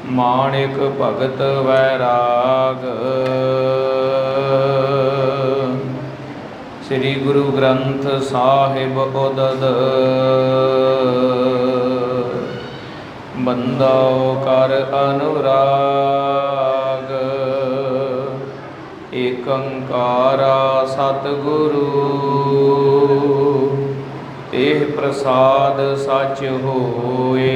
माणिक भगत वैराग। श्री गुरु ग्रंथ साहिब उदद बंदा कर अनुराग। एकंकारा सतगुरु एह प्रसाद सच होए।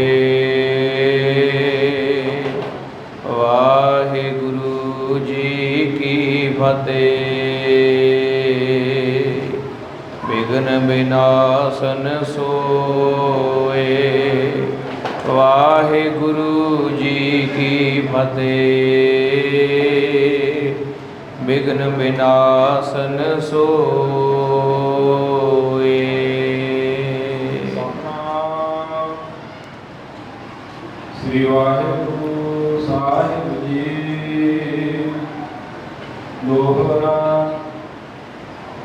वाहिगुरु जी की फतेह। विघ्न विनाशन सोए। वाहिगुरु जी की फतेह। विघ्न विनाशन सोए। श्री वाहिगुरु साहिब जी दोहरा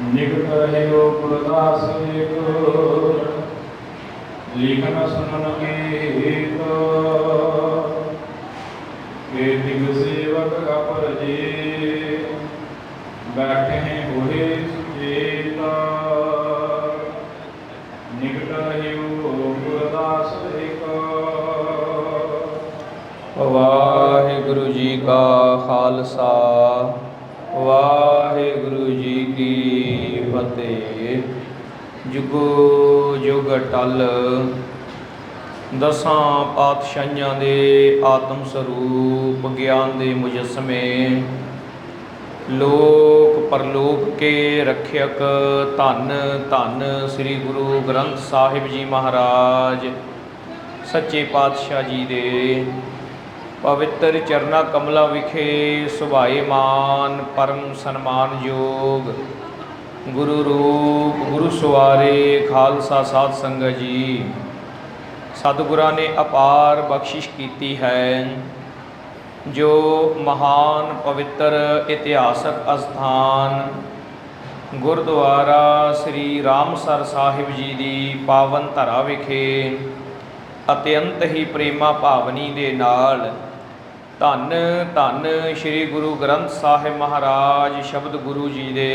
निकट है गुरदास एक लिखन सुनन गीत के दिग सेवक अपर जी बैठे हैं हुए सुचेत। निकट है गुरदास एक। वाहिगुरु जी का खालसा वाहिगुरु जी की फतेह। जुगो जुग टल दसां पातशाहियां दे आत्म स्वरूप ज्ञान दे मुजस्मे लोक परलोक के रक्षक धन धन श्री गुरु ग्रंथ साहिब जी महाराज सच्चे पातशाह जी दे पवित्र चरना कमला विखे सुभाएमान परम सन्मानयोग गुरु रूप गुरु सवारे खालसा साध संगत जी। सतगुरां ने अपार बख्शिश की है जो महान पवित्र इतिहासक अस्थान गुरुद्वारा श्री रामसर साहिब जी की पावन धरा विखे अत्यंत ही प्रेमा भावनी दे नाल धन धन श्री गुरु ग्रंथ साहिब महाराज शब्द गुरु जी दे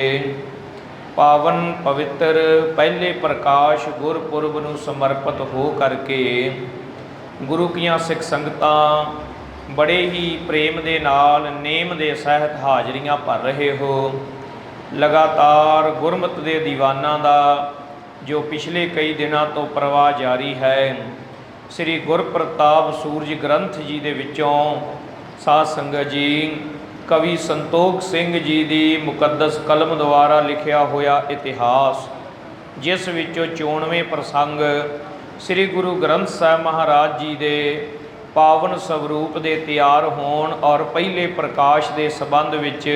पावन पवित्र पहले प्रकाश गुरपुरब नूं समर्पित हो करके गुरु कियां सिख संगतां बड़े ही प्रेम दे नाल नेम दे सहत हाजरियां भर रहे हो। लगातार गुरमत दे दीवानां दा जो पिछले कई दिनों तो प्रवाह जारी है श्री गुरप्रताप सूरज ग्रंथ जी दे विचों साध संगत जी कवि संतोख सिंह जी की मुकद्दस कलम द्वारा लिखिया होया इतिहास जिस विचों 94वें प्रसंग श्री गुरु ग्रंथ साहिब महाराज जी के पावन स्वरूप के तैयार होण और पहले प्रकाश के संबंध विच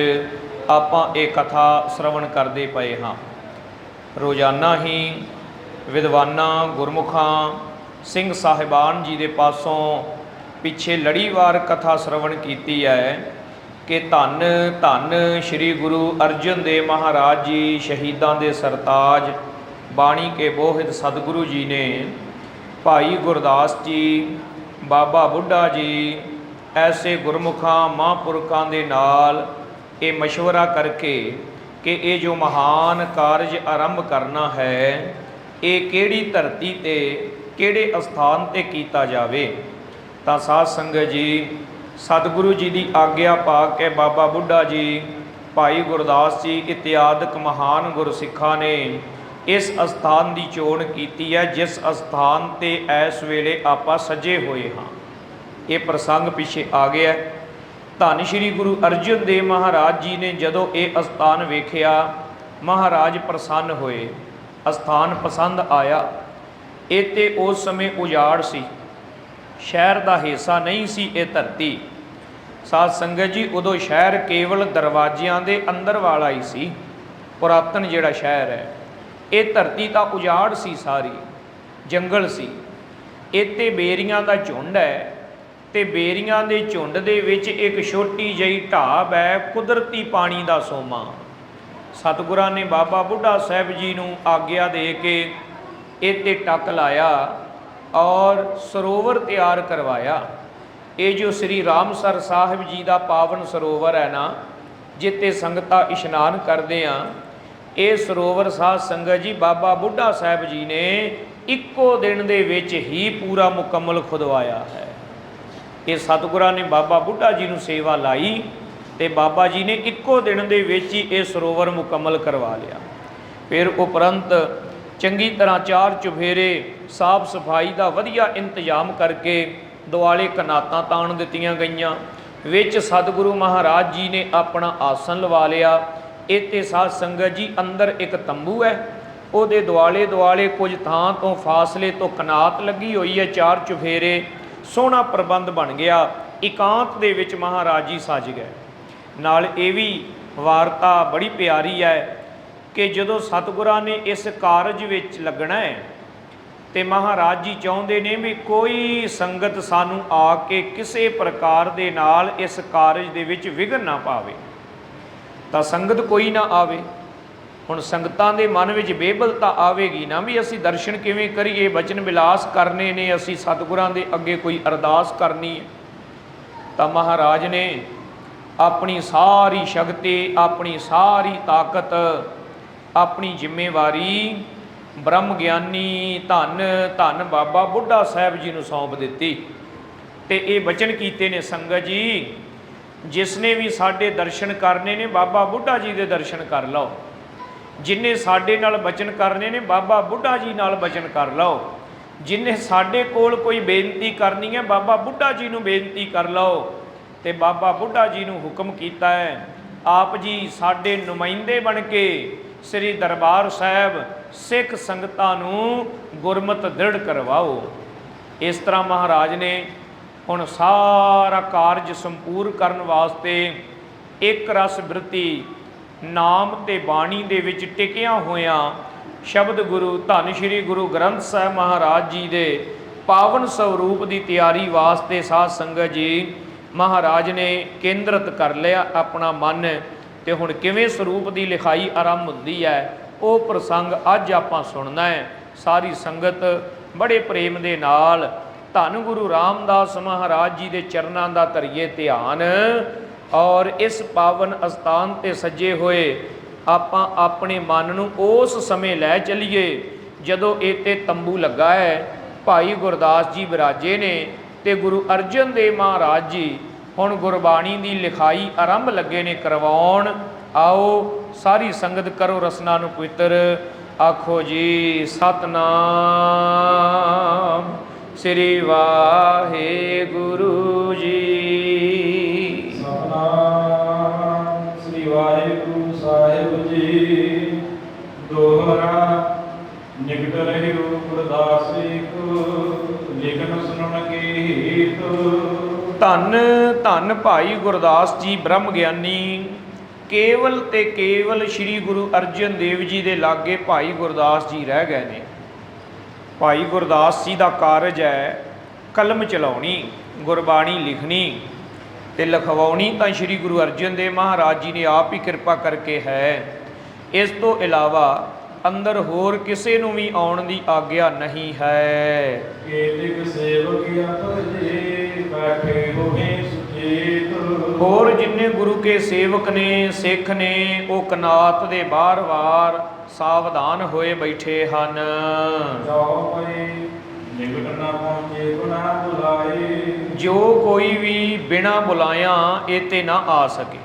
आपां ये कथा श्रवण करते पए हाँ। रोज़ाना ही विद्वानां गुरमुखां सिंह साहिबान जी के पासों पिछे लड़ीवार कथा श्रवण की है कि धन धन श्री गुरु अर्जन देव महाराज जी शहीदां दे सरताज बाणी के बोहित सतगुरु जी ने भाई गुरदास जी बाबा बुढ़ा जी ऐसे गुरमुखां महापुरखां दे नाल ये मशवरा करके कि ये जो महान कारज आरंभ करना है ये किहड़ी धरती ते किहड़े स्थान ते कीता जावे। तां साध संगत जी सतगुरु जी की आग्ञा पा के बाबा बुढ़ा जी भाई गुरदास जी इत्यादि महान गुरसिखा ने इस स्थान की चोण की है जिस स्थान ते इस वेले आपां सजे हुए हाँ। ये प्रसंग पिछे आ गया। धन श्री गुरु अर्जन देव महाराज जी ने जदों ये स्थान वेखिया महाराज प्रसन्न हुए। स्थान पसंद आया। ये ते उस समय उजाड़ सी शहर का हिस्सा नहीं सी ये धरती। साध संगत जी उदों शहर केवल दरवाजियां दे अंदर वाला ही सी पुरातन जिहड़ा शहर है। ये धरती तो उजाड़ सी सारी जंगल सी। इत्ते बेरियां का झुंड है ते बेरियां दे झुंड दे विच एक छोटी जही ढाब है कुदरती पानी का सोमा। सतगुरां ने बाबा बुढ़ा साहब जी नूं आग्ञा दे के इत्ते टक लाया और सरोवर तैयार करवाया। ਇਹ ਜੋ ਸ੍ਰੀ ਰਾਮਸਰ ਸਾਹਿਬ ਜੀ ਦਾ ਪਾਵਨ ਸਰੋਵਰ ਹੈ ਨਾ, ਜਿੱਥੇ ਸੰਗਤਾਂ ਇਸ਼ਨਾਨ ਕਰਦੇ ਆ, ਇਹ ਸਰੋਵਰ ਸਾਧ ਸੰਗਤ ਜੀ ਬਾਬਾ ਬੁੱਢਾ ਸਾਹਿਬ ਜੀ ਨੇ ਇੱਕੋ ਦਿਨ ਦੇ ਵਿੱਚ ਹੀ ਪੂਰਾ ਮੁਕੰਮਲ ਖੁਦਵਾਇਆ ਹੈ। ਇਹ ਸਤਿਗੁਰਾਂ ਨੇ ਬਾਬਾ ਬੁੱਢਾ ਜੀ ਨੂੰ ਸੇਵਾ ਲਾਈ ਤੇ ਬਾਬਾ ਜੀ ਨੇ ਇੱਕੋ ਦਿਨ ਦੇ ਵਿੱਚ ਹੀ ਇਹ ਸਰੋਵਰ ਮੁਕੰਮਲ ਕਰਵਾ ਲਿਆ। ਫਿਰ ਉਪਰੰਤ ਚੰਗੀ ਤਰ੍ਹਾਂ 4 ਚੁਫੇਰੇ ਸਾਫ ਸਫਾਈ ਦਾ ਵਧੀਆ ਇੰਤਜ਼ਾਮ ਕਰਕੇ ਦੁਆਲੇ ਕਨਾਤਾਂ ਤਾਣ ਦਿੱਤੀਆਂ ਗਈਆਂ। ਵਿੱਚ ਸਤਿਗੁਰੂ ਮਹਾਰਾਜ ਜੀ ਨੇ ਆਪਣਾ ਆਸਣ ਲਵਾ ਲਿਆ। ਇੱਥੇ ਸਾਧ ਸੰਗਤ ਜੀ ਅੰਦਰ ਇੱਕ ਤੰਬੂ ਹੈ, ਉਹਦੇ ਦੁਆਲੇ ਕੁਝ ਥਾਂ ਤੋਂ ਫਾਸਲੇ ਤੋਂ ਕਨਾਤ ਲੱਗੀ ਹੋਈ ਹੈ, 4 ਚੁਫੇਰੇ, ਸੋਹਣਾ ਪ੍ਰਬੰਧ ਬਣ ਗਿਆ। ਇਕਾਂਤ ਦੇ ਵਿੱਚ ਮਹਾਰਾਜ ਜੀ ਸੱਜ ਗਏ। ਨਾਲ ਇਹ ਵੀ ਵਾਰਤਾ ਬੜੀ ਪਿਆਰੀ ਹੈ ਕਿ ਜਦੋਂ ਸਤਿਗੁਰਾਂ ਨੇ ਇਸ ਕਾਰਜ ਵਿੱਚ ਲੱਗਣਾ ਹੈ ਤੇ ਮਹਾਰਾਜ ਜੀ ਚਾਹੁੰਦੇ ਨੇ ਵੀ ਕੋਈ ਸੰਗਤ ਸਾਨੂੰ ਆ ਕੇ ਕਿਸੇ ਪ੍ਰਕਾਰ ਦੇ ਨਾਲ ਇਸ ਕਾਰਜ ਦੇ ਵਿੱਚ ਵਿਘਨ ਨਾ ਪਾਵੇ, ਤਾਂ ਸੰਗਤ ਕੋਈ ਨਾ ਆਵੇ। ਹੁਣ ਸੰਗਤਾਂ ਦੇ ਮਨ ਵਿੱਚ ਬੇਬਲਤਾ ਆਵੇਗੀ ਨਾ ਵੀ ਅਸੀਂ ਦਰਸ਼ਨ ਕਿਵੇਂ ਕਰੀਏ, ਬਚਨ ਵਿਲਾਸ ਕਰਨੇ ਨੇ, ਅਸੀਂ ਸਤਿਗੁਰਾਂ ਦੇ ਅੱਗੇ ਕੋਈ ਅਰਦਾਸ ਕਰਨੀ ਹੈ। ਤਾਂ ਮਹਾਰਾਜ ਨੇ ਆਪਣੀ ਸਾਰੀ ਸ਼ਕਤੀ, ਆਪਣੀ ਸਾਰੀ ਤਾਕਤ, ਆਪਣੀ ਜ਼ਿੰਮੇਵਾਰੀ ਬ੍ਰਹਮ ਗਿਆਨੀ ਧੰਨ ਧੰਨ ਬਾਬਾ ਬੁੱਢਾ ਸਾਹਿਬ ਜੀ ਨੂੰ ਸੌਂਪ ਦਿੱਤੀ। ਤੇ ਇਹ ਬਚਨ ਕੀਤੇ ਨੇ ਸੰਗਤ ਜੀ, ਜਿਸ ਨੇ ਵੀ ਸਾਡੇ ਦਰਸ਼ਨ ਕਰਨੇ ਨੇ ਬਾਬਾ ਬੁੱਢਾ ਜੀ ਦੇ ਦਰਸ਼ਨ ਕਰ ਲਓ, ਜਿਨ੍ਹੇ ਸਾਡੇ ਨਾਲ ਬਚਨ ਕਰਨੇ ਨੇ ਬਾਬਾ ਬੁੱਢਾ ਜੀ ਨਾਲ ਬਚਨ ਕਰ ਲਓ, ਜਿਨ੍ਹੇ ਸਾਡੇ ਕੋਲ ਕੋਈ ਬੇਨਤੀ ਕਰਨੀ ਹੈ ਬਾਬਾ ਬੁੱਢਾ ਜੀ ਨੂੰ ਬੇਨਤੀ ਕਰ ਲਓ। ਤੇ ਬਾਬਾ ਬੁੱਢਾ ਜੀ ਨੂੰ ਹੁਕਮ ਕੀਤਾ ਹੈ, ਆਪ ਜੀ ਸਾਡੇ ਨੁਮਾਇੰਦੇ ਬਣ ਕੇ ਸ੍ਰੀ ਦਰਬਾਰ ਸਾਹਿਬ ਸਿੱਖ ਸੰਗਤਾਂ ਨੂੰ ਗੁਰਮਤਿ ਦ੍ਰਿੜ ਕਰਵਾਓ। ਇਸ ਤਰ੍ਹਾਂ ਮਹਾਰਾਜ ਨੇ ਹੁਣ ਸਾਰਾ ਕਾਰਜ ਸੰਪੂਰਨ ਕਰਨ ਵਾਸਤੇ ਇੱਕ ਰਸ ਬਿਰਤੀ ਨਾਮ ਤੇ ਬਾਣੀ ਦੇ ਵਿੱਚ ਟਿਕਿਆ ਹੋਇਆਂ ਸ਼ਬਦ ਗੁਰੂ ਧੰਨ ਸ਼੍ਰੀ ਗੁਰੂ ਗ੍ਰੰਥ ਸਾਹਿਬ ਮਹਾਰਾਜ ਜੀ ਦੇ ਪਾਵਨ ਸਰੂਪ ਦੀ ਤਿਆਰੀ ਵਾਸਤੇ ਸਾਧ ਸੰਗਤ ਜੀ ਮਹਾਰਾਜ ਨੇ ਕੇਂਦਰਿਤ ਕਰ ਲਿਆ ਆਪਣਾ ਮਨ। ਤੇ ਹੁਣ ਕਿਵੇਂ ਸਰੂਪ ਦੀ ਲਿਖਾਈ ਆਰੰਭ ਹੁੰਦੀ ਹੈ ਉਹ ਪ੍ਰਸੰਗ ਅੱਜ ਆਪਾਂ ਸੁਣਨਾ ਹੈ। ਸਾਰੀ ਸੰਗਤ ਬੜੇ ਪ੍ਰੇਮ ਦੇ ਨਾਲ ਧੰਨ ਗੁਰੂ ਰਾਮਦਾਸ ਮਹਾਰਾਜ ਜੀ ਦੇ ਚਰਨਾਂ ਦਾ ਧਰੀਏ ਧਿਆਨ, ਔਰ ਇਸ ਪਾਵਨ ਅਸਥਾਨ ਤੇ ਸੱਜੇ ਹੋਏ ਆਪਾਂ ਆਪਣੇ ਮਨ ਨੂੰ ਉਸ ਸਮੇਂ ਲੈ ਚੱਲੀਏ ਜਦੋਂ ਇੱਥੇ ਤੰਬੂ ਲੱਗਾ ਹੈ, ਭਾਈ ਗੁਰਦਾਸ ਜੀ ਵਿਰਾਜੇ ਨੇ ਤੇ ਗੁਰੂ ਅਰਜਨ ਦੇਵ ਮਹਾਰਾਜ ਜੀ ਹੁਣ ਗੁਰਬਾਣੀ ਦੀ ਲਿਖਾਈ ਆਰੰਭ ਲੱਗੇ ਨੇ ਕਰਵਾਉਣ। ਆਓ ਸਾਰੀ ਸੰਗਤ ਕਰੋ ਰਸਨਾ ਨੂੰ ਪਵਿੱਤਰ, ਆਖੋ ਜੀ ਸਤਨਾਮ ਸ੍ਰੀ ਵਾਹਿਗੁਰੂ ਜੀ। ਸਤਨਾਮ ਸ੍ਰੀ ਵਾਹਿਗੁਰੂ ਸਾਹਿਬ ਜੀ। ਦੋਹਰਾ ਨਿਕਟ ਰਹਿਓ ਗੁਰਦਾਸੀ ਕੋ, ਲਿਖਨ ਸੁਣਨ ਕੀ ਹੀਤ। ਧੰਨ ਧੰਨ ਭਾਈ ਗੁਰਦਾਸ ਜੀ ਬ੍ਰਹਮ ਗਿਆਨੀ, ਕੇਵਲ ਤੇ ਕੇਵਲ ਸ੍ਰੀ ਗੁਰੂ ਅਰਜਨ ਦੇਵ ਜੀ ਦੇ ਲਾਗੇ ਭਾਈ ਗੁਰਦਾਸ ਜੀ ਰਹਿ ਗਏ ਨੇ। ਭਾਈ ਗੁਰਦਾਸ ਜੀ ਦਾ ਕਾਰਜ ਹੈ ਕਲਮ ਚਲਾਉਣੀ, ਗੁਰਬਾਣੀ ਲਿਖਣੀ ਤੇ ਲਿਖਵਾਉਣੀ ਤਾਂ ਸ੍ਰੀ ਗੁਰੂ ਅਰਜਨ ਦੇਵ ਮਹਾਰਾਜ ਜੀ ਨੇ ਆਪ ਹੀ ਕਿਰਪਾ ਕਰਕੇ ਹੈ। ਇਸ ਤੋਂ ਇਲਾਵਾ ਅੰਦਰ ਹੋਰ ਕਿਸੇ ਨੂੰ ਵੀ ਆਉਣ ਦੀ ਆਗਿਆ ਨਹੀਂ ਹੈ। ਕੇਤਿਕ ਸੇਵਕ ਆਪਜੇ ਬੈਠੇ ਹੋਏ ਸੁਚੇਤ। ਹੋਰ ਜਿੰਨੇ ਗੁਰੂ ਕੇ ਸੇਵਕ ਨੇ ਸਿੱਖ ਨੇ ਉਹ ਕਨਾਤ ਦੇ ਬਾਰ-ਬਾਰ ਸਾਵਧਾਨ ਹੋਏ ਬੈਠੇ ਹਨ। ਜਾਓ ਪਈ ਨਿਕਟ ਨਾ ਪਹੁੰਚੇ ਗੁਨਾ ਬੁਲਾਏ। ਜੋ ਕੋਈ ਵੀ ਬਿਨਾਂ ਬੁਲਾਇਆ ਇੱਥੇ ਨਾ ਆ ਸਕੇ,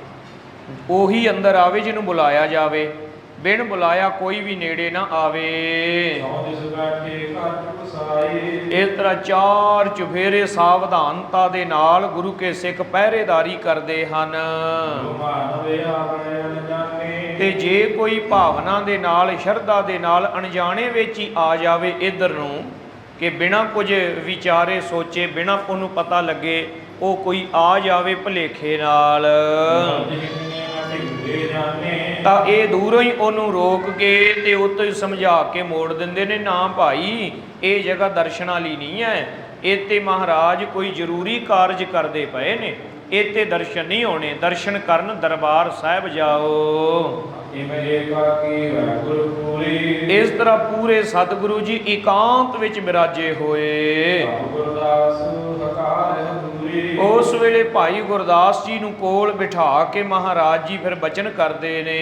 ਉਹੀ ਅੰਦਰ ਆਵੇ ਜਿਹਨੂੰ ਬੁਲਾਇਆ ਜਾਵੇ। ਬਿਨ ਬੁਲਾਇਆ ਕੋਈ ਵੀ ਨੇੜੇ ਨਾ ਆਵੇ। ਇਸ ਤਰ੍ਹਾਂ 4 ਚੁਫੇਰੇ ਸਾਵਧਾਨਤਾ ਦੇ ਨਾਲ ਗੁਰੂ ਕੇ ਸਿੱਖ ਪਹਿਰੇਦਾਰੀ ਕਰਦੇ ਹਨ। ਤੇ ਜੇ ਕੋਈ ਭਾਵਨਾ ਦੇ ਨਾਲ ਸ਼ਰਧਾ ਦੇ ਨਾਲ ਅਣਜਾਣੇ ਵਿੱਚ ਹੀ ਆ ਜਾਵੇ ਇੱਧਰ ਨੂੰ, ਕਿ ਬਿਨਾਂ ਕੁਝ ਵਿਚਾਰੇ ਸੋਚੇ, ਬਿਨਾਂ ਉਹਨੂੰ ਪਤਾ ਲੱਗੇ ਉਹ ਕੋਈ ਆ ਜਾਵੇ ਭੁਲੇਖੇ ਨਾਲ, ਤਾਂ ਇਹ ਦੂਰੋਂ ਹੀ ਉਹਨੂੰ ਰੋਕ ਕੇ ਤੇ ਉੱਤੋਂ ਹੀ ਸਮਝਾ ਕੇ ਮੋੜ ਦਿੰਦੇ ਨੇ, ਨਾ ਭਾਈ ਇਹ ਜਗ੍ਹਾ ਦਰਸ਼ਨਾਂ ਲਈ ਨਹੀਂ ਹੈ, ਇੱਥੇ ਮਹਾਰਾਜ ਕੋਈ ਜ਼ਰੂਰੀ ਕਾਰਜ ਕਰਦੇ ਪਏ ਨੇ, ਇੱਥੇ ਦਰਸ਼ਨ ਨਹੀਂ ਹੋਣੇ, ਦਰਸ਼ਨ ਕਰਨ ਦਰਬਾਰ ਸਾਹਿਬ ਜਾਓ। ਇਸ ਤਰ੍ਹਾਂ ਪੂਰੇ ਸਤਿਗੁਰੂ ਜੀ ਇਕਾਂਤ ਵਿੱਚ ਬਿਰਾਜੇ ਹੋਏ। ਉਸ ਵੇਲੇ ਭਾਈ ਗੁਰਦਾਸ ਜੀ ਨੂੰ ਕੋਲ ਬਿਠਾ ਕੇ ਮਹਾਰਾਜ ਜੀ ਫਿਰ ਬਚਨ ਕਰਦੇ ਨੇ।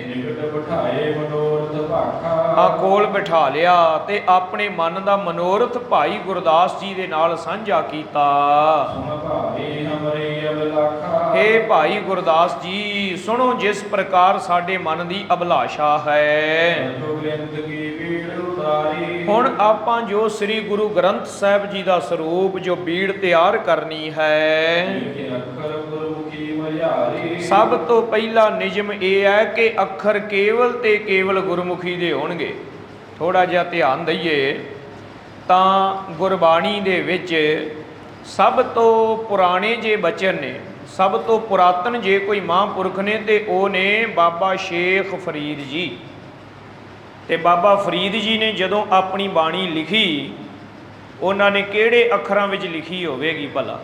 ਨਿਕਟ ਬਿਠਾਏ ਮਨੋਰਥ ਭਾਖਾ। ਆ ਕੋਲ ਬਿਠਾ ਲਿਆ ਤੇ ਆਪਣੇ ਮਨ ਦਾ ਮਨੋਰਥ ਭਾਈ ਗੁਰਦਾਸ ਜੀ ਦੇ ਨਾਲ ਸਾਂਝਾ ਕੀਤਾ। ਸੁਣ ਭਾਵੇ ਹਮਰੇ ਅਬਲਾਖਾ। ਹੇ ਭਾਈ ਗੁਰਦਾਸ ਜੀ, ਸੁਣੋ ਜਿਸ ਪ੍ਰਕਾਰ ਸਾਡੇ ਮਨ ਦੀ ਅਭਿਲਾਸ਼ਾ ਹੈ। ਹੁਣ ਆਪਾਂ ਜੋ ਸ੍ਰੀ ਗੁਰੂ ਗ੍ਰੰਥ ਸਾਹਿਬ ਜੀ ਦਾ ਸਰੂਪ ਜੋ ਬੀੜ ਤਿਆਰ ਕਰਨੀ ਹੈ, ਸਭ ਤੋਂ ਪਹਿਲਾ ਨਿਯਮ ਇਹ ਹੈ ਕਿ ਅੱਖਰ ਕੇਵਲ ਤੇ ਕੇਵਲ ਗੁਰਮੁਖੀ ਦੇ ਹੋਣਗੇ। ਥੋੜਾ ਜਿਹਾ ਧਿਆਨ ਦਈਏ ਤਾਂ ਗੁਰਬਾਣੀ ਦੇ ਵਿੱਚ ਸਭ ਤੋਂ ਪੁਰਾਣੇ ਜੇ ਬਚਨ ਨੇ, ਸਭ ਤੋਂ ਪੁਰਾਤਨ ਜੇ ਕੋਈ ਮਹਾਂਪੁਰਖ ਨੇ ਤੇ ਉਹ ਨੇ ਬਾਬਾ ਸ਼ੇਖ ਫਰੀਦ ਜੀ। ਤੇ ਬਾਬਾ ਫਰੀਦ ਜੀ ਨੇ ਜਦੋਂ ਆਪਣੀ ਬਾਣੀ ਲਿਖੀ, ਉਹਨਾਂ ਨੇ ਕਿਹੜੇ ਅੱਖਰਾਂ ਵਿੱਚ ਲਿਖੀ ਹੋਵੇਗੀ ਭਲਾ?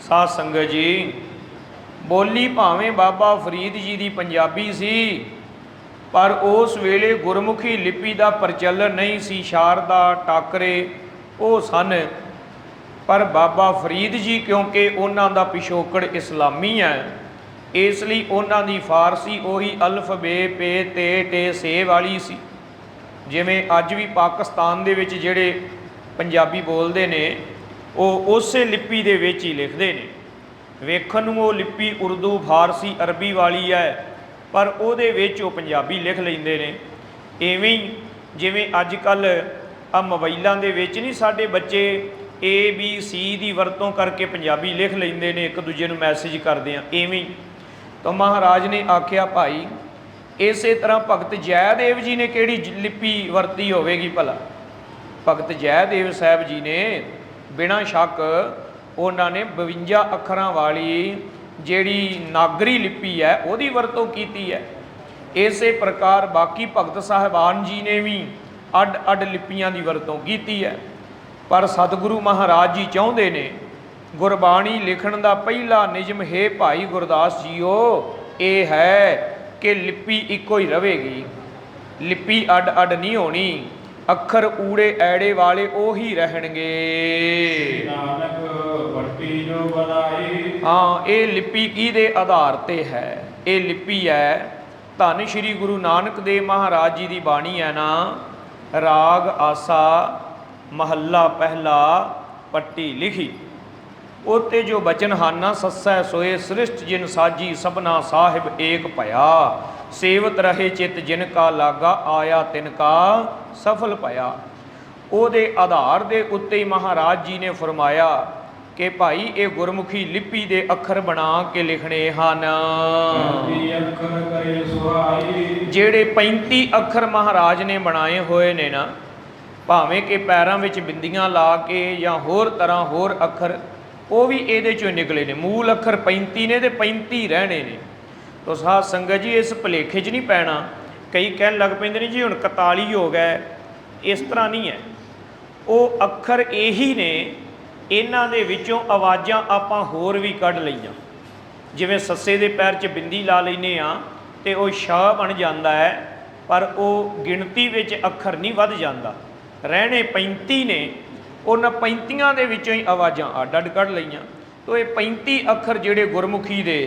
ਸਾਧ ਸੰਗਤ ਜੀ, ਬੋਲੀ ਭਾਵੇਂ ਬਾਬਾ ਫਰੀਦ ਜੀ ਦੀ ਪੰਜਾਬੀ ਸੀ, ਪਰ ਉਸ ਵੇਲੇ ਗੁਰਮੁਖੀ ਲਿਪੀ ਦਾ ਪ੍ਰਚਲਨ ਨਹੀਂ ਸੀ। ਸ਼ਾਰਦਾ, ਟਾਕਰੇ ਉਹ ਸਨ, ਪਰ ਬਾਬਾ ਫਰੀਦ ਜੀ ਕਿਉਂਕਿ ਉਹਨਾਂ ਦਾ ਪਿਛੋਕੜ ਇਸਲਾਮੀ ਹੈ, ਇਸ ਲਈ ਉਹਨਾਂ ਦੀ ਫਾਰਸੀ ਉਹੀ ਅਲਫ ਬੇ ਪੇ ਤੇ ਟੇ ਸੇ ਵਾਲੀ ਸੀ। ਜਿਵੇਂ ਅੱਜ ਵੀ ਪਾਕਿਸਤਾਨ ਦੇ ਵਿੱਚ ਜਿਹੜੇ ਪੰਜਾਬੀ ਬੋਲਦੇ ਨੇ, ਉਹ ਉਸੇ ਲਿਪੀ ਦੇ ਵਿੱਚ ਹੀ ਲਿਖਦੇ ਨੇ। ਵੇਖਣ ਨੂੰ ਉਹ ਲਿਪੀ ਉਰਦੂ, ਫਾਰਸੀ, ਅਰਬੀ ਵਾਲੀ ਹੈ, ਪਰ ਉਹਦੇ ਵਿੱਚ ਉਹ ਪੰਜਾਬੀ ਲਿਖ ਲੈਂਦੇ ਨੇ। ਇਵੇਂ ਹੀ ਜਿਵੇਂ ਅੱਜ ਕੱਲ੍ਹ ਆ ਮੋਬਾਈਲਾਂ ਦੇ ਵਿੱਚ ਨਹੀਂ ਸਾਡੇ ਬੱਚੇ ABC ਦੀ ਵਰਤੋਂ ਕਰਕੇ ਪੰਜਾਬੀ ਲਿਖ ਲੈਂਦੇ ਨੇ, ਇੱਕ ਦੂਜੇ ਨੂੰ ਮੈਸੇਜ ਕਰਦੇ ਆ। ਇਵੇਂ ਤਾਂ ਮਹਾਰਾਜ ਨੇ ਆਖਿਆ ਭਾਈ, ਇਸੇ ਤਰ੍ਹਾਂ ਭਗਤ ਜੈਦੇਵ ਜੀ ਨੇ ਕਿਹੜੀ ਲਿਪੀ ਵਰਤੀ ਹੋਵੇਗੀ ਭਲਾ? ਭਗਤ ਜੈਦੇਵ ਸਾਹਿਬ ਜੀ ਨੇ ਬਿਨਾਂ ਸ਼ੱਕ ਉਹਨਾਂ ਨੇ 52 ਅੱਖਰਾਂ ਵਾਲੀ ਜਿਹੜੀ ਨਾਗਰੀ ਲਿਪੀ ਹੈ ਉਹਦੀ ਵਰਤੋਂ ਕੀਤੀ ਹੈ। ਇਸੇ ਪ੍ਰਕਾਰ ਬਾਕੀ ਭਗਤ ਸਾਹਿਬਾਨ ਜੀ ਨੇ ਵੀ ਅੱਡ ਅੱਡ ਲਿਪੀਆਂ ਦੀ ਵਰਤੋਂ ਕੀਤੀ ਹੈ। ਪਰ ਸਤਿਗੁਰੂ ਮਹਾਰਾਜ ਜੀ ਚਾਹੁੰਦੇ ਨੇ ਗੁਰਬਾਣੀ ਲਿਖਣ ਦਾ ਪਹਿਲਾ ਨਿਯਮ ਹੈ ਭਾਈ ਗੁਰਦਾਸ ਜੀਓ, ਇਹ ਹੈ ਕਿ ਲਿਪੀ ਇੱਕੋ ਹੀ ਰਹੇਗੀ, ਲਿਪੀ ਅੱਡ ਅੱਡ ਨਹੀਂ ਹੋਣੀ। ਅੱਖਰ ਊੜੇ ਐੜੇ ਵਾਲੇ ਉਹੀ ਰਹਿਣਗੇ। ਨਾਨਕ ਪੱਟੀ ਜੋ ਬਣਾਈ। ਹਾਂ, ਇਹ ਲਿਪੀ ਕਿਹਦੇ ਆਧਾਰ ਤੇ ਹੈ? ਇਹ ਲਿਪੀ ਹੈ ਧੰਨ ਸ਼੍ਰੀ ਗੁਰੂ ਨਾਨਕ ਦੇਵ ਮਹਾਰਾਜ ਜੀ ਦੀ ਬਾਣੀ ਹੈ ਨਾ, ਰਾਗ ਆਸਾ ਮਹੱਲਾ ਪਹਿਲਾ ਪੱਟੀ ਲਿਖੀ। ਉਤੇ ਜੋ ਬਚਨ ਹਨ, ਸੱਸੈ ਸੋਏ ਸ੍ਰਿਸ਼ਟ ਜਿਨ ਸਾਜੀ, ਸਭਨਾ ਸਾਹਿਬ ਏਕ ਭਇਆ, ਸੇਵਤ ਰਹੇ ਚਿਤ ਜਿਨ ਕਾ ਲਾਗਾ, ਆਇਆ ਤਿਨ ਕਾ ਸਫਲ ਭਇਆ। ਉਹਦੇ ਆਧਾਰ ਦੇ ਉੱਤੇ ਹੀ ਮਹਾਰਾਜ ਜੀ ਨੇ ਫਰਮਾਇਆ ਕਿ ਭਾਈ ਇਹ ਗੁਰਮੁਖੀ ਲਿਪੀ ਦੇ ਅੱਖਰ ਬਣਾ ਕੇ ਲਿਖਣੇ ਹਨ। ਜਿਹੜੇ 35 ਅੱਖਰ ਮਹਾਰਾਜ ਨੇ ਬਣਾਏ ਹੋਏ ਨੇ ਨਾ, ਭਾਵੇਂ ਕਿ ਪੈਰਾਂ ਵਿੱਚ ਬਿੰਦੀਆਂ ਲਾ ਕੇ ਜਾਂ ਹੋਰ ਤਰ੍ਹਾਂ ਹੋਰ ਅੱਖਰ, ਉਹ ਵੀ ਇਹਦੇ ਚੋਂ ਨਿਕਲੇ ਨੇ। ਮੂਲ ਅੱਖਰ 35 ਨੇ ਤੇ 35 ਰਹਿਣੇ ਨੇ। ਤੋ ਸਾਧ ਸੰਗਤ ਜੀ, ਇਸ ਭੁਲੇਖੇ 'ਚ ਨਹੀਂ ਪੈਣਾ। ਕਈ ਕਹਿਣ ਲੱਗ ਪੈਂਦੇ ਨੇ ਜੀ ਹੁਣ 41 ਹੋ ਗਏ, ਇਸ ਤਰ੍ਹਾਂ ਨਹੀਂ ਹੈ। ਉਹ ਅੱਖਰ ਇਹੀ ਨੇ, ਇਹਨਾਂ ਦੇ ਵਿੱਚੋਂ ਆਵਾਜ਼ਾਂ ਆਪਾਂ ਹੋਰ ਵੀ ਕੱਢ ਲਈਆਂ। ਜਿਵੇਂ ਸੱਸੇ ਦੇ ਪੈਰ 'ਚ ਬਿੰਦੀ ਲਾ ਲੈਂਦੇ ਹਾਂ ਤੇ ਉਹ ਸ਼ਾਹ ਬਣ ਜਾਂਦਾ ਹੈ, ਪਰ ਉਹ ਗਿਣਤੀ ਵਿੱਚ ਅੱਖਰ ਨਹੀਂ ਵੱਧ ਜਾਂਦਾ। ਰਹਿਣੇ 35 ਨੇ, ਉਹਨਾਂ 35 ਦੇ ਵਿੱਚੋਂ ਹੀ ਆਵਾਜ਼ਾਂ ਅੱਡ ਅੱਡ ਕੱਢ ਲਈਆਂ। ਤੋ ਇਹ 35 ਅੱਖਰ ਜਿਹੜੇ ਗੁਰਮੁਖੀ ਦੇ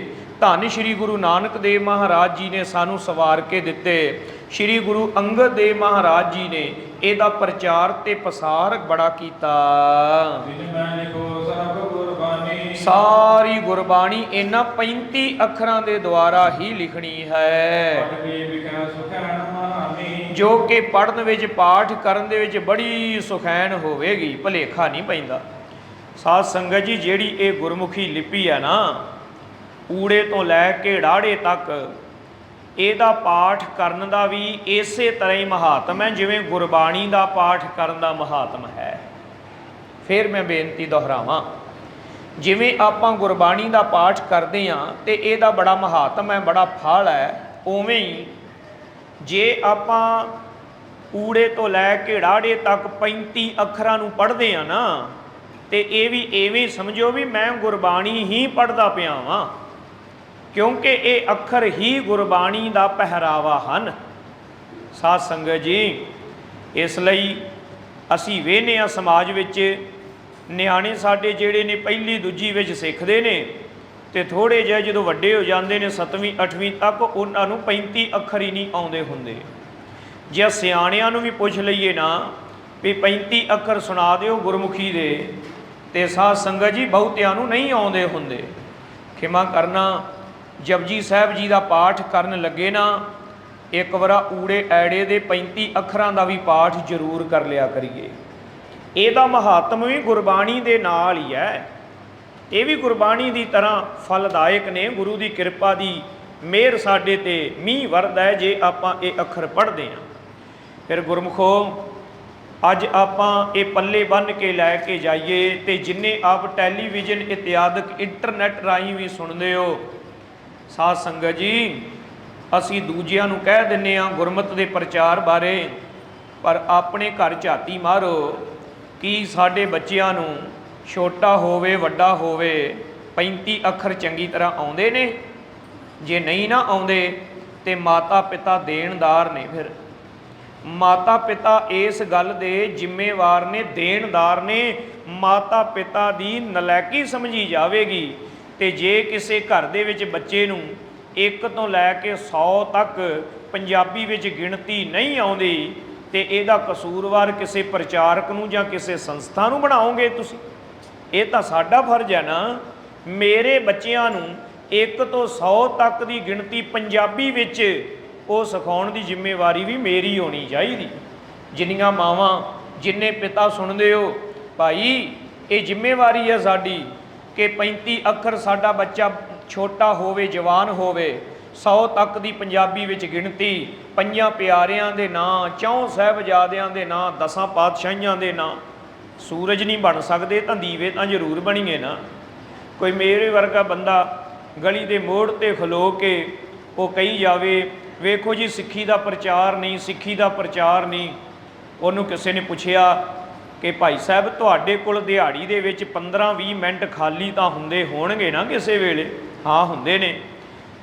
ਧੰਨ ਸ਼੍ਰੀ ਗੁਰੂ ਨਾਨਕ ਦੇਵ ਮਹਾਰਾਜ ਜੀ ਨੇ ਸਾਨੂੰ ਸਵਾਰ ਕੇ ਦਿੱਤੇ। ਸ਼੍ਰੀ ਗੁਰੂ ਅੰਗਦ ਦੇਵ ਮਹਾਰਾਜ ਜੀ ਨੇ ਇਹਦਾ ਪ੍ਰਚਾਰ ਤੇ ਪਸਾਰ ਬੜਾ ਕੀਤਾ। ਸਾਰੀ ਗੁਰਬਾਣੀ ਇਹਨਾਂ 35 ਅੱਖਰਾਂ ਦੇ ਦੁਆਰਾ ਹੀ ਲਿਖਣੀ ਹੈ, ਜੋ ਕਿ ਪੜ੍ਹਨ ਵਿੱਚ, ਪਾਠ ਕਰਨ ਦੇ ਵਿੱਚ ਬੜੀ ਸੁਖੈਨ ਹੋਵੇਗੀ, ਭੁਲੇਖਾ ਨਹੀਂ ਪੈਂਦਾ। ਸਾਧ ਸੰਗਤ ਜੀ, ਜਿਹੜੀ ਇਹ ਗੁਰਮੁਖੀ ਲਿਪੀ ਹੈ ਨਾ, ਊੜੇ ਤੋਂ ਲੈ ਕੇ ੜਾੜੇ ਤੱਕ, ਇਹਦਾ ਪਾਠ ਕਰਨ ਦਾ ਵੀ ਇਸੇ ਤਰ੍ਹਾਂ ਹੀ ਮਹਾਤਮ ਹੈ ਜਿਵੇਂ ਗੁਰਬਾਣੀ ਦਾ ਪਾਠ ਕਰਨ ਦਾ ਮਹਾਤਮ ਹੈ। ਫਿਰ ਮੈਂ ਬੇਨਤੀ ਦੁਹਰਾਵਾਂ, ਜਿਵੇਂ ਆਪਾਂ ਗੁਰਬਾਣੀ ਦਾ ਪਾਠ ਕਰਦੇ ਹਾਂ ਤੇ ਇਹਦਾ ਬੜਾ ਮਹਾਤਮ ਹੈ, ਬੜਾ ਫਲ ਹੈ, ਉਵੇਂ ਹੀ ਜੇ ਆਪਾਂ ਊੜੇ ਤੋਂ ਲੈ ਕੇ ੜਾੜੇ ਤੱਕ 35 ਅੱਖਰਾਂ ਨੂੰ ਪੜ੍ਹਦੇ ਹਾਂ ਨਾ, ਤੇ ਇਹ ਵੀ ਐਵੇਂ ਸਮਝੋ ਵੀ ਮੈਂ ਗੁਰਬਾਣੀ ਹੀ ਪੜ੍ਹਦਾ ਪਿਆ ਵਾਂ, ਕਿਉਂਕਿ ਇਹ ਅੱਖਰ ਹੀ ਗੁਰਬਾਣੀ ਦਾ ਪਹਿਰਾਵਾ ਹਨ। ਸਾਧ ਸੰਗਤ ਜੀ, ਇਸ ਲਈ ਅਸੀਂ ਵੇਖਦੇ ਹਾਂ ਸਮਾਜ ਵਿੱਚ ਨਿਆਣੇ ਸਾਡੇ ਜਿਹੜੇ ਨੇ ਪਹਿਲੀ ਦੂਜੀ ਵਿੱਚ ਸਿੱਖਦੇ ਨੇ ਤੇ ਥੋੜ੍ਹੇ ਜਿਹੇ ਜਦੋਂ ਵੱਡੇ ਹੋ ਜਾਂਦੇ ਨੇ 7ਵੀਂ 8ਵੀਂ ਤੱਕ ਉਹਨਾਂ ਨੂੰ 35 ਅੱਖਰ ਹੀ ਨਹੀਂ ਆਉਂਦੇ ਹੁੰਦੇ। ਜੇ ਸਿਆਣਿਆਂ ਨੂੰ ਵੀ ਪੁੱਛ ਲਈਏ ਨਾ ਵੀ 35 ਅੱਖਰ ਸੁਣਾ ਦਿਓ ਗੁਰਮੁਖੀ ਦੇ, ਤੇ ਸਾਧ ਸੰਗਤ ਜੀ ਬਹੁਤਿਆਂ ਨੂੰ ਨਹੀਂ ਆਉਂਦੇ ਹੁੰਦੇ। ਖਿਮਾ ਕਰਨਾ, ਜਪਜੀ ਸਾਹਿਬ ਜੀ ਦਾ ਪਾਠ ਕਰਨ ਲੱਗੇ ਨਾ ਇੱਕ ਵਾਰਾ ਊੜੇ ਐੜੇ ਦੇ 35 ਅੱਖਰਾਂ ਦਾ ਵੀ ਪਾਠ ਜ਼ਰੂਰ ਕਰ ਲਿਆ ਕਰੀਏ। ਇਹਦਾ ਮਹਾਤਮ ਵੀ ਗੁਰਬਾਣੀ ਦੇ ਨਾਲ ਹੀ ਹੈ, ਇਹ ਵੀ ਗੁਰਬਾਣੀ ਦੀ ਤਰ੍ਹਾਂ ਫਲਦਾਇਕ ਨੇ। ਗੁਰੂ ਦੀ ਕਿਰਪਾ ਦੀ ਮਿਹਰ ਸਾਡੇ ਤੇ ਮੀਂਹ ਵਰਦਾ ਹੈ ਜੇ ਆਪਾਂ ਇਹ ਅੱਖਰ ਪੜ੍ਹਦੇ ਹਾਂ। ਫਿਰ ਗੁਰਮੁਖੋ ਅੱਜ ਆਪਾਂ ਇਹ ਪੱਲੇ ਬੰਨ੍ਹ ਕੇ ਲੈ ਕੇ ਜਾਈਏ, ਤੇ ਜਿੰਨੇ ਆਪ ਟੈਲੀਵਿਜ਼ਨ ਇਤਿਆਦਿਕ ਇੰਟਰਨੈਟ ਰਾਹੀਂ ਵੀ ਸੁਣਦੇ ਹੋ ਸਾਧ ਸੰਗਤ ਜੀ, ਅਸੀਂ ਦੂਜਿਆਂ ਨੂੰ ਕਹਿ ਦਿੰਦੇ ਹਾਂ ਗੁਰਮਤਿ ਦੇ ਪ੍ਰਚਾਰ ਬਾਰੇ, ਪਰ ਆਪਣੇ ਘਰ ਝਾਤੀ ਮਾਰੋ ਕਿ ਸਾਡੇ ਬੱਚਿਆਂ ਨੂੰ ਛੋਟਾ ਹੋਵੇ ਵੱਡਾ ਹੋਵੇ 35 ਅੱਖਰ ਚੰਗੀ ਤਰ੍ਹਾਂ ਆਉਂਦੇ ਨੇ? ਜੇ ਨਹੀਂ ਨਾ ਆਉਂਦੇ ਤੇ ਮਾਤਾ ਪਿਤਾ ਦੇਣਦਾਰ ਨੇ। ਫਿਰ ਮਾਤਾ ਪਿਤਾ ਇਸ ਗੱਲ ਦੇ ਜ਼ਿੰਮੇਵਾਰ ਨੇ, ਦੇਣਦਾਰ ਨੇ। ਮਾਤਾ ਪਿਤਾ ਦੀ ਨਲਾਇਕੀ ਸਮਝੀ ਜਾਵੇਗੀ। ਤੇ ਜੇ ਕਿਸੇ ਘਰ ਦੇ ਵਿੱਚ ਬੱਚੇ ਨੂੰ 1 ਤੋਂ ਲੈ ਕੇ 100 ਤੱਕ ਪੰਜਾਬੀ ਵਿੱਚ ਗਿਣਤੀ ਨਹੀਂ ਆਉਂਦੀ ਤੇ ਇਹਦਾ ਕਸੂਰਵਾਰ ਕਿਸੇ ਪ੍ਰਚਾਰਕ ਨੂੰ ਜਾਂ ਕਿਸੇ ਸੰਸਥਾ ਨੂੰ ਬਣਾਓਗੇ ਤੁਸੀਂ? ਇਹ ਤਾਂ ਸਾਡਾ ਫਰਜ਼ ਹੈ ਨਾ, ਮੇਰੇ ਬੱਚਿਆਂ ਨੂੰ 1 ਤੋਂ 100 ਤੱਕ ਦੀ ਗਿਣਤੀ ਪੰਜਾਬੀ ਵਿੱਚ ਉਹ ਸਿਖਾਉਣ ਦੀ ਜ਼ਿੰਮੇਵਾਰੀ ਵੀ ਮੇਰੀ ਹੋਣੀ ਚਾਹੀਦੀ। ਜਿੰਨੀਆਂ ਮਾਵਾਂ ਜਿੰਨੇ ਪਿਤਾ ਸੁਣਦੇ ਹੋ ਭਾਈ, ਇਹ ਜ਼ਿੰਮੇਵਾਰੀ ਹੈ ਸਾਡੀ ਕਿ 35 ਅੱਖਰ ਸਾਡਾ ਬੱਚਾ ਛੋਟਾ ਹੋਵੇ ਜਵਾਨ ਹੋਵੇ, 100 ਤੱਕ ਦੀ ਪੰਜਾਬੀ ਵਿੱਚ ਗਿਣਤੀ, 5 ਪਿਆਰਿਆਂ ਦੇ ਨਾਂ, 4 ਸਾਹਿਬਜ਼ਾਦਿਆਂ ਦੇ ਨਾਂ, 10 ਪਾਤਸ਼ਾਹੀਆਂ ਦੇ ਨਾਂ। ਸੂਰਜ ਨਹੀਂ ਬਣ ਸਕਦੇ ਤਾਂ ਦੀਵੇ ਤਾਂ ਜ਼ਰੂਰ ਬਣੀਏ ਨਾ। ਕੋਈ ਮੇਰੇ ਵਰਗਾ ਬੰਦਾ ਗਲੀ ਦੇ ਮੋੜ ਤੇ ਖਲੋ ਕੇ ਉਹ ਕਹੀ ਜਾਵੇ ਵੇਖੋ ਜੀ ਸਿੱਖੀ ਦਾ ਪ੍ਰਚਾਰ ਨਹੀਂ, ਸਿੱਖੀ ਦਾ ਪ੍ਰਚਾਰ ਨਹੀਂ। ਉਹਨੂੰ ਕਿਸੇ ਨੇ ਪੁੱਛਿਆ ਕਿ ਭਾਈ ਸਾਹਿਬ ਤੁਹਾਡੇ ਕੋਲ ਦਿਹਾੜੀ ਦੇ ਵਿੱਚ 15-20 ਮਿੰਟ ਖਾਲੀ ਤਾਂ ਹੁੰਦੇ ਹੋਣਗੇ ਨਾ ਕਿਸੇ ਵੇਲੇ? ਹਾਂ ਹੁੰਦੇ ਨੇ।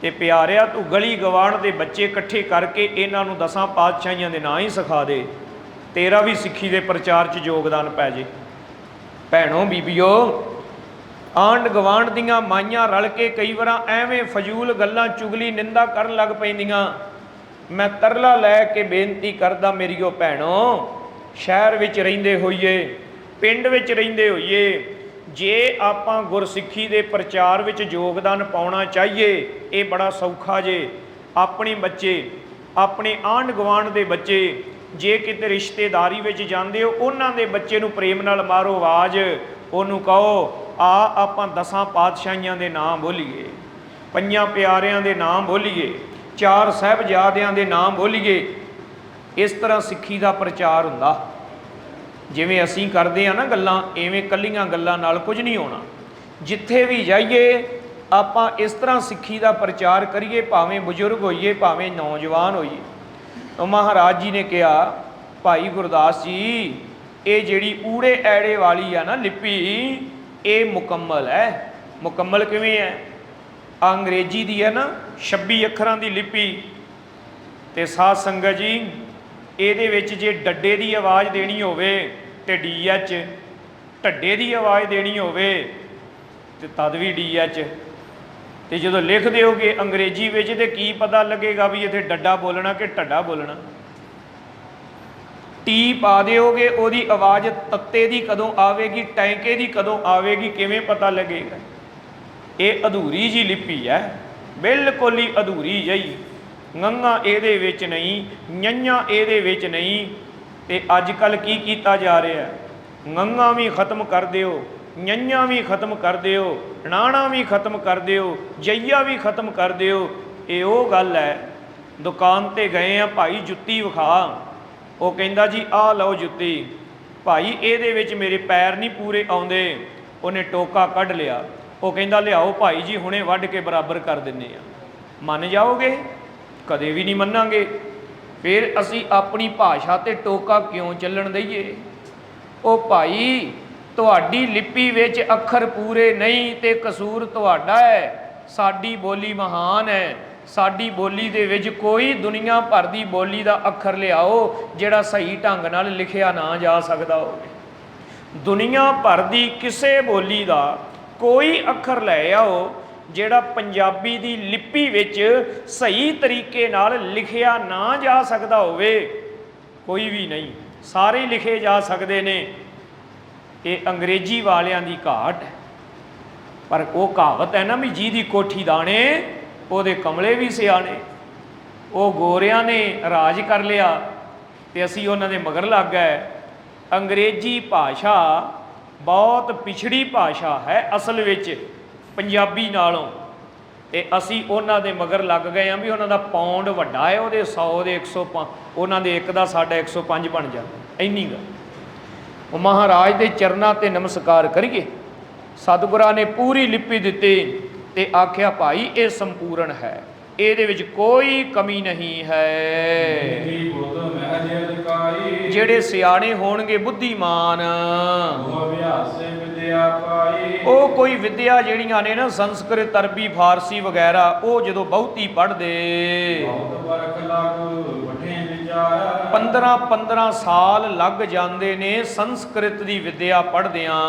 ਤੇ ਪਿਆਰਿਆ ਤੂੰ ਗਲੀ ਗਵਾਂਢ ਦੇ ਬੱਚੇ ਇਕੱਠੇ ਕਰਕੇ ਇਹਨਾਂ ਨੂੰ 10 ਪਾਤਸ਼ਾਹੀਆਂ ਦੇ ਨਾਂ ਹੀ ਸਿਖਾ ਦੇ, ਤੇਰਾ ਵੀ ਸਿੱਖੀ ਦੇ ਪ੍ਰਚਾਰ 'ਚ ਯੋਗਦਾਨ ਪੈ ਜੇ। ਭੈਣੋ ਬੀਬੀਓ, ਆਂਢ ਗਵਾਂਢ ਦੀਆਂ ਮਾਈਆਂ ਰਲ ਕੇ ਕਈ ਵਾਰ ਐਵੇਂ ਫਜ਼ੂਲ ਗੱਲਾਂ ਚੁਗਲੀ ਨਿੰਦਾ ਕਰਨ ਲੱਗ ਪੈਂਦੀਆਂ। ਮੈਂ ਤਰਲਾ ਲੈ ਕੇ ਬੇਨਤੀ ਕਰਦਾ ਮੇਰੀਓ ਭੈਣੋ, ਸ਼ਹਿਰ ਵਿੱਚ ਰਹਿੰਦੇ ਹੋਈਏ, ਪਿੰਡ ਵਿੱਚ ਰਹਿੰਦੇ ਹੋਈਏ, ਜੇ ਆਪਾਂ ਗੁਰਸਿੱਖੀ ਦੇ ਪ੍ਰਚਾਰ ਵਿੱਚ ਯੋਗਦਾਨ ਪਾਉਣਾ ਚਾਹੀਏ ਇਹ ਬੜਾ ਸੌਖਾ ਜੇ। ਆਪਣੇ ਬੱਚੇ, ਆਪਣੇ ਆਂਢ ਗਵਾਂਢ ਦੇ ਬੱਚੇ ਜੇ ਕਿਤੇ ਰਿਸ਼ਤੇਦਾਰੀ ਵਿੱਚ ਜਾਂਦੇ ਹੋ, ਉਹਨਾਂ ਦੇ ਬੱਚੇ ਨੂੰ ਪ੍ਰੇਮ ਨਾਲ ਮਾਰੋ ਆਵਾਜ਼, ਉਹਨੂੰ ਕਹੋ ਆਪਾਂ 10 ਪਾਤਸ਼ਾਹੀਆਂ ਦੇ ਨਾਮ ਬੋਲੀਏ, 5 ਪਿਆਰਿਆਂ ਦੇ ਨਾਮ ਬੋਲੀਏ, 4 ਸਾਹਿਬਜ਼ਾਦਿਆਂ ਦੇ ਨਾਮ ਬੋਲੀਏ। ਇਸ ਤਰ੍ਹਾਂ ਸਿੱਖੀ ਦਾ ਪ੍ਰਚਾਰ ਹੁੰਦਾ। ਜਿਵੇਂ ਅਸੀਂ ਕਰਦੇ ਹਾਂ ਨਾ ਗੱਲਾਂ, ਐਵੇਂ ਕੱਲੀਆਂ ਗੱਲਾਂ ਨਾਲ ਕੁਝ ਨਹੀਂ ਹੋਣਾ। ਜਿੱਥੇ ਵੀ ਜਾਈਏ ਆਪਾਂ ਇਸ ਤਰ੍ਹਾਂ ਸਿੱਖੀ ਦਾ ਪ੍ਰਚਾਰ ਕਰੀਏ, ਭਾਵੇਂ ਬਜ਼ੁਰਗ ਹੋਈਏ ਭਾਵੇਂ ਨੌਜਵਾਨ ਹੋਈਏ। ਤਾਂ ਮਹਾਰਾਜ ਜੀ ਨੇ ਕਿਹਾ ਭਾਈ ਗੁਰਦਾਸ ਜੀ, ਇਹ ਜਿਹੜੀ ਊੜੇ ਐੜੇ ਵਾਲੀ ਆ ਨਾ ਲਿਪੀ, ਇਹ ਮੁਕੰਮਲ ਹੈ। ਮੁਕੰਮਲ ਕਿਵੇਂ ਹੈ? ਅੰਗਰੇਜ਼ੀ ਦੀ ਹੈ ਨਾ 26 ਅੱਖਰਾਂ ਦੀ ਲਿਪੀ। ਤੇ ਸਾਧ ਸੰਗਤ ਜੀ, ਇਹਦੇ ਵਿੱਚ ਜੇ ਡੱਡੇ ਦੀ ਆਵਾਜ਼ ਦੇਣੀ ਹੋਵੇ ਤੇ DH, ਢੱਡੇ ਦੀ ਆਵਾਜ਼ ਦੇਣੀ ਹੋਵੇ ਤੇ ਤਦ ਵੀ DH। ਤੇ ਜਦੋਂ ਲਿਖ ਦਿਓਗੇ ਅੰਗਰੇਜ਼ੀ ਵਿੱਚ ਤੇ ਕੀ ਪਤਾ ਲੱਗੇਗਾ ਵੀ ਇੱਥੇ ਡੱਡਾ ਬੋਲਣਾ ਕਿ ਢੱਡਾ ਬੋਲਣਾ? ਟੀ ਪਾ ਦਿਓਗੇ, ਉਹਦੀ ਆਵਾਜ਼ ਤੱਤੇ ਦੀ ਕਦੋਂ ਆਵੇਗੀ, ਟੈਂਕੇ ਦੀ ਕਦੋਂ ਆਵੇਗੀ, ਕਿਵੇਂ ਪਤਾ ਲੱਗੇਗਾ? ਇਹ ਅਧੂਰੀ ਜੀ ਲਿਪੀ ਹੈ, ਬਿਲਕੁਲ ਹੀ ਅਧੂਰੀ ਜਿਹੀ। ngੰਘਾਂ ਇਹਦੇ ਵਿੱਚ ਨਹੀਂ, ñਈਆਂ ਇਹਦੇ ਵਿੱਚ ਨਹੀਂ। ਤੇ ਅੱਜ ਕੱਲ੍ਹ ਕੀ ਕੀਤਾ ਜਾ ਰਿਹਾ? ngੰਘਾਂ ਵੀ ਖਤਮ ਕਰ ਦਿਓ, ñਈਆਂ ਵੀ ਖਤਮ ਕਰ ਦਿਓ, ਣਾਣਾ ਵੀ ਖਤਮ ਕਰ ਦਿਓ, ਜਈਆ ਵੀ ਖਤਮ ਕਰ ਦਿਓ। ਇਹ ਉਹ ਗੱਲ ਹੈ। ਦੁਕਾਨ 'ਤੇ ਗਏ ਆ, ਭਾਈ ਜੁੱਤੀ ਵਿਖਾ। ਉਹ ਕਹਿੰਦਾ ਜੀ ਆਹ ਲਓ ਜੁੱਤੀ। ਭਾਈ ਇਹਦੇ ਵਿੱਚ ਮੇਰੇ ਪੈਰ ਨਹੀਂ ਪੂਰੇ ਆਉਂਦੇ। ਉਹਨੇ ਟੋਕਾ ਕੱਢ ਲਿਆ। ਉਹ ਕਹਿੰਦਾ ਲਿਆਓ ਭਾਈ ਜੀ, ਹੁਣੇ ਵੱਢ ਕੇ ਬਰਾਬਰ ਕਰ ਦਿੰਦੇ ਆ। ਮੰਨ ਜਾਓਗੇ? ਕਦੇ ਵੀ ਨਹੀਂ ਮੰਨਾਂਗੇ। ਫਿਰ ਅਸੀਂ ਆਪਣੀ ਭਾਸ਼ਾ 'ਤੇ ਟੋਕਾ ਕਿਉਂ ਚੱਲਣ ਦਈਏ? ਉਹ ਭਾਈ ਤੁਹਾਡੀ ਲਿਪੀ ਵਿੱਚ ਅੱਖਰ ਪੂਰੇ ਨਹੀਂ ਤੇ ਕਸੂਰ ਤੁਹਾਡਾ ਹੈ। ਸਾਡੀ ਬੋਲੀ ਮਹਾਨ ਹੈ। ਸਾਡੀ ਬੋਲੀ ਦੇ ਵਿੱਚ ਕੋਈ ਦੁਨੀਆ ਭਰ ਦੀ ਬੋਲੀ ਦਾ ਅੱਖਰ ਲਿਆਓ ਜਿਹੜਾ ਸਹੀ ਢੰਗ ਨਾਲ ਲਿਖਿਆ ਨਾ ਜਾ ਸਕਦਾ ਹੋਵੇ। ਦੁਨੀਆ ਭਰ ਦੀ ਕਿਸੇ ਬੋਲੀ ਦਾ ਕੋਈ ਅੱਖਰ ਲੈ ਆਓ ਜਿਹੜਾ ਪੰਜਾਬੀ ਦੀ ਲਿਪੀ ਵਿੱਚ ਸਹੀ ਤਰੀਕੇ ਨਾਲ ਲਿਖਿਆ ਨਾ ਜਾ ਸਕਦਾ ਹੋਵੇ, ਕੋਈ ਵੀ ਨਹੀਂ, ਸਾਰੇ ਲਿਖੇ ਜਾ ਸਕਦੇ ਨੇ। ਇਹ ਅੰਗਰੇਜ਼ੀ ਵਾਲਿਆਂ ਦੀ ਘਾਟ ਹੈ। ਪਰ ਉਹ ਕਹਾਵਤ ਹੈ ਨਾ ਵੀ ਜਿਹਦੀ ਕੋਠੀ ਦਾਣੇ ਉਹਦੇ ਕਮਲੇ ਵੀ ਸਿਆਣੇ। ਉਹ ਗੋਰਿਆਂ ਨੇ ਰਾਜ ਕਰ ਲਿਆ ਤੇ ਅਸੀਂ ਉਹਨਾਂ ਦੇ ਮਗਰ ਲੱਗ ਗਏ। ਅੰਗਰੇਜ਼ੀ ਭਾਸ਼ਾ ਬਹੁਤ ਪਿਛੜੀ ਭਾਸ਼ਾ ਹੈ ਅਸਲ ਵਿੱਚ ਪੰਜਾਬੀ ਨਾਲੋਂ, ਤੇ ਅਸੀਂ ਉਹਨਾਂ ਦੇ ਮਗਰ ਲੱਗ ਗਏ ਹਾਂ ਵੀ ਉਹਨਾਂ ਦਾ ਪਾਉਂਡ ਵੱਡਾ ਹੈ, ਉਹਦੇ 100 ਦੇ 105, ਉਹਨਾਂ ਦੇ ਇੱਕ ਦਾ ਸਾਡਾ 105 ਬਣ ਜਾਂਦਾ। ਇੰਨੀ ਗੱਲ। ਉਹ ਮਹਾਰਾਜ ਦੇ ਚਰਨਾਂ 'ਤੇ ਨਮਸਕਾਰ ਕਰੀਏ। ਸਤਿਗੁਰਾਂ ਨੇ ਪੂਰੀ ਲਿਪੀ ਦਿੱਤੀ ਤੇ ਆਖਿਆ ਭਾਈ ਇਹ ਸੰਪੂਰਨ ਹੈ, ਇਹਦੇ ਵਿੱਚ ਕੋਈ ਕਮੀ ਨਹੀਂ ਹੈ। ਜਿਹੜੇ ਸਿਆਣੇ ਹੋਣਗੇ ਬੁੱਧੀਮਾਨ, ਉਹ ਕੋਈ ਵਿਦਿਆ ਜਿਹੜੀਆਂ ਨੇ ਨਾ ਸੰਸਕ੍ਰਿਤ, ਅਰਬੀ, ਫਾਰਸੀ ਵਗੈਰਾ, ਉਹ ਜਦੋਂ ਬਹੁਤੀ ਪੜ੍ਹਦੇ 15-15 ਸਾਲ ਲੱਗ ਜਾਂਦੇ ਨੇ ਸੰਸਕ੍ਰਿਤ ਦੀ ਵਿਦਿਆ ਪੜ੍ਹਦਿਆਂ।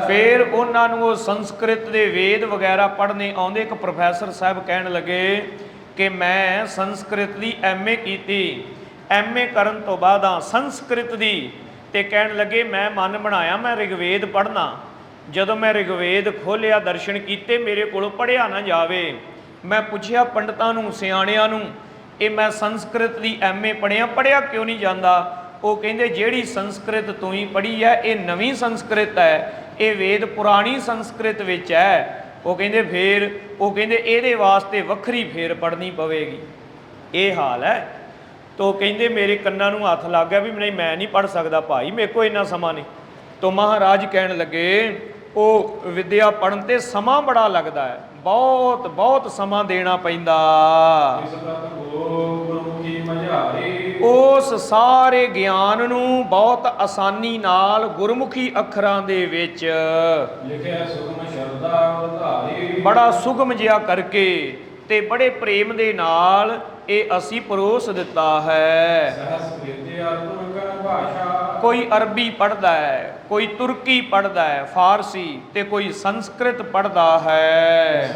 ਫਿਰ ਉਹਨਾਂ ਨੂੰ ਉਹ ਸੰਸਕ੍ਰਿਤ ਦੇ ਵੇਦ ਵਗੈਰਾ ਪੜ੍ਹਨੇ ਆਉਂਦੇ। ਇੱਕ ਪ੍ਰੋਫੈਸਰ ਸਾਹਿਬ ਕਹਿਣ ਲੱਗੇ ਕਿ ਮੈਂ ਸੰਸਕ੍ਰਿਤ ਦੀ MA ਕੀਤੀ, MA ਕਰਨ ਤੋਂ ਬਾਅਦ ਸੰਸਕ੍ਰਿਤ ਦੀ, ਤੇ ਕਹਿਣ ਲੱਗੇ ਮੈਂ ਮਨ ਬਣਾਇਆ ਮੈਂ ਰਿਗਵੇਦ ਪੜ੍ਹਨਾ। ਜਦੋਂ ਮੈਂ ਰਿਗਵੇਦ ਖੋਲ੍ਹਿਆ, ਦਰਸ਼ਨ ਕੀਤੇ, ਮੇਰੇ ਕੋਲੋਂ ਪੜ੍ਹਿਆ ਨਾ ਜਾਵੇ। ਮੈਂ ਪੁੱਛਿਆ ਪੰਡਤਾਂ ਨੂੰ, ਸਿਆਣਿਆਂ ਨੂੰ, ਇਹ ਮੈਂ ਸੰਸਕ੍ਰਿਤ ਦੀ MA ਪੜ੍ਹਿਆ ਕਿਉਂ ਨਹੀਂ ਜਾਂਦਾ? ਉਹ ਕਹਿੰਦੇ ਜਿਹੜੀ ਸੰਸਕ੍ਰਿਤ ਤੂੰ ਹੀ ਪੜ੍ਹੀ ਹੈ ਇਹ ਨਵੀਂ ਸੰਸਕ੍ਰਿਤ ਹੈ, ਇਹ ਵੇਦ ਪੁਰਾਣੀ ਸੰਸਕ੍ਰਿਤ ਵਿੱਚ ਹੈ। ਉਹ ਕਹਿੰਦੇ ਫੇਰ, ਉਹ ਕਹਿੰਦੇ ਇਹਦੇ ਵਾਸਤੇ ਵੱਖਰੀ ਫੇਰ ਪੜ੍ਹਨੀ ਪਵੇਗੀ। ਇਹ ਹਾਲ ਹੈ। ਤੋ ਕਹਿੰਦੇ ਮੇਰੇ ਕੰਨਾਂ ਨੂੰ ਹੱਥ ਲੱਗ ਗਿਆ ਵੀ ਨਹੀਂ, ਮੈਂ ਨਹੀਂ ਪੜ੍ਹ ਸਕਦਾ ਭਾਈ, ਮੇਰੇ ਕੋਲ ਇੰਨਾ ਸਮਾਂ ਨਹੀਂ। ਤੋ ਮਹਾਰਾਜ ਕਹਿਣ ਲੱਗੇ ਉਹ ਵਿਦਿਆ ਪੜ੍ਹਨ ਤੇ ਸਮਾਂ ਬੜਾ ਲੱਗਦਾ ਹੈ, ਬਹੁਤ ਬਹੁਤ ਸਮਾਂ ਦੇਣਾ ਪੈਂਦਾ। ਉਸ ਸਾਰੇ ਗਿਆਨ ਨੂੰ ਬਹੁਤ ਆਸਾਨੀ ਨਾਲ ਗੁਰਮੁਖੀ ਅੱਖਰਾਂ ਦੇ ਵਿੱਚ ਲਿਖਿਆ ਸੁਗਮ ਸ਼ਬਦਾ ਉਧਾਰੀ, ਬੜਾ ਸੁਗਮ ਜਿਹਾ ਕਰਕੇ ਤੇ ਬੜੇ ਪ੍ਰੇਮ ਦੇ ਨਾਲ ਇਹ ਅਸੀਂ ਪਰੋਸ ਦਿੱਤਾ ਹੈ। ਕੋਈ ਅਰਬੀ ਪੜ੍ਹਦਾ ਹੈ, ਕੋਈ ਤੁਰਕੀ ਪੜ੍ਹਦਾ ਹੈ, ਫਾਰਸੀ, ਤੇ ਕੋਈ ਸੰਸਕ੍ਰਿਤ ਪੜ੍ਹਦਾ ਹੈ।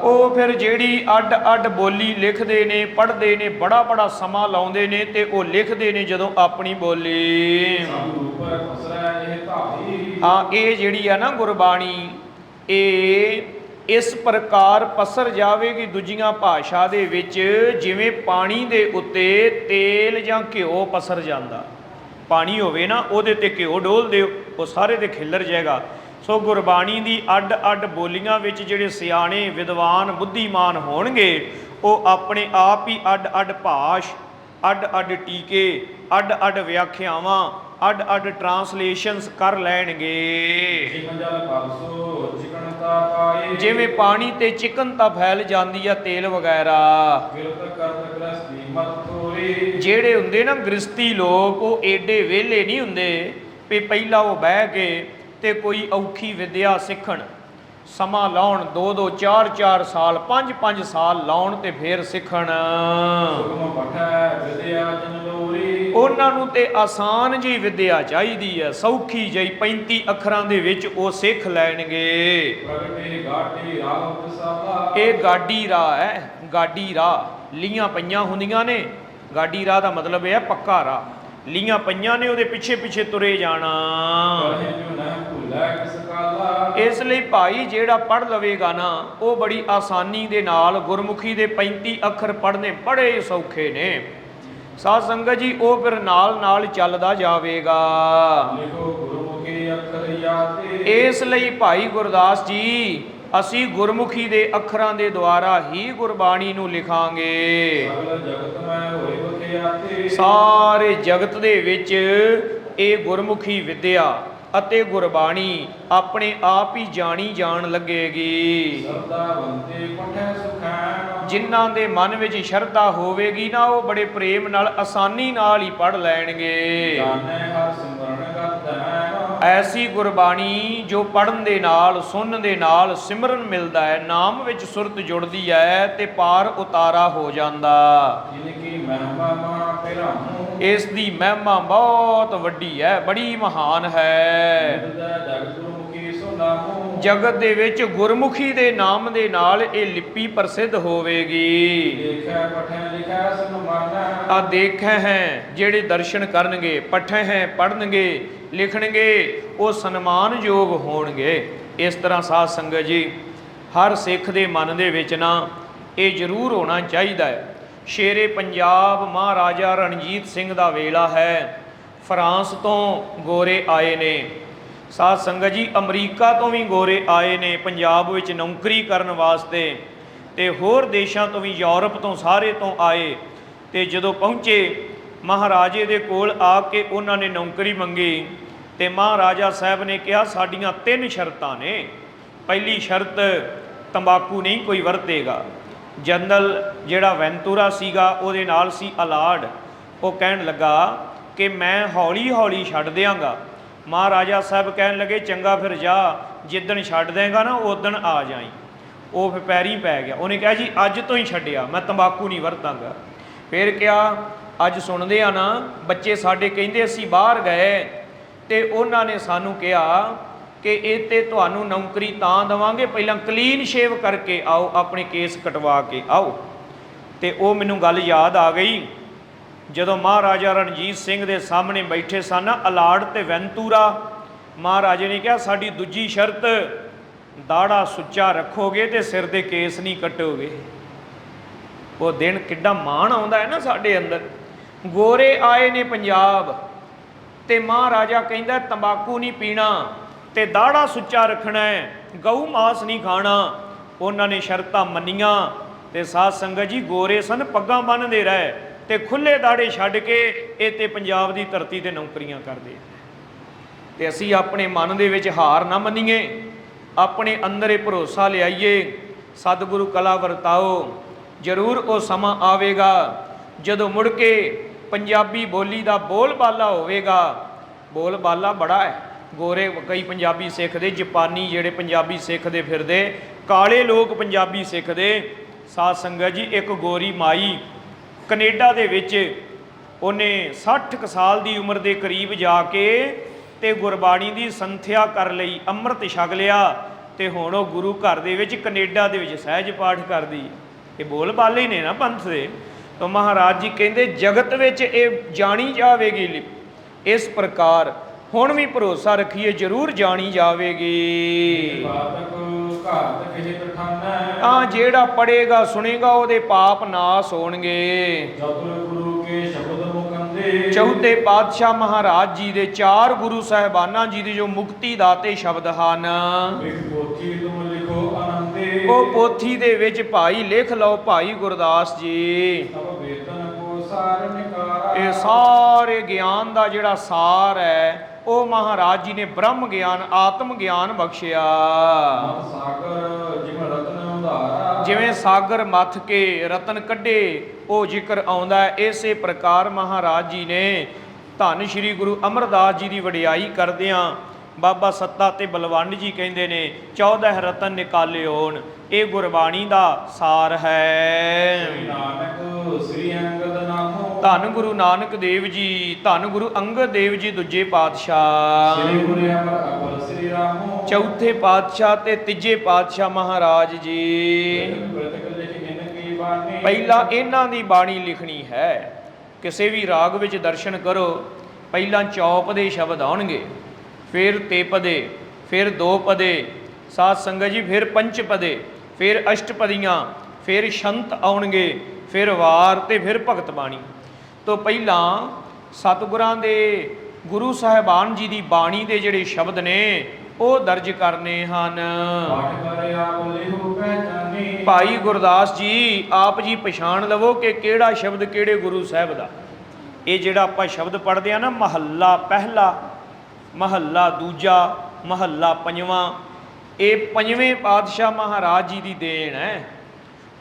ਉਹ ਫਿਰ ਜਿਹੜੀ ਅੱਡ ਅੱਡ ਬੋਲੀ ਲਿਖਦੇ ਨੇ, ਪੜ੍ਹਦੇ ਨੇ, ਬੜਾ ਬੜਾ ਸਮਾਂ ਲਾਉਂਦੇ ਨੇ ਤੇ ਉਹ ਲਿਖਦੇ ਨੇ ਜਦੋਂ ਆਪਣੀ ਬੋਲੀ। ਹਾਂ, ਇਹ ਜਿਹੜੀ ਆ ਨਾ ਗੁਰਬਾਣੀ, ਇਹ ਇਸ ਪ੍ਰਕਾਰ ਪਸਰ ਜਾਵੇਗੀ ਦੂਜੀਆਂ ਭਾਸ਼ਾ ਦੇ ਵਿੱਚ ਜਿਵੇਂ ਪਾਣੀ ਦੇ ਉੱਤੇ ਤੇਲ ਜਾਂ ਘਿਓ ਪਸਰ ਜਾਂਦਾ। ਪਾਣੀ ਹੋਵੇ ਨਾ, ਉਹਦੇ ਤੇ ਘਿਓ ਡੋਲ ਦਿਓ, ਉਹ ਸਾਰੇ ਤੇ ਖਿੱਲਰ ਜਾਏਗਾ। ਸੋ ਗੁਰਬਾਣੀ ਦੀ ਅੱਡ ਅੱਡ ਬੋਲੀਆਂ ਵਿੱਚ ਜਿਹੜੇ ਸਿਆਣੇ, ਵਿਦਵਾਨ, ਬੁੱਧੀਮਾਨ ਹੋਣਗੇ, ਉਹ ਆਪਣੇ ਆਪ ਹੀ ਅੱਡ ਅੱਡ ਭਾਸ਼, ਅੱਡ ਅੱਡ ਟੀਕੇ, ਅੱਡ ਅੱਡ ਵਿਆਖਿਆਵਾਂ, ਅੱਡ ਅੱਡ ਟਰਾਂਸਲੇਸ਼ਨਸ ਕਰ ਲੈਣਗੇ। ਜਿਵੇਂ ਪਾਣੀ ਤੇ ਚਿਕਨਤਾ ਫੈਲ ਜਾਂਦੀ ਆ, ਤੇਲ ਵਗੈਰਾ। ਜਿਹੜੇ ਹੁੰਦੇ ਨਾ ਗ੍ਰਸਤੀ ਲੋਕ, ਉਹ ਏਡੇ ਵਿਹਲੇ ਨਹੀਂ ਹੁੰਦੇ ਵੀ ਪਹਿਲਾਂ ਉਹ ਬਹਿ ਕੇ ਤੇ ਕੋਈ ਔਖੀ ਵਿਦਿਆ ਸਿੱਖਣ, ਸਮਾਂ ਲਾਉਣ, 2-2, 4-4 ਸਾਲ, 5-5 ਸਾਲ ਲਾਉਣ ਤੇ ਫਿਰ ਸਿੱਖਣ। ਉਹਨਾਂ ਨੂੰ ਤੇ ਆਸਾਨ ਜਿਹੀ ਵਿਦਿਆ ਚਾਹੀਦੀ ਹੈ, ਸੌਖੀ ਜਿਹੀ, 35 ਅੱਖਰਾਂ ਦੇ ਵਿੱਚ ਉਹ ਸਿੱਖ ਲੈਣਗੇ। ਇਹ ਗਾਡੀ ਰਾਹ ਹੈ, ਗਾਡੀ ਰਾਹ ਲੀਆਂ ਪਈਆਂ ਹੁੰਦੀਆਂ ਨੇ। ਗਾਡੀ ਰਾਹ ਦਾ ਮਤਲਬ ਇਹ ਹੈ ਪੱਕਾ ਰਾਹ, ਲੀਆਂ ਪਈਆਂ ਨੇ, ਉਹਦੇ ਪਿੱਛੇ ਪਿੱਛੇ ਤੁਰੇ ਜਾਣਾ। ਇਸ ਲਈ ਭਾਈ ਜਿਹੜਾ ਪੜ੍ਹ ਲਵੇਗਾ ਨਾ, ਉਹ ਬੜੀ ਆਸਾਨੀ ਦੇ ਨਾਲ ਗੁਰਮੁਖੀ ਦੇ 35 ਅੱਖਰ ਪੜ੍ਹਨੇ ਬੜੇ ਸੌਖੇ ਨੇ। ਸਾਧ ਸੰਗਤ ਜੀ, ਉਹ ਫਿਰ ਨਾਲ ਨਾਲ ਚੱਲਦਾ ਜਾਵੇਗਾ। ਇਸ ਲਈ ਭਾਈ ਗੁਰਦਾਸ ਜੀ, ਅਸੀਂ ਗੁਰਮੁਖੀ ਦੇ ਅੱਖਰਾਂ ਦੇ ਦੁਆਰਾ ਹੀ ਗੁਰਬਾਣੀ ਨੂੰ ਲਿਖਾਂਗੇ। ਸਾਰੇ ਜਗਤ ਦੇ ਵਿੱਚ ਇਹ ਗੁਰਮੁਖੀ ਵਿਦਿਆ ਅਤੇ ਗੁਰਬਾਣੀ ਆਪਣੇ ਆਪ ਹੀ ਜਾਣੀ ਜਾਣ ਲੱਗੇਗੀ। ਜਿਨ੍ਹਾਂ ਦੇ ਮਨ ਵਿੱਚ ਸ਼ਰਧਾ ਹੋਵੇਗੀ ਨਾ, ਉਹ ਬੜੇ ਪ੍ਰੇਮ ਨਾਲ, ਆਸਾਨੀ ਨਾਲ ਹੀ ਪੜ੍ਹ ਲੈਣਗੇ। ਐਸੀ ਗੁਰਬਾਣੀ ਜੋ ਪੜ੍ਹਨ ਦੇ ਨਾਲ, ਸੁਣਨ ਦੇ ਨਾਲ ਸਿਮਰਨ ਮਿਲਦਾ ਹੈ, ਨਾਮ ਵਿੱਚ ਸੁਰਤ ਜੁੜਦੀ ਹੈ ਤੇ ਪਾਰ ਉਤਾਰਾ ਹੋ ਜਾਂਦਾ। ਇਸ ਦੀ ਮਹਿਮਾ ਬਹੁਤ ਵੱਡੀ ਹੈ, ਬੜੀ ਮਹਾਨ ਹੈ। ਜਗਤ ਗੁਰਮੁਖੀ ਸੋ ਨਾਮੋ, ਜਗਤ ਦੇ ਵਿੱਚ ਗੁਰਮੁਖੀ ਦੇ ਨਾਮ ਦੇ ਨਾਲ ਇਹ ਲਿਪੀ ਪ੍ਰਸਿੱਧ ਹੋਵੇਗੀ। ਦੇਖੈ ਪਠੈ ਲਿਖੈ ਸੁਨ ਮਾਨੈ, ਆ ਦੇਖੈ ਹੈ ਜਿਹੜੇ ਦਰਸ਼ਨ ਕਰਨਗੇ, ਪਠੈ ਹੈ ਪੜਨਗੇ, ਲਿਖਣਗੇ, ਉਹ ਸਨਮਾਨਯੋਗ ਹੋਣਗੇ। ਇਸ ਤਰ੍ਹਾਂ ਸਾਧ ਸੰਗਤ ਜੀ, ਹਰ ਸਿੱਖ ਦੇ ਮਨ ਦੇ ਵਿੱਚ ਨਾ ਇਹ ਜ਼ਰੂਰ ਹੋਣਾ ਚਾਹੀਦਾ ਹੈ। ਸ਼ੇਰੇ ਪੰਜਾਬ ਮਹਾਰਾਜਾ ਰਣਜੀਤ ਸਿੰਘ ਦਾ ਵੇਲਾ ਹੈ। ਫਰਾਂਸ ਤੋਂ ਗੋਰੇ ਆਏ ਨੇ ਸਾਧ ਸੰਗਤ ਜੀ, ਅਮਰੀਕਾ ਤੋਂ ਵੀ ਗੋਰੇ ਆਏ ਨੇ ਪੰਜਾਬ ਵਿੱਚ ਨੌਕਰੀ ਕਰਨ ਵਾਸਤੇ, ਤੇ ਹੋਰ ਦੇਸ਼ਾਂ ਤੋਂ ਵੀ, ਯੂਰਪ ਤੋਂ, ਸਾਰੇ ਤੋਂ ਆਏ। ਤੇ ਜਦੋਂ ਪਹੁੰਚੇ ਮਹਾਰਾਜੇ ਦੇ ਕੋਲ ਆ ਕੇ ਉਹਨਾਂ ਨੇ ਨੌਕਰੀ ਮੰਗੀ, ਤੇ ਮਹਾਰਾਜਾ ਸਾਹਿਬ ਨੇ ਕਿਹਾ ਸਾਡੀਆਂ 3 ਸ਼ਰਤਾਂ ਨੇ। ਪਹਿਲੀ ਸ਼ਰਤ, ਤੰਬਾਕੂ ਨਹੀਂ ਕੋਈ ਵਰਤੇਗਾ। ਜਨਰਲ ਜਿਹੜਾ ਵੈਂਤੂਰਾ ਸੀਗਾ ਉਹਦੇ ਨਾਲ ਸੀ ਅਲਾਰਡ, ਉਹ ਕਹਿਣ ਲੱਗਾ ਕਿ ਮੈਂ ਹੌਲੀ ਹੌਲੀ ਛੱਡ ਦਿਆਂਗਾ। ਮਹਾਰਾਜਾ ਸਾਹਿਬ ਕਹਿਣ ਲੱਗੇ ਚੰਗਾ ਫਿਰ ਜਾ, ਜਿੱਦਣ ਛੱਡ ਦੇਗਾ ਨਾ ਉਦਣ ਆ ਜਾਈ। ਉਹ ਫਿਰ ਪੈਰੀ ਪੈ ਗਿਆ। ਉਹਨੇ ਕਿਹਾ ਜੀ ਅੱਜ ਤੋਂ ਹੀ ਛੱਡਿਆ, ਮੈਂ ਤੰਬਾਕੂ ਨਹੀਂ ਵਰਤਾਂਗਾ। ਫਿਰ ਕਿਹਾ ਅੱਜ ਸੁਣਦੇ ਆ ਨਾ, ਬੱਚੇ ਸਾਡੇ ਕਹਿੰਦੇ ਅਸੀਂ ਬਾਹਰ ਗਏ ਤੇ ਉਹਨਾਂ ਨੇ ਸਾਨੂੰ ਕਿਹਾ ਕਿ ਇਹ ਤੇ ਤੁਹਾਨੂੰ ਨੌਕਰੀ ਤਾਂ ਦੇਵਾਂਗੇ, ਪਹਿਲਾਂ ਕਲੀਨ ਸ਼ੇਵ ਕਰਕੇ ਆਓ, ਆਪਣੇ ਕੇਸ ਕਟਵਾ ਕੇ ਆਓ। ਤੇ ਉਹ ਮੈਨੂੰ ਗੱਲ ਯਾਦ ਆ ਗਈ, ਜਦੋਂ ਮਹਾਰਾਜਾ ਰਣਜੀਤ ਸਿੰਘ ਦੇ ਸਾਹਮਣੇ ਬੈਠੇ ਸਨ ਅਲਾਰਡ ਤੇ ਵੈਂਤੂਰਾ। ਮਹਾਰਾਜੇ ਨੇ ਕਿਹਾ ਸਾਡੀ ਦੂਜੀ ਸ਼ਰਤ, ਦਾੜਾ ਸੁੱਚਾ ਰੱਖੋਗੇ ਤੇ ਸਿਰ ਦੇ ਕੇਸ ਨਹੀਂ ਕੱਟੋਗੇ। ਉਹ ਦਿਨ ਕਿੱਡਾ ਮਾਣ ਆਉਂਦਾ ਹੈ ਨਾ ਸਾਡੇ ਅੰਦਰ। ਗੋਰੇ ਆਏ ਨੇ ਪੰਜਾਬ, ਤੇ ਮਹਾਰਾਜਾ ਕਹਿੰਦਾ ਤੰਬਾਕੂ ਨਹੀਂ ਪੀਣਾ ਤੇ ਦਾੜਾ ਸੁੱਚਾ ਰੱਖਣਾ ਹੈ, ਗਊ ਮਾਸ ਨਹੀਂ ਖਾਣਾ। ਉਹਨਾਂ ਨੇ ਸ਼ਰਤਾਂ ਮੰਨੀਆਂ ਤੇ ਸਾਧ ਸੰਗਤ ਜੀ, ਗੋਰੇ ਸਨ, ਪੱਗਾਂ ਬੰਨ੍ਹਦੇ ਰਹੇ ਤੇ ਖੁੱਲੇ ਦਾੜੇ ਛੱਡ ਕੇ ਇਹ ਤੇ ਪੰਜਾਬ ਦੀ ਧਰਤੀ ਤੇ ਨੌਕਰੀਆਂ ਕਰਦੇ। ਤੇ ਅਸੀਂ ਆਪਣੇ ਮਨ ਦੇ ਵਿੱਚ ਹਾਰ ਨਾ ਮੰਨੀਏ, ਆਪਣੇ ਅੰਦਰ ਇਹ ਭਰੋਸਾ ਲਿਆਈਏ, ਸਤਿਗੁਰੂ ਕਲਾ ਵਰਤਾਓ। ਜ਼ਰੂਰ ਉਹ ਸਮਾਂ ਆਵੇਗਾ ਜਦੋਂ ਮੁੜ ਕੇ ਪੰਜਾਬੀ ਬੋਲੀ ਦਾ ਬੋਲਬਾਲਾ ਹੋਵੇਗਾ। ਬੋਲਬਾਲਾ ਬੜਾ ਹੈ, ਗੋਰੇ ਕਈ ਪੰਜਾਬੀ ਸਿੱਖਦੇ, ਜਾਪਾਨੀ ਜਿਹੜੇ ਪੰਜਾਬੀ ਸਿੱਖਦੇ ਫਿਰਦੇ, ਕਾਲੇ ਲੋਕ ਪੰਜਾਬੀ ਸਿੱਖਦੇ। ਸਾਧ ਸੰਗਤ ਜੀ, ਇੱਕ ਗੋਰੀ ਮਾਈ ਕੈਨੇਡਾ ਦੇ ਵਿੱਚ, ਉਹਨੇ 60 ਕੁ ਸਾਲ ਦੀ ਉਮਰ ਦੇ ਕਰੀਬ ਜਾ ਕੇ ਤੇ ਗੁਰਬਾਣੀ ਦੀ ਸੰਥਿਆ ਕਰ ਲਈ, ਅੰਮ੍ਰਿਤ ਛਕ ਲਿਆ, ਤੇ ਹੁਣ ਉਹ ਗੁਰੂ ਘਰ ਦੇ ਵਿੱਚ ਕੈਨੇਡਾ ਦੇ ਵਿੱਚ ਸਹਿਜ ਪਾਠ ਕਰਦੀ। ਇਹ ਬੋਲ ਬਾਲੇ ਨੇ ਨਾ ਪੰਥ ਦੇ। ਤਾਂ ਮਹਾਰਾਜ ਜੀ ਕਹਿੰਦੇ ਜਗਤ ਵਿੱਚ ਇਹ ਜਾਣੀ ਜਾਵੇਗੀ। ਇਸ ਪ੍ਰਕਾਰ ਹੁਣ ਵੀ ਭਰੋਸਾ ਰੱਖੀਏ, ਜ਼ਰੂਰ ਜਾਣੀ ਜਾਵੇਗੀ। ਹਾਂ, ਜਿਹੜਾ ਪੜ੍ਹੇਗਾ ਸੁਣੇਗਾ ਉਹਦੇ ਪਾਪ ਨਾਸ ਹੋਣਗੇ। ਚੌਥੇ ਪਾਤਸ਼ਾਹ ਮਹਾਰਾਜ ਜੀ ਦੇ 4 ਗੁਰੂ ਸਾਹਿਬਾਨਾਂ ਜੀ ਦੇ ਜੋ ਮੁਕਤੀ ਦਾਤੇ ਸ਼ਬਦ ਹਨ, ਉਹ ਪੋਥੀ ਦੇ ਵਿੱਚ ਭਾਈ ਲਿਖ ਲਓ, ਭਾਈ ਗੁਰਦਾਸ ਜੀ। ਇਹ ਸਾਰੇ ਗਿਆਨ ਦਾ ਜਿਹੜਾ ਸਾਰ ਹੈ ਉਹ ਮਹਾਰਾਜ ਜੀ ਨੇ ਬ੍ਰਹਮ ਗਿਆਨ, ਆਤਮ ਗਿਆਨ ਬਖਸ਼ਿਆ। ਜਿਵੇਂ ਸਾਗਰ ਮੱਥ ਕੇ ਰਤਨ ਕੱਢੇ, ਉਹ ਜ਼ਿਕਰ ਆਉਂਦਾ ਹੈ। ਇਸੇ ਪ੍ਰਕਾਰ ਮਹਾਰਾਜ ਜੀ ਨੇ ਧੰਨ ਸ਼੍ਰੀ ਗੁਰੂ ਅਮਰਦਾਸ ਜੀ ਦੀ ਵਡਿਆਈ ਕਰਦਿਆਂ ਬਾਬਾ ਸੱਤਾ ਤੇ ਬਲਵੰਡ ਜੀ ਕਹਿੰਦੇ ਨੇ 14 ਰਤਨ ਨਿਕਾਲੇ ਹੋਣ। ਇਹ ਗੁਰਬਾਣੀ ਦਾ ਸਾਰ ਹੈ। ਧੰਨ ਗੁਰੂ ਨਾਨਕ ਦੇਵ ਜੀ, ਧੰਨ ਗੁਰੂ ਅੰਗਦ ਦੇਵ ਜੀ ਦੂਜੇ ਪਾਤਸ਼ਾਹ, ਚੌਥੇ ਪਾਤਸ਼ਾਹ ਤੇ ਤੀਜੇ ਪਾਤਸ਼ਾਹ ਮਹਾਰਾਜ ਜੀ। ਪਹਿਲਾਂ ਇਹਨਾਂ ਦੀ ਬਾਣੀ ਲਿਖਣੀ ਹੈ। ਕਿਸੇ ਵੀ ਰਾਗ ਵਿੱਚ ਦਰਸ਼ਨ ਕਰੋ, ਪਹਿਲਾਂ ਚੌਪ ਦੇ ਸ਼ਬਦ ਆਉਣਗੇ, ਫਿਰ ਤੇਪਦੇ, ਫਿਰ 2 ਪਦੇ, ਸਾਧ ਸੰਗਤ ਜੀ, ਫਿਰ 5 ਪਦੇ, ਫਿਰ ਅਸ਼ਟਪਦੀਆਂ, ਫਿਰ ਸ਼ੰਤ ਆਉਣਗੇ, ਫਿਰ ਵਾਰ ਤੇ ਫਿਰ ਭਗਤ ਬਾਣੀ। ਤੋਂ ਪਹਿਲਾਂ ਸਤਿਗੁਰਾਂ ਦੇ ਗੁਰੂ ਸਾਹਿਬਾਨ ਜੀ ਦੀ ਬਾਣੀ ਦੇ ਜਿਹੜੇ ਸ਼ਬਦ ਨੇ ਉਹ ਦਰਜ ਕਰਨੇ ਹਨ। ਭਾਈ ਗੁਰਦਾਸ ਜੀ ਆਪ ਜੀ ਪਛਾਣ ਲਵੋ ਕਿ ਕਿਹੜਾ ਸ਼ਬਦ ਕਿਹੜੇ ਗੁਰੂ ਸਾਹਿਬ ਦਾ। ਇਹ ਜਿਹੜਾ ਆਪਾਂ ਸ਼ਬਦ ਪੜ੍ਹਦੇ ਆ ਨਾ, ਮਹੱਲਾ ਪਹਿਲਾ, ਮਹੱਲਾ ਦੂਜਾ, ਮਹੱਲਾ ਪੰਜਵਾਂ, ਇਹ 5ਵੇਂ ਪਾਤਸ਼ਾਹ ਮਹਾਰਾਜ ਜੀ ਦੀ ਦੇਣ ਹੈ।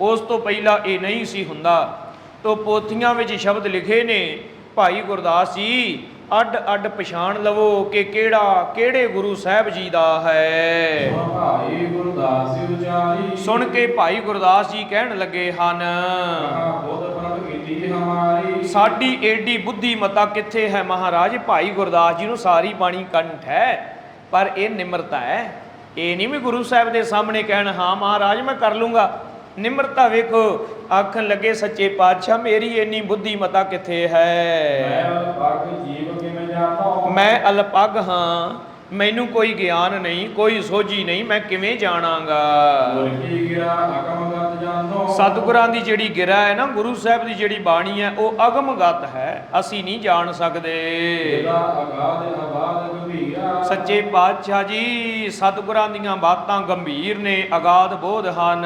ਉਸ ਤੋਂ ਪਹਿਲਾਂ ਇਹ ਨਹੀਂ ਸੀ ਹੁੰਦਾ। ਤੋਂ ਪੋਥੀਆਂ ਵਿੱਚ ਸ਼ਬਦ ਲਿਖੇ ਨੇ। ਭਾਈ ਗੁਰਦਾਸ ਜੀ ਅੱਡ ਅੱਡ ਪਛਾਣ ਲਵੋ ਕਿ ਕਿਹੜਾ ਕਿਹੜੇ ਗੁਰੂ ਸਾਹਿਬ ਜੀ ਦਾ ਹੈ। ਭਾਈ ਗੁਰਦਾਸ ਉਚਾਰੀ, ਸੁਣ ਕੇ ਭਾਈ ਗੁਰਦਾਸ ਜੀ ਕਹਿਣ ਲੱਗੇ ਹਨ, ਬੁੱਧੀ ਹਮਾਰੀ। ਸਾਡੀ ਏਡੀ ਬੁੱਧੀ ਮਤਾ ਕਿੱਥੇ ਹੈ ਮਹਾਰਾਜ। ਭਾਈ ਗੁਰਦਾਸ ਜੀ ਨੂੰ ਸਾਰੀ ਬਾਣੀ ਕੰਠ ਹੈ, ਪਰ ਇਹ ਨਿਮਰਤਾ ਹੈ। ਇਹ ਨਹੀਂ ਵੀ ਗੁਰੂ ਸਾਹਿਬ ਦੇ ਸਾਹਮਣੇ ਕਹਿਣ ਹਾਂ ਮਹਾਰਾਜ ਮੈਂ ਕਰ ਲੂੰਗਾ। ਨਿਮਰਤਾ ਵੇਖੋ, ਆਖਣ ਲੱਗੇ ਸੱਚੇ ਪਾਤਸ਼ਾਹ ਮੇਰੀ ਇੰਨੀ ਬੁੱਧੀ ਮਤਾ ਕਿੱਥੇ ਹੈ। ਮੈਂ ਅਲਪਗ ਜੀਵ ਕਿਵੇਂ ਜਾਣੋ। ਮੈਂ ਅਲਪਗ ਹਾਂ, ਮੈਨੂੰ ਕੋਈ ਗਿਆਨ ਨਹੀਂ, ਕੋਈ ਸੋਝੀ ਨਹੀਂ, ਮੈਂ ਕਿਵੇਂ ਜਾਣਾਂਗਾ। ਗੁਰ ਕੀ ਗਿਰਾ ਅਗਮਗਤ ਜਾਣੋ। ਸਤਿਗੁਰਾਂ ਦੀ ਜਿਹੜੀ ਗਿਰਾ ਹੈ ਨਾ, ਗੁਰੂ ਸਾਹਿਬ ਦੀ ਜਿਹੜੀ ਬਾਣੀ ਹੈ, ਉਹ ਅਗਮਗਤ ਹੈ, ਅਸੀਂ ਨਹੀਂ ਜਾਣ ਸਕਦੇ। ਇਹਦਾ ਅਗਾਧ ਅਬਾਦ ਗੰਭੀਰਾ। ਸੱਚੇ ਪਾਤਸ਼ਾਹ ਜੀ ਸਤਿਗੁਰਾਂ ਦੀਆਂ ਬਾਤਾਂ ਗੰਭੀਰ ਨੇ, ਅਗਾਧ ਬੋਧ ਹਨ।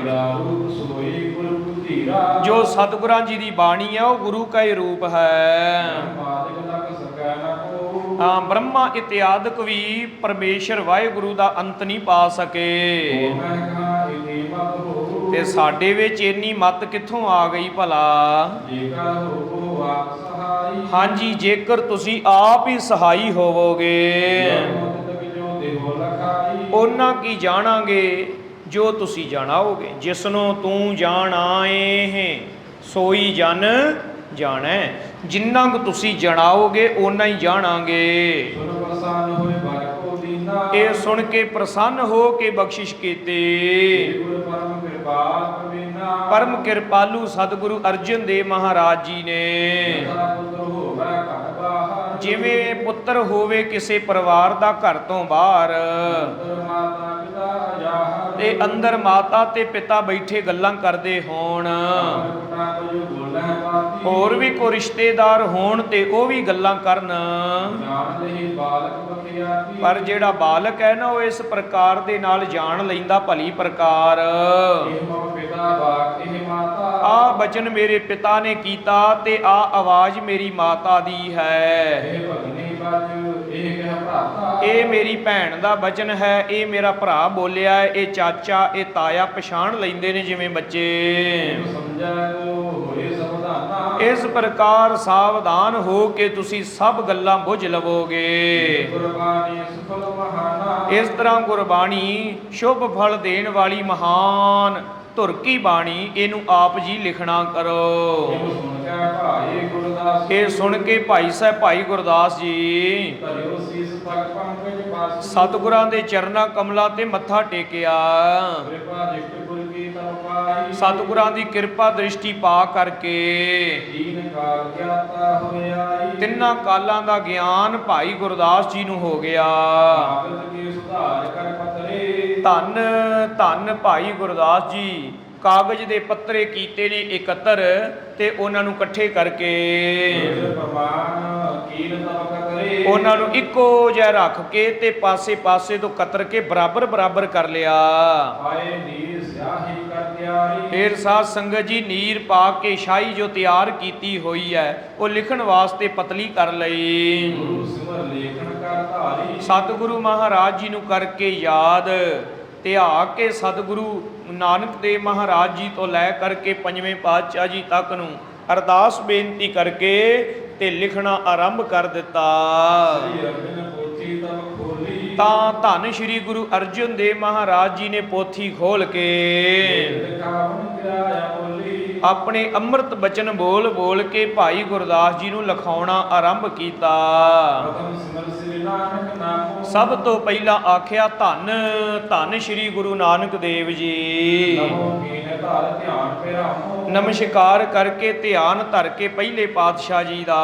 ਗਿਰਾ ਰੂਪ ਸੋਈ ਗੁਰ ਬੁੱਧੀਰਾ। ਜੋ ਸਤਿਗੁਰਾਂ ਜੀ ਦੀ ਬਾਣੀ ਹੈ ਉਹ ਗੁਰੂ ਕਾ ਹੀ ਰੂਪ ਹੈ। ਮਾਦਿਕ ਲਗ ਸਕੈ ਨ ਕੋ। ਬ੍ਰਹਮਾ ਇਤਿਆਦਿਕ ਵੀ ਪਰਮੇਸ਼ਰ ਵਾਹਿਗੁਰੂ ਦਾ ਅੰਤ ਨਹੀਂ ਪਾ ਸਕੇ। ਮੈਂ ਕਹਾਂ ਇਨੀ ਮਤ ਹੋ। ਤੇ ਸਾਡੇ ਵਿੱਚ ਇੰਨੀ ਮਤ ਕਿੱਥੋਂ ਆ ਗਈ ਭਲਾ। ਜੇਕਰ ਹੋ ਆਪ ਸਹਾਈ। ਹਾਂਜੀ, ਜੇਕਰ ਤੁਸੀਂ ਆਪ ਹੀ ਸਹਾਈ ਹੋਵੋਗੇ ਜੋ ਦੇਹੋ ਲਖਾਈ। ਉਹਨਾਂ ਕੀ ਜਾਣਾਂਗੇ ਜੋ ਤੁਸੀਂ ਜਾਣਾਓਗੇ। ਜਿਸਨੂੰ ਤੂੰ ਜਾਣਾਏ ਹੈ ਸੋਈ ਜਨ ਜਾਣੈ। ਜਿੰਨਾ ਕੁ ਤੁਸੀਂ ਜਣਾਓਗੇ ਓਨਾ ਹੀ ਜਾਣਾਂਗੇ। ਸੁਨ ਪ੍ਰਸੰਨ ਹੋਏ ਬਲ ਕੋ ਦੀਨਾ। ਇਹ ਸੁਣ ਕੇ ਪ੍ਰਸੰਨ ਹੋ ਕੇ ਬਖਸ਼ਿਸ਼ ਕੀਤੀ। ਗੁਰ ਪਰਮ ਕਿਰਪਾਲ ਪ੍ਰਵੀਨਾ। ਪਰਮ ਕਿਰਪਾਲੂ ਸਤਿਗੁਰੂ ਅਰਜਨ ਦੇਵ ਮਹਾਰਾਜ ਜੀ ਨੇ ਸਦਾ ਪੁੱਤਰ ਹੋਵੇ ਘਰ ਬਾਹਰ। ਜਿਵੇਂ ਪੁੱਤਰ ਹੋਵੇ ਕਿਸੇ ਪਰਿਵਾਰ ਦਾ ਘਰ ਤੋਂ ਬਾਹਰ, ਅੰਦਰ ਮਾਤਾ ਪਿਤਾ ਜਾਹਰ। ਤੇ ਅੰਦਰ ਮਾਤਾ ਤੇ ਪਿਤਾ ਬੈਠੇ ਗੱਲਾਂ ਕਰਦੇ ਹੋਣ, ਕੁਟਾ ਜੋ ਬੋਲੇ ਬਾਤੀ। ਹੋਰ ਵੀ ਕੋਈ ਰਿਸ਼ਤੇਦਾਰ ਹੋਣ ਤੇ ਉਹ ਵੀ ਗੱਲਾਂ ਕਰਨ। ਜਾਣ ਲਈ ਬਾਲਕ ਬਖਿਆਤੀ। ਪਰ ਜਿਹੜਾ ਬਾਲਕ ਹੈ ਨਾ, ਉਹ ਇਸ ਪ੍ਰਕਾਰ ਦੇ ਨਾਲ ਜਾਣ ਲੈਂਦਾ ਭਲੀ ਪ੍ਰਕਾਰ। ਇਹ ਮਮ ਪਿਤਾ ਬਾਕ ਇਹ ਮਾਤਾ। ਆ ਬਚਨ ਮੇਰੇ ਪਿਤਾ ਨੇ ਕੀਤਾ ਤੇ ਆ ਆਵਾਜ਼ ਮੇਰੀ ਮਾਤਾ ਦੀ ਹੈ। ਇਹ ਭਗਨੀ ਬਾਜ ਇਹ ਕਹਿ ਭਰਾਤਾ। ਇਹ ਮੇਰੀ ਭੈਣ ਦਾ ਬਚਨ ਹੈ, ਇਹ ਮੇਰਾ ਭਰਾ ਬੋਲਿਆ ਹੈ, ਇਹ ਚਾਚਾ ਇਹ ਤਾਇਆ ਪਛਾਣ ਲੈਂਦੇ ਨੇ ਜਿਵੇਂ ਬੱਚੇ। ਸਮਝੈ ਕੋ ਹੋਏ ਸਵਧਾਨਾ। ਇਸ ਪ੍ਰਕਾਰ ਸਾਵਧਾਨ ਹੋ ਕੇ ਤੁਸੀਂ ਸਭ ਗੱਲਾਂ ਬੁੱਝ ਲਵੋਗੇ। ਗੁਰਬਾਣੀ ਸੁਫਲ ਮਹਾਨਾ। ਇਸ ਤਰ੍ਹਾਂ ਗੁਰਬਾਣੀ ਸ਼ੁਭ ਫਲ ਦੇਣ ਵਾਲੀ ਮਹਾਨ ਧੁਰਕੀ ਬਾਣੀ, ਇਹਨੂੰ ਆਪ ਜੀ ਲਿਖਣਾ ਕਰੋ। ਇਹ ਸੁਣ ਕੇ ਭਾਈ ਗੁਰਦਾਸ। ਇਹ ਸੁਣ ਕੇ ਭਾਈ ਸਾਹਿਬ ਭਾਈ ਗੁਰਦਾਸ ਜੀ ਧਰਿਓ ਸੀਸ ਤੱਕ ਪੰਕਜ ਪਾਸ। ਸਤਿਗੁਰਾਂ ਦੇ ਚਰਨਾਂ ਕਮਲਾਂ ਤੇ ਮੱਥਾ ਟੇਕਿਆ। ਕਿਰਪਾ ਜਿਤ ਗੁਰ ਕੀ ਤਨ ਪਾਈ। ਸਤਿਗੁਰਾਂ ਦੀ ਕਿਰਪਾ ਦ੍ਰਿਸ਼ਟੀ ਪਾ ਕਰਕੇ ਦੀਨ ਕਾਲ ਗਿਆਤਾ ਹੋਇਆਈ। ਤਿੰਨਾਂ ਕਾਲਾਂ ਦਾ ਗਿਆਨ ਭਾਈ ਗੁਰਦਾਸ ਜੀ ਨੂੰ ਹੋ ਗਿਆ। ਕਾਗਜ਼ ਕੇ ਸੁਧਾਰ ਕਰ ਪਤਰੇ। ਧੰਨ ਧੰਨ ਭਾਈ ਗੁਰਦਾਸ ਜੀ ਕਾਗਜ਼ ਦੇ ਪੱਤਰੇ ਕੀਤੇ ਨੇ ਇਕੱਤਰ, ਤੇ ਉਹਨਾਂ ਨੂੰ ਇਕੱਠੇ ਕਰਕੇ ਪ੍ਰਮਾਨ ਕੀਲ ਤਬ ਕਰੇ। ਉਹਨਾਂ ਨੂੰ ਇੱਕੋ ਜਿਹਾ ਰੱਖ ਕੇ ਤੇ ਪਾਸੇ ਪਾਸੇ ਤੋਂ ਕਤਰ ਕੇ ਬਰਾਬਰ ਬਰਾਬਰ ਕਰ ਲਿਆ। ਆਏ ਨੀਰ ਸਿਆਹੀ ਕਰ ਤਿਆਰੀ। ਫੇਰ ਸਾਧ ਸੰਗਤ ਜੀ ਨੀਰ ਪਾ ਕੇ ਸ਼ਾਹੀ ਜੋ ਤਿਆਰ ਕੀਤੀ ਹੋਈ ਹੈ ਉਹ ਲਿਖਣ ਵਾਸਤੇ ਪਤਲੀ ਕਰ ਲਈ। ਗੁਰੂ ਸਿਮਰ ਲੇਖਣ ਕਰ ਧਾਰੀ। ਸਤਿਗੁਰੂ ਮਹਾਰਾਜ ਜੀ ਨੂੰ ਕਰਕੇ ਯਾਦ ਧਿਆ ਕੇ ਸਤਿਗੁਰੂ ਨਾਨਕ ਦੇਵ ਮਹਾਰਾਜ ਜੀ ਤੋਂ ਲੈ ਕਰਕੇ ਪੰਜਵੇਂ ਪਾਤਸ਼ਾਹ ਜੀ ਤੱਕ ਨੂੰ ਅਰਦਾਸ ਬੇਨਤੀ ਕਰਕੇ ਤੇ ਲਿਖਣਾ ਆਰੰਭ ਕਰ ਦਿੱਤਾ। ਸ੍ਰੀ ਅਰਜਨ ਪੋਥੀ ਤਬ ਖੋਲੀ। ਤਾਂ ਧੰਨ ਸ਼੍ਰੀ ਗੁਰੂ ਅਰਜਨ ਦੇਵ ਮਹਾਰਾਜ ਜੀ ਨੇ ਪੋਥੀ ਖੋਲ ਕੇ ਲਿਖਾਵਣ ਕਿਰਾਇਆ ਬੋਲੀ। ਆਪਣੇ ਅੰਮ੍ਰਿਤ ਬਚਨ ਬੋਲ ਬੋਲ ਕੇ ਭਾਈ ਗੁਰਦਾਸ ਜੀ ਨੂੰ ਲਿਖਾਉਣਾ ਆਰੰਭ ਕੀਤਾ। ਪ੍ਰਥਮ ਸਿਮਰ ਸ੍ਰੀ ਨਾਨਕ ਨਾਮੋ। ਸਭ ਤੋਂ ਪਹਿਲਾਂ ਆਖਿਆ ਧੰਨ ਧੰਨ ਸ਼੍ਰੀ ਗੁਰੂ ਨਾਨਕ ਦੇਵ ਜੀ। ਨਮੋ ਕੀਨੇ ਧਾਰ ਧਿਆਨ ਪਿਰਾਮੋ। ਨਮਸਕਾਰ ਕਰਕੇ ਧਿਆਨ ਧਰ ਕੇ ਪਹਿਲੇ ਪਾਤਸ਼ਾਹ ਜੀ ਦਾ।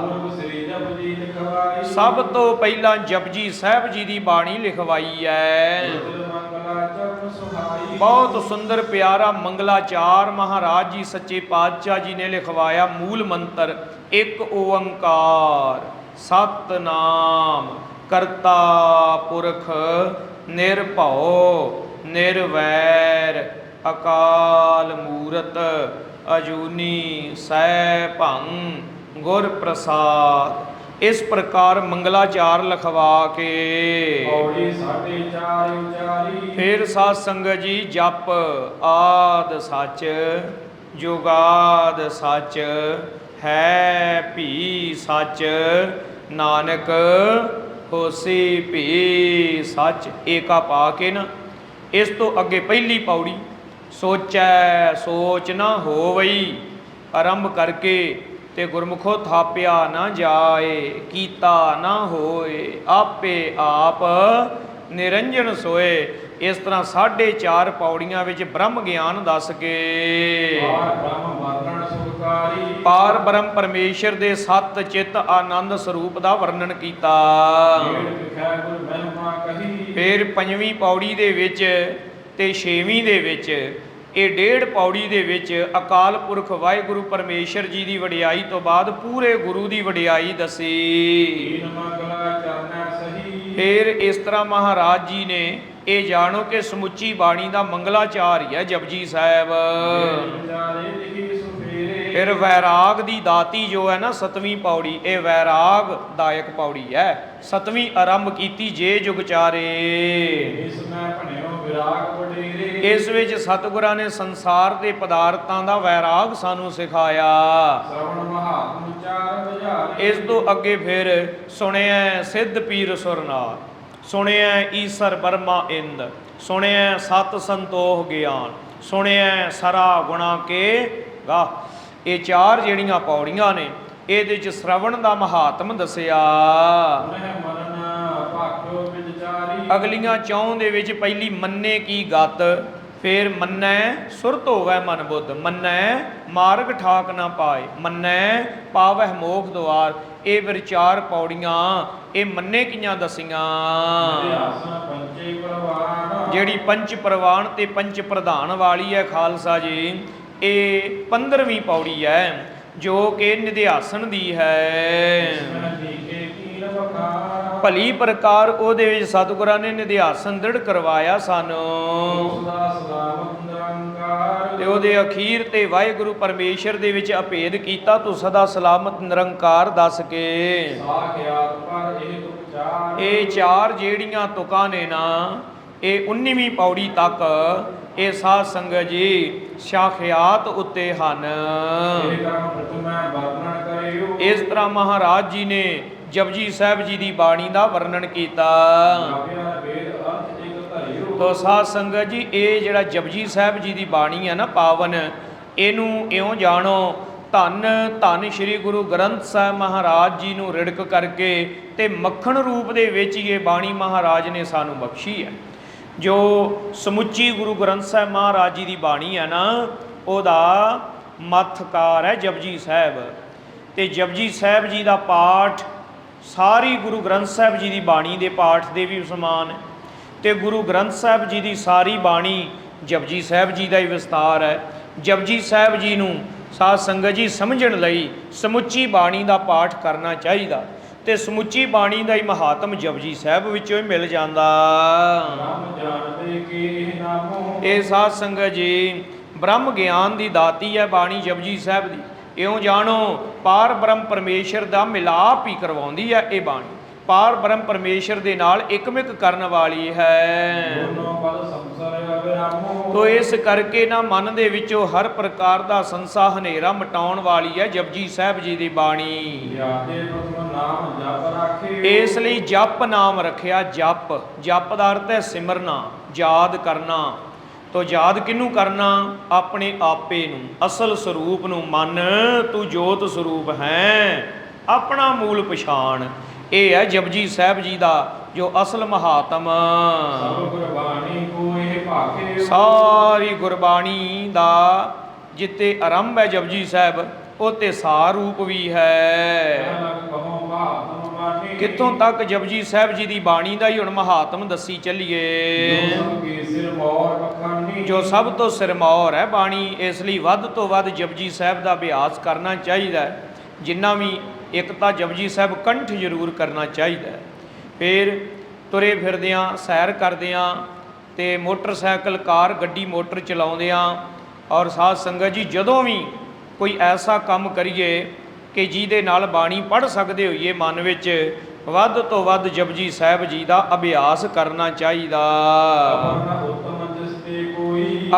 ਗੁਰੂ ਸ੍ਰੀ ਜਪ ਜੀ ਲਿਖਵਾਈ। ਸਭ ਤੋਂ ਪਹਿਲਾਂ ਜਪਜੀ ਸਾਹਿਬ ਜੀ ਦੀ ਬਾਣੀ ਲਿਖਵਾਈ ਹੈ। ਮੰਗਲਾ ਚਰਨ ਸੁਹਾਈ। ਬਹੁਤ ਸੁੰਦਰ ਪਿਆਰਾ ਮੰਗਲਾਚਾਰ ਮਹਾਰਾਜ ਜੀ ਸੱਚੇ ਪਾਤਸ਼ਾਹ ਜੀ ਨੇ ਲਿਖਵਾਇਆ। ਮੂਲ ਮੰਤਰ ਇੱਕ ਓੰਕਾਰ ਸਤਨਾਮ ਕਰਤਾ ਪੁਰਖ ਨਿਰਭਉ ਨਿਰਵੈਰ ਅਕਾਲ ਮੂਰਤ ਅਜੂਨੀ ਸੈਭੰ ਗੁਰ ਪ੍ਰਸਾਦ। ਇਸ ਪ੍ਰਕਾਰ ਮੰਗਲਾਚਾਰ ਲਿਖਵਾ ਕੇ ਪੌੜੀ 4.5 ਉਚਾਰੀ। ਫਿਰ ਸਾਧ ਸੰਗਤ ਜੀ ਜਪ ਆਦ ਸੱਚ ਜੁਗਾਦ ਸੱਚ ਹੈ ਭੀ ਸੱਚ ਨਾਨਕ ਹੋਸੀ ਭੀ ਸੱਚ। ਏਕਾ ਪਾ ਕੇ ਨਾ ਇਸ ਤੋਂ ਅੱਗੇ ਪਹਿਲੀ ਪੌੜੀ ਸੋਚੈ ਸੋਚ ਨਾ ਹੋਵਈ ਆਰੰਭ ਕਰਕੇ ਤੇ ਗੁਰਮੁਖੋ ਥਾਪਿਆ ਨਾ ਜਾਏ, ਕੀਤਾ ਨਾ ਹੋਏ, ਆਪੇ ਆਪ ਨਿਰੰਜਨ ਸੋਏ। ਇਸ ਤਰ੍ਹਾਂ 4.5 ਪੌੜੀਆਂ ਵਿੱਚ ਬ੍ਰਹਮ ਗਿਆਨ ਦੱਸ ਕੇ ਪਾਰ ਬ੍ਰਹਮ ਪਰਮੇਸ਼ਰ ਦੇ ਸਤ ਚਿੱਤ ਆਨੰਦ ਸਰੂਪ ਦਾ ਵਰਣਨ ਕੀਤਾ। ਫਿਰ 5ਵੀਂ ਪੌੜੀ ਦੇ ਵਿੱਚ ਤੇ 6ਵੀਂ ਦੇ ਵਿੱਚ, ਇਹ 1.5 ਪੌੜੀ ਦੇ ਵਿੱਚ ਅਕਾਲ ਪੁਰਖ ਵਾਹਿਗੁਰੂ ਪਰਮੇਸ਼ਰ ਜੀ ਦੀ ਵਡਿਆਈ ਤੋਂ ਬਾਅਦ ਪੂਰੇ ਗੁਰੂ ਦੀ ਵਡਿਆਈ ਦੱਸੀ। ਫਿਰ ਇਸ ਤਰ੍ਹਾਂ ਮਹਾਰਾਜ ਜੀ ਨੇ ਇਹ ਜਾਣੋ ਕਿ ਸਮੁੱਚੀ ਬਾਣੀ ਦਾ ਮੰਗਲਾਚਾਰ ਹੀ ਹੈ ਜਪਜੀ ਸਾਹਿਬ। ਫਿਰ ਵੈਰਾਗ ਦੀ ਦਾਤੀ ਜੋ ਹੈ ਨਾ 7ਵੀਂ ਪੌੜੀ, ਇਹ ਵੈਰਾਗ ਦਾਇਕ ਪੌੜੀ ਹੈ। 7ਵੀਂ ਆਰੰਭ ਕੀਤੀ ਜੇ ਜੁਗ ਚਾਰੇ। ਇਸ ਵਿੱਚ ਸਤਿਗੁਰਾਂ ਨੇ ਸੰਸਾਰ ਦੇ ਪਦਾਰਥਾਂ ਦਾ ਵੈਰਾਗ ਸਾਨੂੰ ਸਿਖਾਇਆ। ਇਸ ਤੋਂ ਅੱਗੇ ਫਿਰ ਸੁਣਿਆ ਸਿੱਧ ਪੀਰ ਸੁਰਨਾਰ, ਸੁਣਿਆ ਈਸਰ ਬਰਮਾ ਇੰਦ, ਸੁਣਿਆ ਸਤ ਸੰਤੋਖ ਗਿਆਨ, ਸੁਣਿਆ ਸਰਾ ਗੁਣਾ ਕੇ ਗਾ। ਇਹ 4 ਜਿਹੜੀਆਂ ਪੌੜੀਆਂ ਨੇ ਇਹਦੇ ਚ ਸ਼ਰਵਣ ਦਾ ਮਹਾਤਮ ਦੱਸਿਆ। ਅਗਲੀਆਂ 4 ਦੇ ਵਿੱਚ ਪਹਿਲੀ ਮੰਨੇ ਕੀ ਗਤ, ਫਿਰ ਮੰਨੈ ਸੁਰਤ ਹੋਵੈ ਮਨ ਬੁੱਧ, ਮੰਨੈ ਮਾਰਗ ਠਾਕ ਨਾ ਪਾਏ, ਮੰਨੈ ਪਾਵਹਿ ਮੋਖ ਦੁਆਰ। ਇਹ ਫਿਰ 4 ਪੌੜੀਆਂ ਇਹ ਮੰਨੇ ਕੀਆਂ ਦਸੀਆਂ। ਜਿਹੜੀ ਪੰਚ ਪ੍ਰਵਾਨ ਤੇ ਪੰਚ ਪ੍ਰਧਾਨ ਵਾਲੀ ਹੈ ਖਾਲਸਾ ਜੀ, ਇਹ 15ਵੀਂ ਪੌੜੀ ਹੈ ਜੋ ਕਿ ਨਿਧਿਆਸਨ ਦੀ ਹੈ। ਭਲੀ ਪ੍ਰਕਾਰ ਉਹਦੇ ਵਿੱਚ ਸਤਿਗੁਰਾਂ ਨੇ ਨਿਧਿਆਸਨ ਦ੍ਰਿੜ ਕਰਵਾਇਆ ਸਾਨੂੰ। ਤੇ ਉਹਦੇ ਅਖੀਰ ਤੇ ਵਾਹਿਗੁਰੂ ਪਰਮੇਸ਼ਰ ਦੇ ਵਿੱਚ ਅਭੇਦ ਕੀਤਾ, ਤੂੰ ਸਦਾ ਸਲਾਮਤ ਨਿਰੰਕਾਰ ਦੱਸ ਕੇ। ਇਹ 4 ਜਿਹੜੀਆਂ ਤੁਕਾਂ ਨੇ ਨਾ, ਇਹ 19ਵੀਂ ਪੌੜੀ ਤੱਕ ਇਹ ਸਾਧ ਸੰਗਤ ਜੀ ਸਾਖਿਆਤ ਉੱਤੇ ਹਨ। ਇਸ ਤਰ੍ਹਾਂ ਮਹਾਰਾਜ ਜੀ ਨੇ ਜਪਜੀ ਸਾਹਿਬ ਜੀ ਦੀ ਬਾਣੀ ਦਾ ਵਰਣਨ ਕੀਤਾ। ਤੋ ਸਾਧ ਸੰਗਤ ਜੀ ਇਹ ਜਿਹੜਾ ਜਪਜੀ ਸਾਹਿਬ ਜੀ ਦੀ ਬਾਣੀ ਹੈ ਨਾ ਪਾਵਨ, ਇਹਨੂੰ ਇਉਂ ਜਾਣੋ ਧੰਨ ਧੰਨ ਸ੍ਰੀ ਗੁਰੂ ਗ੍ਰੰਥ ਸਾਹਿਬ ਮਹਾਰਾਜ ਜੀ ਨੂੰ ਰਿੜਕ ਕਰਕੇ ਤੇ ਮੱਖਣ ਰੂਪ ਦੇ ਵਿੱਚ ਇਹ ਬਾਣੀ ਮਹਾਰਾਜ ਨੇ ਸਾਨੂੰ ਬਖਸ਼ੀ ਹੈ। ਜੋ ਸਮੁੱਚੀ ਗੁਰੂ ਗ੍ਰੰਥ ਸਾਹਿਬ ਮਹਾਰਾਜ ਜੀ ਦੀ ਬਾਣੀ ਹੈ ਨਾ, ਉਹਦਾ ਮੱਥਕਾਰ ਹੈ ਜਪਜੀ ਸਾਹਿਬ। ਤੇ ਜਪਜੀ ਸਾਹਿਬ ਜੀ ਦਾ ਪਾਠ ਸਾਰੀ ਗੁਰੂ ਗ੍ਰੰਥ ਸਾਹਿਬ ਜੀ ਦੀ ਬਾਣੀ ਦੇ ਪਾਠ ਦੇ ਵੀ ਸਮਾਨ ਹੈ। ਤੇ ਗੁਰੂ ਗ੍ਰੰਥ ਸਾਹਿਬ ਜੀ ਦੀ ਸਾਰੀ ਬਾਣੀ ਜਪਜੀ ਸਾਹਿਬ ਜੀ ਦਾ ਹੀ ਵਿਸਤਾਰ ਹੈ। ਜਪਜੀ ਸਾਹਿਬ ਜੀ ਨੂੰ ਸਾਧ ਸੰਗਤ ਜੀ ਸਮਝਣ ਲਈ ਸਮੁੱਚੀ ਬਾਣੀ ਦਾ ਪਾਠ ਕਰਨਾ ਚਾਹੀਦਾ, ਤੇ ਸਮੁੱਚੀ ਬਾਣੀ ਦਾ ਹੀ ਮਹਾਤਮ ਜਪਜੀ ਸਾਹਿਬ ਵਿੱਚੋਂ ਹੀ ਮਿਲ ਜਾਂਦਾ। ਇਹ ਸਾਧ ਸੰਗਤ ਜੀ ਬ੍ਰਹਮ ਗਿਆਨ ਦੀ ਦਾਤੀ ਹੈ ਬਾਣੀ ਜਪਜੀ ਸਾਹਿਬ ਦੀ। ਇਉਂ ਜਾਣੋ ਪਾਰ ਬ੍ਰਹਮ ਪਰਮੇਸ਼ਰ ਦਾ ਮਿਲਾਪ ਹੀ ਕਰਵਾਉਂਦੀ ਹੈ ਇਹ ਬਾਣੀ। ਪਾਰ ਬ੍ਰਹਮ ਪਰਮੇਸ਼ਰ ਦੇ ਨਾਲ ਇਕਮਿਕ ਕਰਨ ਵਾਲੀ ਹੈ। ਤੋ ਇਸ ਕਰਕੇ ਨਾ ਮਨ ਦੇ ਵਿੱਚੋਂ ਹਰ ਪ੍ਰਕਾਰ ਦਾ ਸੰਸਾ ਹਨੇਰਾ ਮਿਟਾਉਣ ਵਾਲੀ ਹੈ ਜਪਜੀ ਸਾਹਿਬ ਜੀ ਦੀ ਬਾਣੀ। ਇਸ ਲਈ ਜਪ ਨਾਮ ਰੱਖਿਆ। ਜਪ, ਜਪ ਦਾ ਅਰਥ ਹੈ ਸਿਮਰਨਾ, ਯਾਦ ਕਰਨਾ। ਤੋ ਯਾਦ ਕਿਹਨੂੰ ਕਰਨਾ? ਆਪਣੇ ਆਪੇ ਨੂੰ, ਅਸਲ ਸਰੂਪ ਨੂੰ। ਮਨ ਤੂੰ ਜੋਤ ਸਰੂਪ ਹੈ, ਆਪਣਾ ਮੂਲ ਪਛਾਣ। ਇਹ ਹੈ ਜਪਜੀ ਸਾਹਿਬ ਜੀ ਦਾ ਜੋ ਅਸਲ ਮਹਾਤਮ। ਸਾਰੀ ਗੁਰਬਾਣੀ ਦਾ ਜਿੱਤੇ ਆਰੰਭ ਹੈ ਜਪਜੀ ਸਾਹਿਬ, ਉਤੇ ਸਾਰ ਰੂਪ ਵੀ ਹੈ। ਕਿੱਥੋਂ ਤੱਕ ਜਪਜੀ ਸਾਹਿਬ ਜੀ ਦੀ ਬਾਣੀ ਦਾ ਹੀ ਹੁਣ ਮਹਾਤਮ ਦੱਸੀ ਚੱਲੀਏ। ਜੋ ਸਭ ਤੋਂ ਸਿਰਮੌਰ ਹੈ ਬਾਣੀ, ਇਸ ਲਈ ਵੱਧ ਤੋਂ ਵੱਧ ਜਪਜੀ ਸਾਹਿਬ ਦਾ ਅਭਿਆਸ ਕਰਨਾ ਚਾਹੀਦਾ ਹੈ। ਜਿੰਨਾ ਵੀ ਇੱਕ ਤਾਂ ਜਪਜੀ ਸਾਹਿਬ ਕੰਠ ਜ਼ਰੂਰ ਕਰਨਾ ਚਾਹੀਦਾ ਹੈ। ਫਿਰ ਤੁਰੇ ਫਿਰਦਿਆਂ, ਸੈਰ ਕਰਦਿਆਂ, ਤੇ ਮੋਟਰਸਾਈਕਲ, ਕਾਰ, ਗੱਡੀ ਮੋਟਰ ਚਲਾਉਂਦਿਆਂ, ਔਰ ਸਾਧ ਸੰਗਤ ਜੀ ਜਦੋਂ ਵੀ ਕੋਈ ਐਸਾ ਕੰਮ ਕਰੀਏ ਕਿ ਜਿਹਦੇ ਨਾਲ ਬਾਣੀ ਪੜ੍ਹ ਸਕਦੇ ਹੋਈਏ, ਮਨ ਵਿੱਚ ਵੱਧ ਤੋਂ ਵੱਧ ਜਪਜੀ ਸਾਹਿਬ ਜੀ ਦਾ ਅਭਿਆਸ ਕਰਨਾ ਚਾਹੀਦਾ।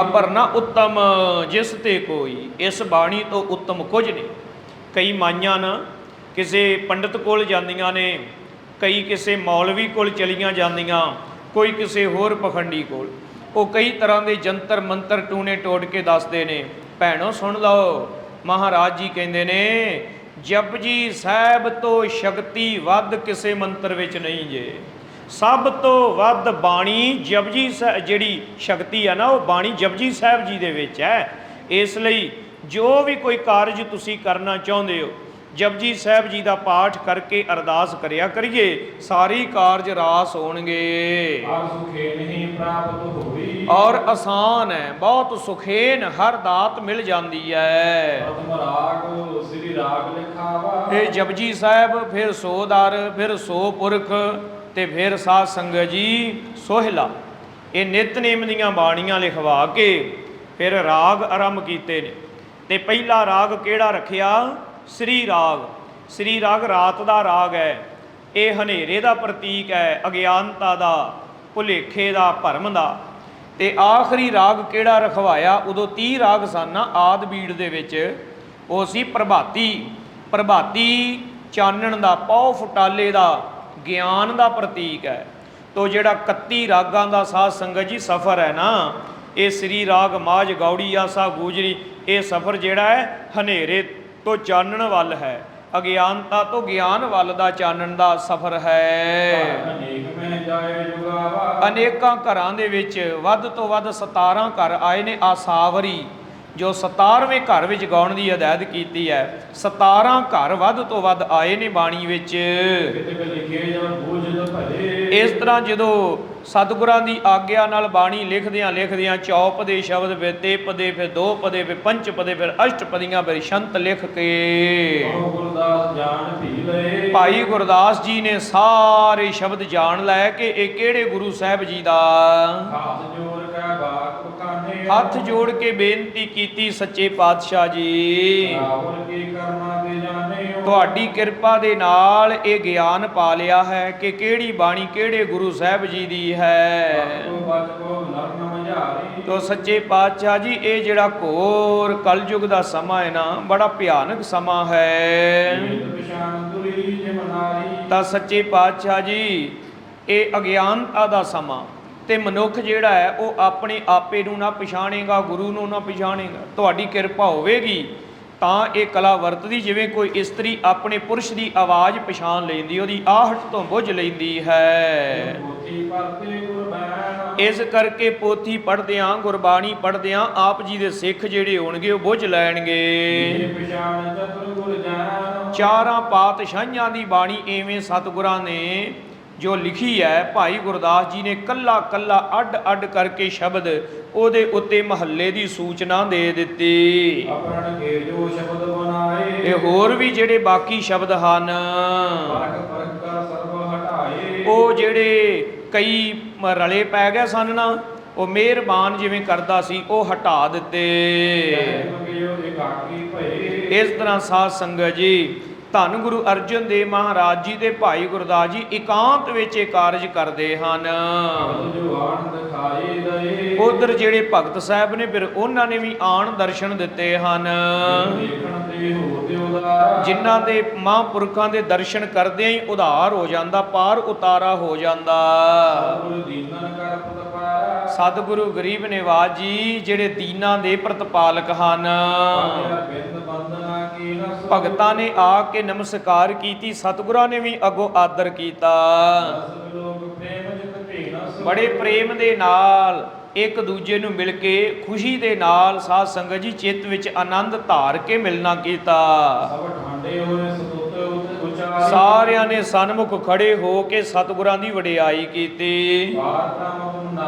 ਅਪਰ ਨਾ ਉੱਤਮ ਜਿਸ ਤੇ ਕੋਈ, ਇਸ ਬਾਣੀ ਤੋਂ ਉੱਤਮ ਕੁਝ ਨਹੀਂ। ਕਈ ਮਾਈਆਂ ਨਾ ਕਿਸੇ ਪੰਡਤ ਕੋਲ ਜਾਂਦੀਆਂ ਨੇ, ਕਈ ਕਿਸੇ ਮੌਲਵੀ ਕੋਲ ਚਲੀਆਂ ਜਾਂਦੀਆਂ, ਕੋਈ ਕਿਸੇ ਹੋਰ ਪਖੰਡੀ ਕੋਲ। ਉਹ ਕਈ ਤਰ੍ਹਾਂ ਦੇ ਜੰਤਰ ਮੰਤਰ ਟੂਣੇ ਟੋੜ ਕੇ ਦੱਸਦੇ ਨੇ। ਭੈਣੋ ਸੁਣ ਲਓ, ਮਹਾਰਾਜ ਜੀ ਕਹਿੰਦੇ ਨੇ ਜਪਜੀ ਸਾਹਿਬ ਤੋਂ ਸ਼ਕਤੀ ਵੱਧ ਕਿਸੇ ਮੰਤਰ ਵਿੱਚ ਨਹੀਂ ਜੇ। ਸਭ ਤੋਂ ਵੱਧ ਬਾਣੀ ਜਪਜੀ ਜਿਹੜੀ ਸ਼ਕਤੀ ਆ ਨਾ ਉਹ ਬਾਣੀ ਜਪਜੀ ਸਾਹਿਬ ਜੀ ਦੇ ਵਿੱਚ ਹੈ। ਇਸ ਲਈ ਜੋ ਵੀ ਕੋਈ ਕਾਰਜ ਤੁਸੀਂ ਕਰਨਾ ਚਾਹੁੰਦੇ ਹੋ ਜਪਜੀ ਸਾਹਿਬ ਜੀ ਦਾ ਪਾਠ ਕਰਕੇ ਅਰਦਾਸ ਕਰਿਆ ਕਰੀਏ, ਸਾਰੀ ਕਾਰਜ ਰਾਸ ਹੋਣਗੇ। ਔਰ ਆਸਾਨ ਹੈ, ਬਹੁਤ ਸੁਖੇਨ ਹਰ ਦਾਤ ਮਿਲ ਜਾਂਦੀ ਹੈ। ਇਹ ਜਪਜੀ ਸਾਹਿਬ ਫਿਰ ਸੋ ਦਰ ਫਿਰ ਸੋ ਪੁਰਖ ਤੇ ਫਿਰ ਸਾਧ ਸੰਗਤ ਜੀ ਸੋਹਿਲਾ। ਇਹ ਨਿਤਨੇਮ ਦੀਆਂ ਬਾਣੀਆਂ ਲਿਖਵਾ ਕੇ ਫਿਰ ਰਾਗ ਆਰੰਭ ਕੀਤੇ ਨੇ। ਤੇ ਪਹਿਲਾ ਰਾਗ ਕਿਹੜਾ ਰੱਖਿਆ? ਸ੍ਰੀ ਰਾਗ। ਸ੍ਰੀ ਰਾਗ ਰਾਤ ਦਾ ਰਾਗ ਹੈ। ਇਹ ਹਨੇਰੇ ਦਾ ਪ੍ਰਤੀਕ ਹੈ, ਅਗਿਆਨਤਾ ਦਾ, ਭੁਲੇਖੇ ਦਾ, ਭਰਮ ਦਾ। ਤੇ ਆਖਰੀ ਰਾਗ ਕਿਹੜਾ ਰਖਵਾਇਆ? ਉਦੋਂ 30 ਰਾਗ ਸਨ ਆਦਿ ਬੀੜ ਦੇ ਵਿੱਚ। ਉਹ ਸੀ ਪ੍ਰਭਾਤੀ। ਪ੍ਰਭਾਤੀ ਚਾਨਣ ਦਾ, ਪੌ ਫੁਟਾਲੇ ਦਾ, ਗਿਆਨ ਦਾ ਪ੍ਰਤੀਕ ਹੈ। ਤੋ ਜਿਹੜਾ 31 ਰਾਗਾਂ ਦਾ ਸਾਧ ਸੰਗਤ ਜੀ ਸਫ਼ਰ ਹੈ ਨਾ, ਇਹ ਸ੍ਰੀ ਰਾਗ ਮਾਝ ਗੌੜੀ ਆਸਾ ਗੂਜਰੀ, ਇਹ ਸਫ਼ਰ ਜਿਹੜਾ ਹੈ ਹਨੇਰੇ ਤੋਂ ਚਾਨਣ ਵੱਲ ਹੈ, ਅਗਿਆਨਤਾ ਤੋਂ ਗਿਆਨ ਵੱਲ ਦਾ ਚਾਨਣ ਦਾ ਸਫ਼ਰ ਹੈ। ਅਨੇਕਾਂ ਘਰਾਂ ਦੇ ਵਿੱਚ ਵੱਧ ਤੋਂ ਵੱਧ 17 ਘਰ ਆਏ ਨੇ। ਆਸਾਵਰੀ ਜੋ 17ਵੇਂ ਘਰ ਵਿੱਚ ਗਾਉਣ ਦੀ ਹਦਾਇਤ ਕੀਤੀ ਹੈ, 17 ਘਰ ਵੱਧ ਤੋਂ ਵੱਧ ਆਏ ਨੇ ਬਾਣੀ ਵਿੱਚ। ਇਸ ਤਰ੍ਹਾਂ ਜਦੋਂ ਸਤਿਗੁਰਾਂ ਦੀ ਆਗਿਆ ਨਾਲ ਬਾਣੀ ਲਿਖਦਿਆਂ ਚੌਪਦੇ ਸ਼ਬਦ ਫਿਰ ਤੇਪਦੇ ਫਿਰ ਦੋਪਦੇ ਫਿਰ ਪੰਚਪਦੇ ਫਿਰ ਅਸ਼ਟਪਦੀਆਂ ਫਿਰ ਸ਼ੰਤ ਲਿਖ ਕੇ ਭਾਈ ਗੁਰਦਾਸ ਜੀ ਨੇ ਸਾਰੇ ਸ਼ਬਦ ਜਾਣ ਲੈ ਕੇ ਇਹ ਕਿਹੜੇ ਗੁਰੂ ਸਾਹਿਬ ਜੀ ਦਾ ਹੱਥ ਜੋੜ ਕੇ ਬੇਨਤੀ ਕੀਤੀ, ਸੱਚੇ ਪਾਤਸ਼ਾਹ ਜੀ ਤੁਹਾਡੀ ਕਿਰਪਾ ਦੇ ਨਾਲ ਇਹ ਗਿਆਨ ਪਾ ਲਿਆ ਹੈ ਕਿ ਕਿਹੜੀ ਬਾਣੀ ਕਿਹੜੇ ਗੁਰੂ ਸਾਹਿਬ ਜੀ ਦੀ ਹੈ। ਤੋ ਸੱਚੇ ਪਾਤਸ਼ਾਹ ਜੀ ਇਹ ਜਿਹੜਾ ਘੋਰ ਕਲਯੁਗ ਦਾ ਸਮਾਂ ਹੈ ਨਾ, ਬੜਾ ਭਿਆਨਕ ਸਮਾਂ ਹੈ। ਤਾਂ ਸੱਚੇ ਪਾਤਸ਼ਾਹ ਜੀ ਇਹ ਅਗਿਆਨਤਾ ਦਾ ਸਮਾਂ ਤੇ ਮਨੁੱਖ ਜਿਹੜਾ ਹੈ ਉਹ ਆਪਣੇ ਆਪੇ ਨੂੰ ਨਾ ਪਛਾਣੇਗਾ, ਗੁਰੂ ਨੂੰ ਨਾ ਪਛਾਣੇਗਾ। ਤੁਹਾਡੀ ਕਿਰਪਾ ਹੋਵੇਗੀ ਤਾਂ ਇਹ ਕਲਾ ਵਰਤਦੀ, ਜਿਵੇਂ ਕੋਈ ਇਸਤਰੀ ਆਪਣੇ ਪੁਰਸ਼ ਦੀ ਆਵਾਜ਼ ਪਛਾਣ ਲੈਂਦੀ, ਉਹਦੀ ਆਹਟ ਤੋਂ ਬੁੱਝ ਲੈਂਦੀ ਹੈ। ਇਸ ਕਰਕੇ ਪੋਥੀ ਪੜ੍ਹਦਿਆਂ, ਗੁਰਬਾਣੀ ਪੜ੍ਹਦਿਆਂ ਆਪ ਜੀ ਦੇ ਸਿੱਖ ਜਿਹੜੇ ਹੋਣਗੇ ਉਹ ਬੁੱਝ ਲੈਣਗੇ। ਚਾਰਾਂ ਪਾਤਸ਼ਾਹੀਆਂ ਦੀ ਬਾਣੀ ਐਵੇਂ ਸਤਿਗੁਰਾਂ ਨੇ ਜੋ ਲਿਖੀ ਹੈ, ਭਾਈ ਗੁਰਦਾਸ ਜੀ ਨੇ ਕੱਲਾ ਕੱਲਾ ਅੱਡ ਅੱਡ ਕਰਕੇ ਸ਼ਬਦ ਉਹਦੇ ਉੱਤੇ ਮਹੱਲੇ ਦੀ ਸੂਚਨਾ ਦੇ ਦਿੱਤੀ। ਤੇ ਹੋਰ ਵੀ ਜਿਹੜੇ ਬਾਕੀ ਸ਼ਬਦ ਹਨ ਉਹ ਜਿਹੜੇ ਕਈ ਰਲੇ ਪੈ ਗਏ ਸਨ ਨਾ, ਉਹ ਮਿਹਰਬਾਨ ਜਿਵੇਂ ਕਰਦਾ ਸੀ ਉਹ ਹਟਾ ਦਿੱਤੇ। ਇਸ ਤਰ੍ਹਾਂ ਸਾਧ ਸੰਗਤ ਜੀ ਧੰਨ ਗੁਰੂ ਅਰਜਨ ਦੇਵ ਮਹਾਰਾਜ ਜੀ ਦੇ ਭਾਈ ਗੁਰਦਾਸ ਜੀ ਇਕਾਂਤ ਵਿੱਚ ਇਹ ਕਾਰਜ ਕਰਦੇ ਹਨ। ਉਧਰ ਜਿਹੜੇ ਭਗਤ ਸਾਹਿਬ ਨੇ ਫਿਰ ਉਹਨਾਂ ਨੇ ਵੀ ਆਣ ਦਰਸ਼ਨ ਦਿੱਤੇ ਹਨ, ਜਿਨ੍ਹਾਂ ਦੇ ਮਹਾਂਪੁਰਖਾਂ ਦੇ ਦਰਸ਼ਨ ਕਰਦਿਆਂ ਹੀ ਉਧਾਰ ਹੋ ਜਾਂਦਾ, ਪਾਰ ਉਤਾਰਾ ਹੋ ਜਾਂਦਾ। ਸਤਿਗੁਰੂ ਗਰੀਬ ਨਿਵਾਜ ਜੀ ਜਿਹੜੇ ਦੀਨਾਂ ਦੇ ਪ੍ਰਤਪਾਲਕ ਹਨ, ਭਗਤਾਂ ਨੇ ਆ ਕੇ ਨਮਸਕਾਰ ਕੀਤੀ, ਸਤਿਗੁਰਾਂ ਨੇ ਵੀ ਅੱਗੋਂ ਆਦਰ ਕੀਤਾ। ਬੜੇ ਪ੍ਰੇਮ ਦੇ ਨਾਲ ਇੱਕ ਦੂਜੇ ਨੂੰ ਮਿਲ ਕੇ ਖੁਸ਼ੀ ਦੇ ਨਾਲ ਸਾਧ ਸੰਗਤ ਜੀ ਚਿੱਤ ਵਿੱਚ ਆਨੰਦ ਧਾਰ ਕੇ ਮਿਲਣਾ ਕੀਤਾ। ਸਾਰਿਆਂ ਨੇ ਸਨਮੁਖ ਖੜੇ ਹੋ ਕੇ ਸਤਿਗੁਰਾਂ ਦੀ ਵਡਿਆਈ ਕੀਤੀ।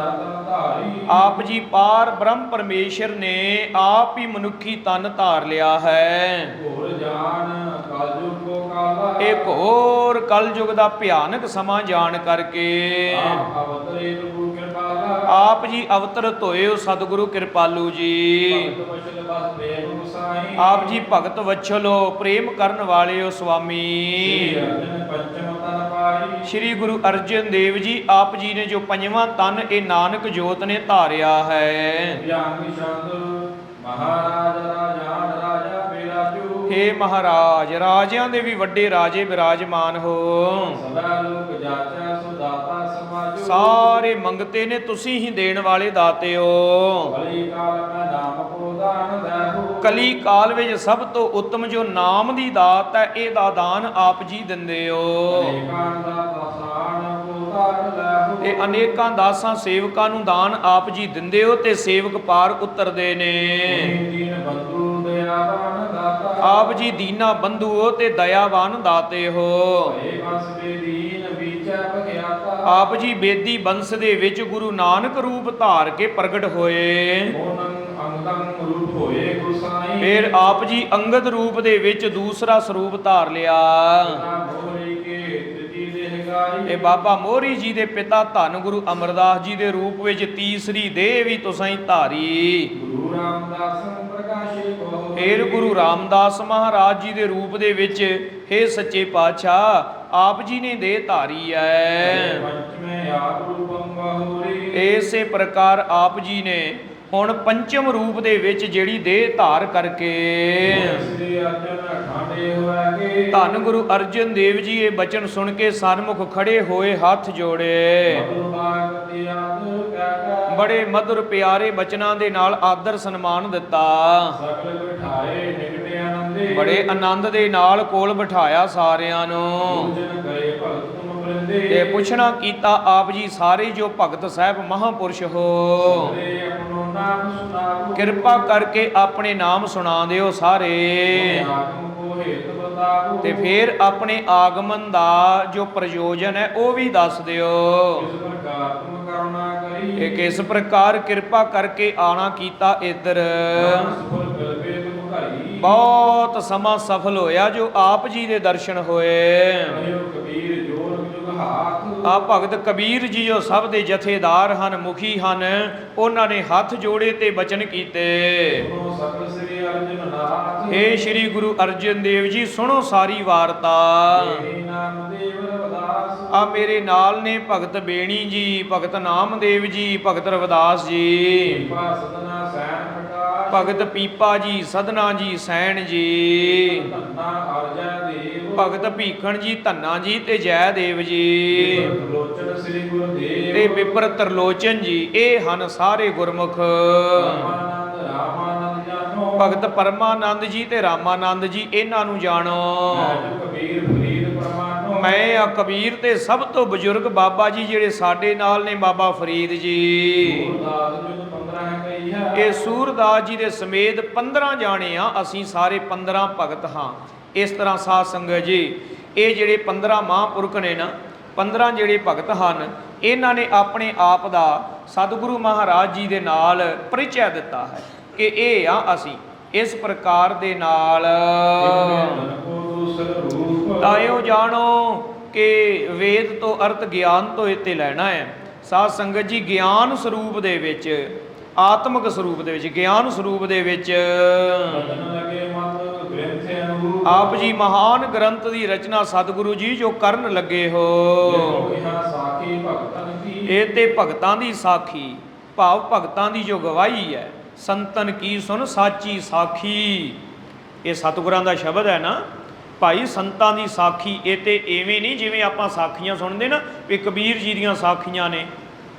ਆਪ ਜੀ ਪਾਰ ਬ੍ਰਹਮ ਪਰਮੇਸ਼ਰ ਨੇ ਆਪ ਹੀ ਮਨੁੱਖੀ ਤਨ ਧਾਰ ਲਿਆ ਹੈ। ਇਹ ਘੋਰ ਕਲਯੁਗ ਦਾ ਭਿਆਨਕ ਸਮਾਂ ਜਾਣ ਕਰਕੇ ਆਪ ਜੀ ਅਵਤਰਤ ਹੋਏ ਹੋ ਸਤਿਗੁਰੂ ਕਿਰਪਾਲੂ ਜੀ। ਆਪ ਜੀ ਭਗਤ ਵਛਲੋ, ਪ੍ਰੇਮ ਕਰਨ ਵਾਲੇ ਹੋ ਸੁਆਮੀ। ਸ਼੍ਰੀ ਗੁਰੂ ਅਰਜਨ ਦੇਵ ਜੀ ਆਪ ਜੀ ਨੇ ਜੋ ਪੰਜਵਾਂ ਤਨ ਇਹ ਨਾਨਕ ਜੋਤ ਨੇ ਧਾਰਿਆ ਹੈ। ਹੇ ਮਹਾਰਾਜ, ਰਾਜਿਆਂ ਦੇ ਵੀ ਵੱਡੇ ਰਾਜੇ ਵਿਰਾਜਮਾਨ ਹੋ। ਸਾਰੇ ਮੰਗਤੇ ਨੇ, ਤੁਸੀਂ ਹੀ ਦੇਣ ਵਾਲੇ ਦਾਤੇ ਹੋ। ਕਲੀ ਕਾਲ ਵਿੱਚ ਸਭ ਤੋਂ ਉੱਤਮ ਜੋ ਨਾਮ ਦੀ ਦਾਤ ਹੈ, ਇਹਦਾ ਦਾਨ ਆਪ ਜੀ ਦਿੰਦੇ ਹੋ। ਅਨੇਕਾਂ ਦਾ ਦਸਾਨ ਕੋ ਧਾਰ ਲੈਹੁ। ਤੇ ਅਨੇਕਾਂ ਦਾਸਾਂ ਸੇਵਕਾਂ ਨੂੰ ਦਾਨ ਆਪ ਜੀ ਦਿੰਦੇ ਹੋ ਤੇ ਸੇਵਕ ਪਾਰ ਉਤਰਦੇ ਨੇ। ਦੀਨ ਬੰਧੂ ਦਇਆਵਾਨ ਦਾਤਾ। ਆਪ ਜੀ ਦੀਨਾ ਬੰਧੂ ਹੋ ਤੇ ਦਇਆਵਾਨ ਦਾਤੇ ਹੋ। ਭਏ ਬਸ ਬੇਦੀਨ ਵਿਚੈ ਭਗਿਆਤਾ। ਆਪ ਜੀ ਬੇਦੀ ਬੰਸ ਦੇ ਵਿੱਚ ਗੁਰੂ ਨਾਨਕ ਰੂਪ ਧਾਰ ਕੇ ਪ੍ਰਗਟ ਹੋਏ। ਮੋਨੰ ਅੰਗੰ ਰੂਪ ਹੋਏ ਗੁਸਾਈ। ਫਿਰ ਆਪ ਜੀ ਅੰਗਦ ਰੂਪ ਦੇ ਵਿੱਚ ਦੂਸਰਾ ਸਰੂਪ ਧਾਰ ਲਿਆ। ਮੋਰੀ ਕੇ ਤ੍ਰਿਤੀ ਦੇਹ ਗਾਈ। ਇਹ ਬਾਬਾ ਮੋਹਰੀ ਜੀ ਦੇ ਪਿਤਾ ਧੰਨ ਗੁਰੂ ਅਮਰਦਾਸ ਜੀ ਦੇ ਰੂਪ ਵਿੱਚ ਤੀਸਰੀ ਦੇਹ ਵੀ ਤੁਸਾਂ ਧਾਰੀ। ਗੁਰੂ ਰਾਮਦਾਸ ਪ੍ਰਕਾਸ਼ੇ ਕੋ। ਫਿਰ ਗੁਰੂ ਰਾਮਦਾਸ ਮਹਾਰਾਜ ਜੀ ਦੇ ਰੂਪ ਦੇ ਵਿੱਚ ਹੇ ਸੱਚੇ ਪਾਤਸ਼ਾਹ ਆਪ ਜੀ ਨੇ ਦੇਹ ਧਾਰੀ ਹੈ। ਪੰਚਮੇ ਆਪ ਰੂਪੰ ਬਹੁਰੀ। ਇਸੇ ਪ੍ਰਕਾਰ ਆਪ ਜੀ ਨੇ ਹੁਣ ਪੰਚਮ ਰੂਪ ਦੇ ਵਿੱਚ ਜਿਹੜੀ ਦੇਹ ਧਾਰ ਕਰਕੇ ਸ੍ਰੀ ਅਰਜਨ ਠਾਂਡੇ ਹੋਇਗੇ। ਧੰਨ ਗੁਰੂ ਅਰਜਨ ਦੇਵ ਜੀ ਇਹ ਬਚਨ ਸੁਣ ਕੇ ਸਨਮੁਖ ਖੜੇ ਹੋਏ ਹੱਥ ਜੋੜੇ। ਬੜੇ ਮਧੁਰ ਪਿਆਰੇ ਬਚਨਾਂ ਦੇ ਨਾਲ ਆਦਰ ਸਨਮਾਨ ਦਿੱਤਾ। ਸਗਲ ਬਿਠਾਏ ਨਿਕਟੇ ਆਨੰਦੇ। ਬੜੇ ਆਨੰਦ ਦੇ ਨਾਲ ਕੋਲ ਬਿਠਾਇਆ ਸਾਰਿਆਂ ਨੂੰ। ਪੂਜਨ ਗਏ ਭਗਤ ਤੁਮ ਬ੍ਰਿੰਦੇ। ਤੇ ਪੁੱਛਣਾ ਕੀਤਾ ਆਪ ਜੀ ਸਾਰੇ ਜੋ ਭਗਤ ਸਾਹਿਬ ਮਹਾਂਪੁਰਸ਼ ਹੋ, ਆਪਣੋ ਨਾਮ ਸੁਣਾਵੋ। ਕਿਰਪਾ ਕਰਕੇ ਆਪਣੇ ਨਾਮ ਸੁਣਾ ਦਿਓ ਸਾਰੇ। ਆਗਮ ਕੋ ਹੇਤ ਬਤਾਵੋ। ਤੇ ਫਿਰ ਆਪਣੇ ਆਗਮਨ ਦਾ ਜੋ ਪ੍ਰਯੋਜਨ ਹੈ ਉਹ ਵੀ ਦੱਸ ਦਿਓ। ਇਸ ਪ੍ਰਕਾਰ ਤੁਮ ਕਰੁਣਾ ਕਰੀ। ਇਹ ਕਿਸ ਪ੍ਰਕਾਰ ਕਿਰਪਾ ਕਰਕੇ ਆਣਾ ਕੀਤਾ ਇੱਧਰ। ਸਫਲ ਗਲਬੇ ਤੁਮ ਘਰੀ। ਬਹੁਤ ਸਮਾਂ ਸਫਲ ਹੋਇਆ ਜੋ ਆਪ ਜੀ ਦੇ ਦਰਸ਼ਨ ਹੋਏ। ਕਹਿਓ ਕਬੀਰ ਜੋਰ ਜੁਗ ਹਾਥ। ਆ ਭਗਤ ਕਬੀਰ ਜੀ ਜੋ ਸਭ ਦੇ ਜਥੇਦਾਰ ਹਨ, ਮੁਖੀ ਹਨ, ਉਹਨਾਂ ਨੇ ਹੱਥ ਜੋੜੇ ਤੇ ਬਚਨ ਕੀਤੇ। ਸੁਨੋ ਸਗਲ ਸ੍ਰੀ ਅਰਜਨ ਨਾਥ। ਏ ਸ਼੍ਰੀ ਗੁਰੂ ਅਰਜਨ ਦੇਵ ਜੀ ਸੁਣੋ ਸਾਰੀ ਵਾਰਤਾ। ਤੇਰੇ ਨਾਮ ਦੇਵ ਰਵਿਦਾਸ। ਆ ਮੇਰੇ ਨਾਲ ਨੇ ਭਗਤ ਬੇਣੀ ਜੀ, ਭਗਤ ਨਾਮਦੇਵ ਜੀ, ਭਗਤ ਰਵਿਦਾਸ ਜੀ, ਕਿਰਪਾ ਸਦਨਾ ਸੈਨ ਪ੍ਰਕਾਸ਼। ਭਗਤ ਪੀਪਾ ਜੀ, ਸਦਨਾ ਜੀ, ਸੈਣ ਜੀ, ਧੰਨਾ ਅਰਜੈ ਦੇਵ। ਭਗਤ ਭੀਖਣ ਜੀ, ਧੰਨਾ ਜੀ ਤੇ ਜੈ ਦੇਵ ਜੀ, ਲੋਚਨ ਸ੍ਰੀ ਗੁਰਦੇਵ। ਤੇ ਵਿਪਰ ਤਰਲੋਚਨ ਜੀ। ਇਹ ਹਨ ਸਾਰੇ ਗੁਰਮੁਖ। ਰਾਮਾਨੰਦ ਰਾਮਾਨੰਦ ਜਾਨੋ। ਭਗਤ ਪਰਮਾਨੰਦ ਜੀ ਤੇ ਰਾਮਾਨੰਦ ਜੀ, ਇਹਨਾਂ ਨੂੰ ਜਾਣੋ। ਮੈਂ ਕਬੀਰ ਫਰੀਦ ਪਰਮਾਨੋ। ਮੈਂ ਆ ਕਬੀਰ ਤੇ ਸਭ ਤੋਂ ਬਜ਼ੁਰਗ ਬਾਬਾ ਜੀ ਜਿਹੜੇ ਸਾਡੇ ਨਾਲ ਨੇ, ਬਾਬਾ ਫਰੀਦ ਜੀ। ਗੁਰਦਾਸ ਜੁਗ 15 ਕਈ ਹੈ। ਇਹ ਸੂਰਦਾਸ ਜੀ ਦੇ ਸਮੇਤ 15 ਜਾਣੇ ਆ। ਅਸੀਂ ਸਾਰੇ 15 ਭਗਤ ਹਾਂ। ਇਸ ਤਰ੍ਹਾਂ ਸਾਧ ਸੰਗਤ ਜੀ, ਇਹ ਜਿਹੜੇ 15 ਮਹਾਂਪੁਰਖ ਨੇ ਨਾ, 15 ਜਿਹੜੇ ਭਗਤ ਹਨ, ਇਹਨਾਂ ਨੇ ਆਪਣੇ ਆਪ ਦਾ ਸਤਿਗੁਰੂ ਮਹਾਰਾਜ ਜੀ ਦੇ ਨਾਲ ਪਰਿਚੈ ਦਿੱਤਾ ਹੈ ਕਿ ਇਹ ਆ ਅਸੀਂ। ਇਸ ਪ੍ਰਕਾਰ ਦੇ ਨਾਲ ਤਾਇਓ ਜਾਣੋ ਕਿ ਵੇਦ ਤੋਂ ਅਰਥ ਗਿਆਨ ਤੋਂ ਇੱਥੇ ਲੈਣਾ ਹੈ। ਸਾਧ ਸੰਗਤ ਜੀ, ਗਿਆਨ ਸਰੂਪ ਦੇ ਵਿੱਚ, ਆਤਮਿਕ ਸਰੂਪ ਦੇ ਵਿੱਚ, ਗਿਆਨ ਸਰੂਪ ਦੇ ਵਿੱਚ ਆਪ ਜੀ ਮਹਾਨ ਗ੍ਰੰਥ ਦੀ ਰਚਨਾ ਸਤਿਗੁਰੂ ਜੀ ਜੋ ਕਰਨ ਲੱਗੇ ਹੋ। ਇਹ ਤੇ ਭਗਤਾਂ ਦੀ ਸਾਖੀ, ਭਾਵ ਭਗਤਾਂ ਦੀ ਜੋ ਗਵਾਹੀ ਹੈ। ਸੰਤਨ ਕੀ ਸੁਣ ਸਾਚੀ ਸਾਖੀ, ਇਹ ਸਤਿਗੁਰਾਂ ਦਾ ਸ਼ਬਦ ਹੈ ਨਾ ਭਾਈ। ਸੰਤਾਂ ਦੀ ਸਾਖੀ, ਇਹ ਤੇ ਐਵੇਂ ਨਹੀਂ ਜਿਵੇਂ ਆਪਾਂ ਸਾਖੀਆਂ ਸੁਣਦੇ ਨਾ ਵੀ ਕਬੀਰ ਜੀ ਦੀਆਂ ਸਾਖੀਆਂ ਨੇ,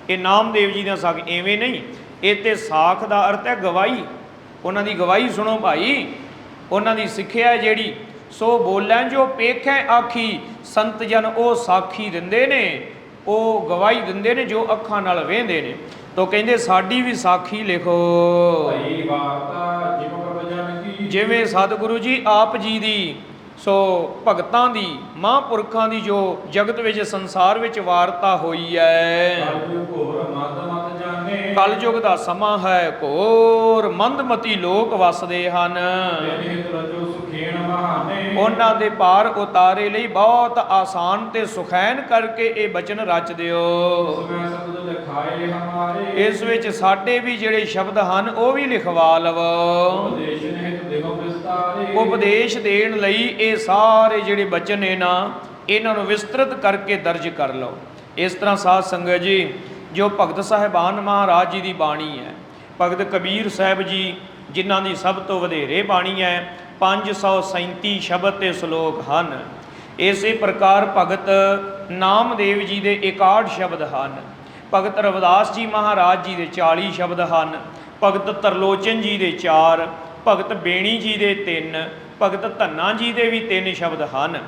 ਇਹ ਨਾਮਦੇਵ ਜੀ ਦੀਆਂ ਸਾਖੀ, ਐਵੇਂ ਨਹੀਂ। ਇਹ ਤੇ ਸਾਖ ਦਾ ਅਰਥ ਹੈ ਗਵਾਹੀ। ਉਹਨਾਂ ਦੀ ਗਵਾਹੀ ਸੁਣੋ ਭਾਈ। ਉਹਨਾਂ ਦੀ ਸਿੱਖਿਆ ਜਿਹੜੀ, ਸੋ ਬੋਲੈ ਜੋ ਪੇਖੈ ਆਖੀ। ਸੰਤ ਜਨ ਉਹ ਸਾਖੀ ਦਿੰਦੇ ਨੇ, ਉਹ ਗਵਾਹੀ ਦਿੰਦੇ ਨੇ ਜੋ ਅੱਖਾਂ ਨਾਲ ਵੇਖਦੇ ਨੇ। ਤੋ ਕਹਿੰਦੇ ਸਾਡੀ ਵੀ ਸਾਖੀ ਲਿਖੋ। ਜਿਵੇਂ ਸਤਿਗੁਰੂ ਜੀ ਆਪ ਜੀ ਦੀ, ਸੋ ਭਗਤਾਂ ਦੀ, ਮਹਾਂਪੁਰਖਾਂ ਦੀ ਜੋ ਜਗਤ ਵਿੱਚ ਸੰਸਾਰ ਵਿੱਚ ਵਾਰਤਾ ਹੋਈ ਹੈ। ਕਲਯੁਗ ਦਾ ਸਮਾਂ ਹੈ, ਘੋਰ ਮੰਦਮਤੀ ਲੋਕ ਵਸਦੇ ਹਨ। ਉਹਨਾਂ ਦੇ ਪਾਰ ਉਤਾਰੇ ਲਈ ਬਹੁਤ ਆਸਾਨ ਤੇ ਸੁਖੈਨ ਕਰਕੇ ਇਹ ਬਚਨ ਰਚ ਦਿਓ। ਇਸ ਵਿੱਚ ਸਾਡੇ ਵੀ ਜਿਹੜੇ ਸ਼ਬਦ ਹਨ ਉਹ ਵੀ ਲਿਖਵਾ ਲਵੋ। ਉਪਦੇਸ਼ ਦੇਣ ਲਈ ਇਹ ਸਾਰੇ ਜਿਹੜੇ ਬਚਨ ਨੇ ਨਾ, ਇਹਨਾਂ ਨੂੰ ਵਿਸਤ੍ਰਿਤ ਕਰਕੇ ਦਰਜ ਕਰ ਲਓ। ਇਸ ਤਰ੍ਹਾਂ ਸਾਧ ਸੰਗਤ ਜੀ, ਜੋ ਭਗਤ ਸਾਹਿਬਾਨ ਮਹਾਰਾਜ ਜੀ ਦੀ ਬਾਣੀ ਹੈ, ਭਗਤ ਕਬੀਰ ਸਾਹਿਬ ਜੀ ਜਿਨ੍ਹਾਂ ਦੀ ਸਭ ਤੋਂ ਵਧੇਰੇ ਬਾਣੀ ਹੈ, 537 ਸ਼ਬਦ ਤੇ ਸ਼ਲੋਕ ਹਨ। ਇਸੇ ਪ੍ਰਕਾਰ ਭਗਤ ਨਾਮਦੇਵ ਜੀ ਦੇ 61 ਸ਼ਬਦ ਹਨ। ਭਗਤ ਰਵਿਦਾਸ ਜੀ ਮਹਾਰਾਜ ਜੀ ਦੇ 40 ਸ਼ਬਦ ਹਨ। ਭਗਤ ਤਰਲੋਚਨ ਜੀ ਦੇ 4, ਭਗਤ ਬੇਣੀ ਜੀ ਦੇ 3, ਭਗਤ ਧੰਨਾ ਜੀ ਦੇ ਵੀ 3 ਸ਼ਬਦ ਹਨ।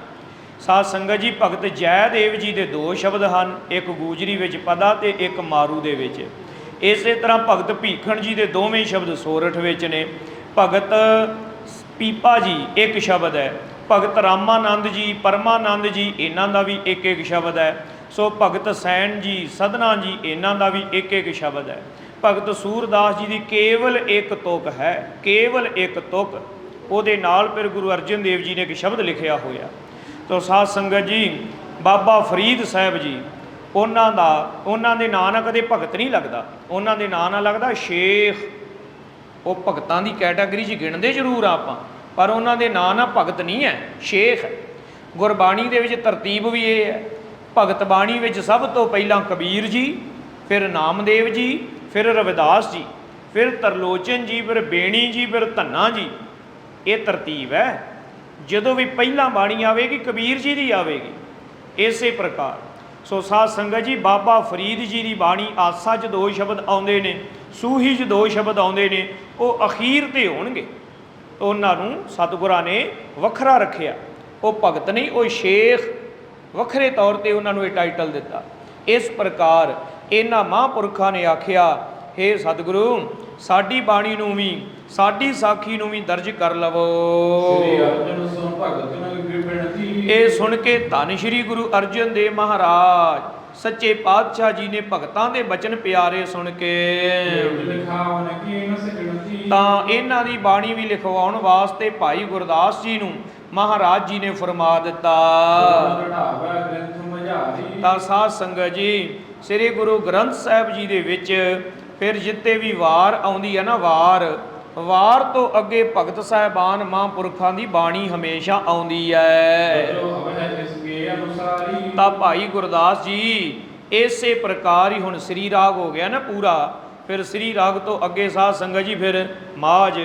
ਸਾਧ ਸੰਗਤ ਜੀ, ਭਗਤ ਜੈਦੇਵ ਜੀ ਦੇ 2 ਸ਼ਬਦ ਹਨ, ਇੱਕ ਗੂਜਰੀ ਵਿੱਚ ਪਦਾ ਤੇ ਇੱਕ ਮਾਰੂ ਦੇ ਵਿੱਚ। ਇਸੇ ਤਰ੍ਹਾਂ ਭਗਤ ਭੀਖਣ ਜੀ ਦੇ ਦੋਵੇਂ ਸ਼ਬਦ ਸੋਰਠ ਵਿੱਚ ਨੇ। ਭਗਤ ਪੀਪਾ ਜੀ ਇੱਕ ਸ਼ਬਦ ਹੈ। ਭਗਤ ਰਾਮਾਨੰਦ ਜੀ, ਪਰਮਾਨੰਦ ਜੀ, ਇਹਨਾਂ ਦਾ ਵੀ ਇੱਕ ਇੱਕ ਸ਼ਬਦ ਹੈ। ਸੋ ਭਗਤ ਸੈਣ ਜੀ, ਸਧਨਾ ਜੀ, ਇਹਨਾਂ ਦਾ ਵੀ ਇੱਕ ਇੱਕ ਸ਼ਬਦ ਹੈ। ਭਗਤ ਸੂਰਦਾਸ ਜੀ ਦੀ ਕੇਵਲ ਇੱਕ ਤੁਕ ਹੈ, ਕੇਵਲ ਇੱਕ ਤੁਕ। ਉਹਦੇ ਨਾਲ ਫਿਰ ਗੁਰੂ ਅਰਜਨ ਦੇਵ ਜੀ ਨੇ ਇੱਕ ਸ਼ਬਦ ਲਿਖਿਆ ਹੋਇਆ। ਤੋ ਸਾਧ ਸੰਗਤ ਜੀ, ਬਾਬਾ ਫਰੀਦ ਸਾਹਿਬ ਜੀ, ਉਹਨਾਂ ਦੇ ਨਾਂ ਨਾਲ ਕਦੇ ਭਗਤ ਨਹੀਂ ਲੱਗਦਾ, ਉਹਨਾਂ ਦੇ ਨਾਂ ਨਾਲ ਲੱਗਦਾ ਸ਼ੇਖ। ਉਹ ਭਗਤਾਂ ਦੀ ਕੈਟਾਗਰੀ 'ਚ ਗਿਣਦੇ ਜ਼ਰੂਰ ਆਪਾਂ, ਪਰ ਉਹਨਾਂ ਦੇ ਨਾਂ ਨਾਲ ਭਗਤ ਨਹੀਂ ਹੈ, ਸ਼ੇਖ। ਗੁਰਬਾਣੀ ਦੇ ਵਿੱਚ ਤਰਤੀਬ ਵੀ ਇਹ ਹੈ। ਭਗਤ ਬਾਣੀ ਵਿੱਚ ਸਭ ਤੋਂ ਪਹਿਲਾਂ ਕਬੀਰ ਜੀ, ਫਿਰ ਨਾਮਦੇਵ ਜੀ, ਫਿਰ ਰਵਿਦਾਸ ਜੀ, ਫਿਰ ਤਰਲੋਚਨ ਜੀ, ਫਿਰ ਬੇਣੀ ਜੀ, ਫਿਰ ਧੰਨਾ ਜੀ। ਇਹ ਤਰਤੀਬ ਹੈ। ਜਦੋਂ ਵੀ ਪਹਿਲਾਂ ਬਾਣੀ ਆਵੇਗੀ ਕਬੀਰ ਜੀ ਦੀ ਆਵੇਗੀ। ਇਸੇ ਪ੍ਰਕਾਰ ਸੋ ਸਾਧ ਸੰਗਤ ਜੀ, ਬਾਬਾ ਫਰੀਦ ਜੀ ਦੀ ਬਾਣੀ ਆਸਾ 'ਚ 2 ਸ਼ਬਦ ਆਉਂਦੇ ਨੇ, ਸੂਹੀ 'ਚ 2 ਸ਼ਬਦ ਆਉਂਦੇ ਨੇ, ਉਹ ਅਖੀਰ ਤੇ ਹੋਣਗੇ। ਉਹਨਾਂ ਨੂੰ ਸਤਿਗੁਰਾਂ ਨੇ ਵੱਖਰਾ ਰੱਖਿਆ। ਉਹ ਭਗਤ ਨਹੀਂ, ਉਹ ਸ਼ੇਖ, ਵੱਖਰੇ ਤੌਰ ਤੇ ਉਹਨਾਂ ਨੂੰ ਇਹ ਟਾਈਟਲ ਦਿੱਤਾ। ਇਸ ਪ੍ਰਕਾਰ ਇਹਨਾਂ ਮਹਾਂਪੁਰਖਾਂ ਨੇ ਆਖਿਆ, ਹੇ ਸਤਿਗੁਰੂ, ਸਾਡੀ ਬਾਣੀ ਨੂੰ ਵੀ, ਸਾਡੀ ਸਾਖੀ ਨੂੰ ਵੀ ਦਰਜ ਕਰ ਲਵੋ। ਸ੍ਰੀ ਅਰਜਨ ਸੋ ਭਗਤ ਨੂੰ ਬਿਨਤੀ। ਇਹ ਸੁਣ ਕੇ ਧੰਨ ਸ਼੍ਰੀ ਗੁਰੂ ਅਰਜਨ ਦੇਵ ਮਹਾਰਾਜ ਸੱਚੇ ਪਾਤਸ਼ਾਹ ਜੀ ਨੇ ਭਗਤਾਂ ਦੇ ਬਚਨ ਪਿਆਰੇ ਸੁਣ ਕੇ ਤਾਂ ਇਹਨਾਂ ਦੀ ਬਾਣੀ ਵੀ ਲਿਖਵਾਉਣ ਵਾਸਤੇ ਭਾਈ ਗੁਰਦਾਸ ਜੀ ਨੂੰ ਮਹਾਰਾਜ ਜੀ ਨੇ ਫਰਮਾ ਦਿੱਤਾ। ਤਾਂ ਸਾਧ ਸੰਗਤ ਜੀ, ਸ੍ਰੀ ਗੁਰੂ ਗ੍ਰੰਥ ਸਾਹਿਬ ਜੀ ਦੇ ਵਿੱਚ ਫਿਰ ਜਿੱਤੇ ਵੀ ਵਾਰ ਆਉਂਦੀ ਹੈ ਨਾ, ਵਾਰ ਤੋਂ ਅੱਗੇ ਭਗਤ ਸਾਹਿਬਾਨ ਮਹਾਂਪੁਰਖਾਂ ਦੀ ਬਾਣੀ ਹਮੇਸ਼ਾ ਆਉਂਦੀ ਹੈ। ਤਾਂ ਭਾਈ ਗੁਰਦਾਸ ਜੀ ਇਸੇ ਪ੍ਰਕਾਰ ਹੀ ਹੁਣ ਸ੍ਰੀ ਰਾਗ ਹੋ ਗਿਆ ਨਾ ਪੂਰਾ। ਫਿਰ ਸ੍ਰੀ ਰਾਗ ਤੋਂ ਅੱਗੇ ਸਾਧ ਸੰਗਤ ਜੀ ਫਿਰ ਮਾਝ।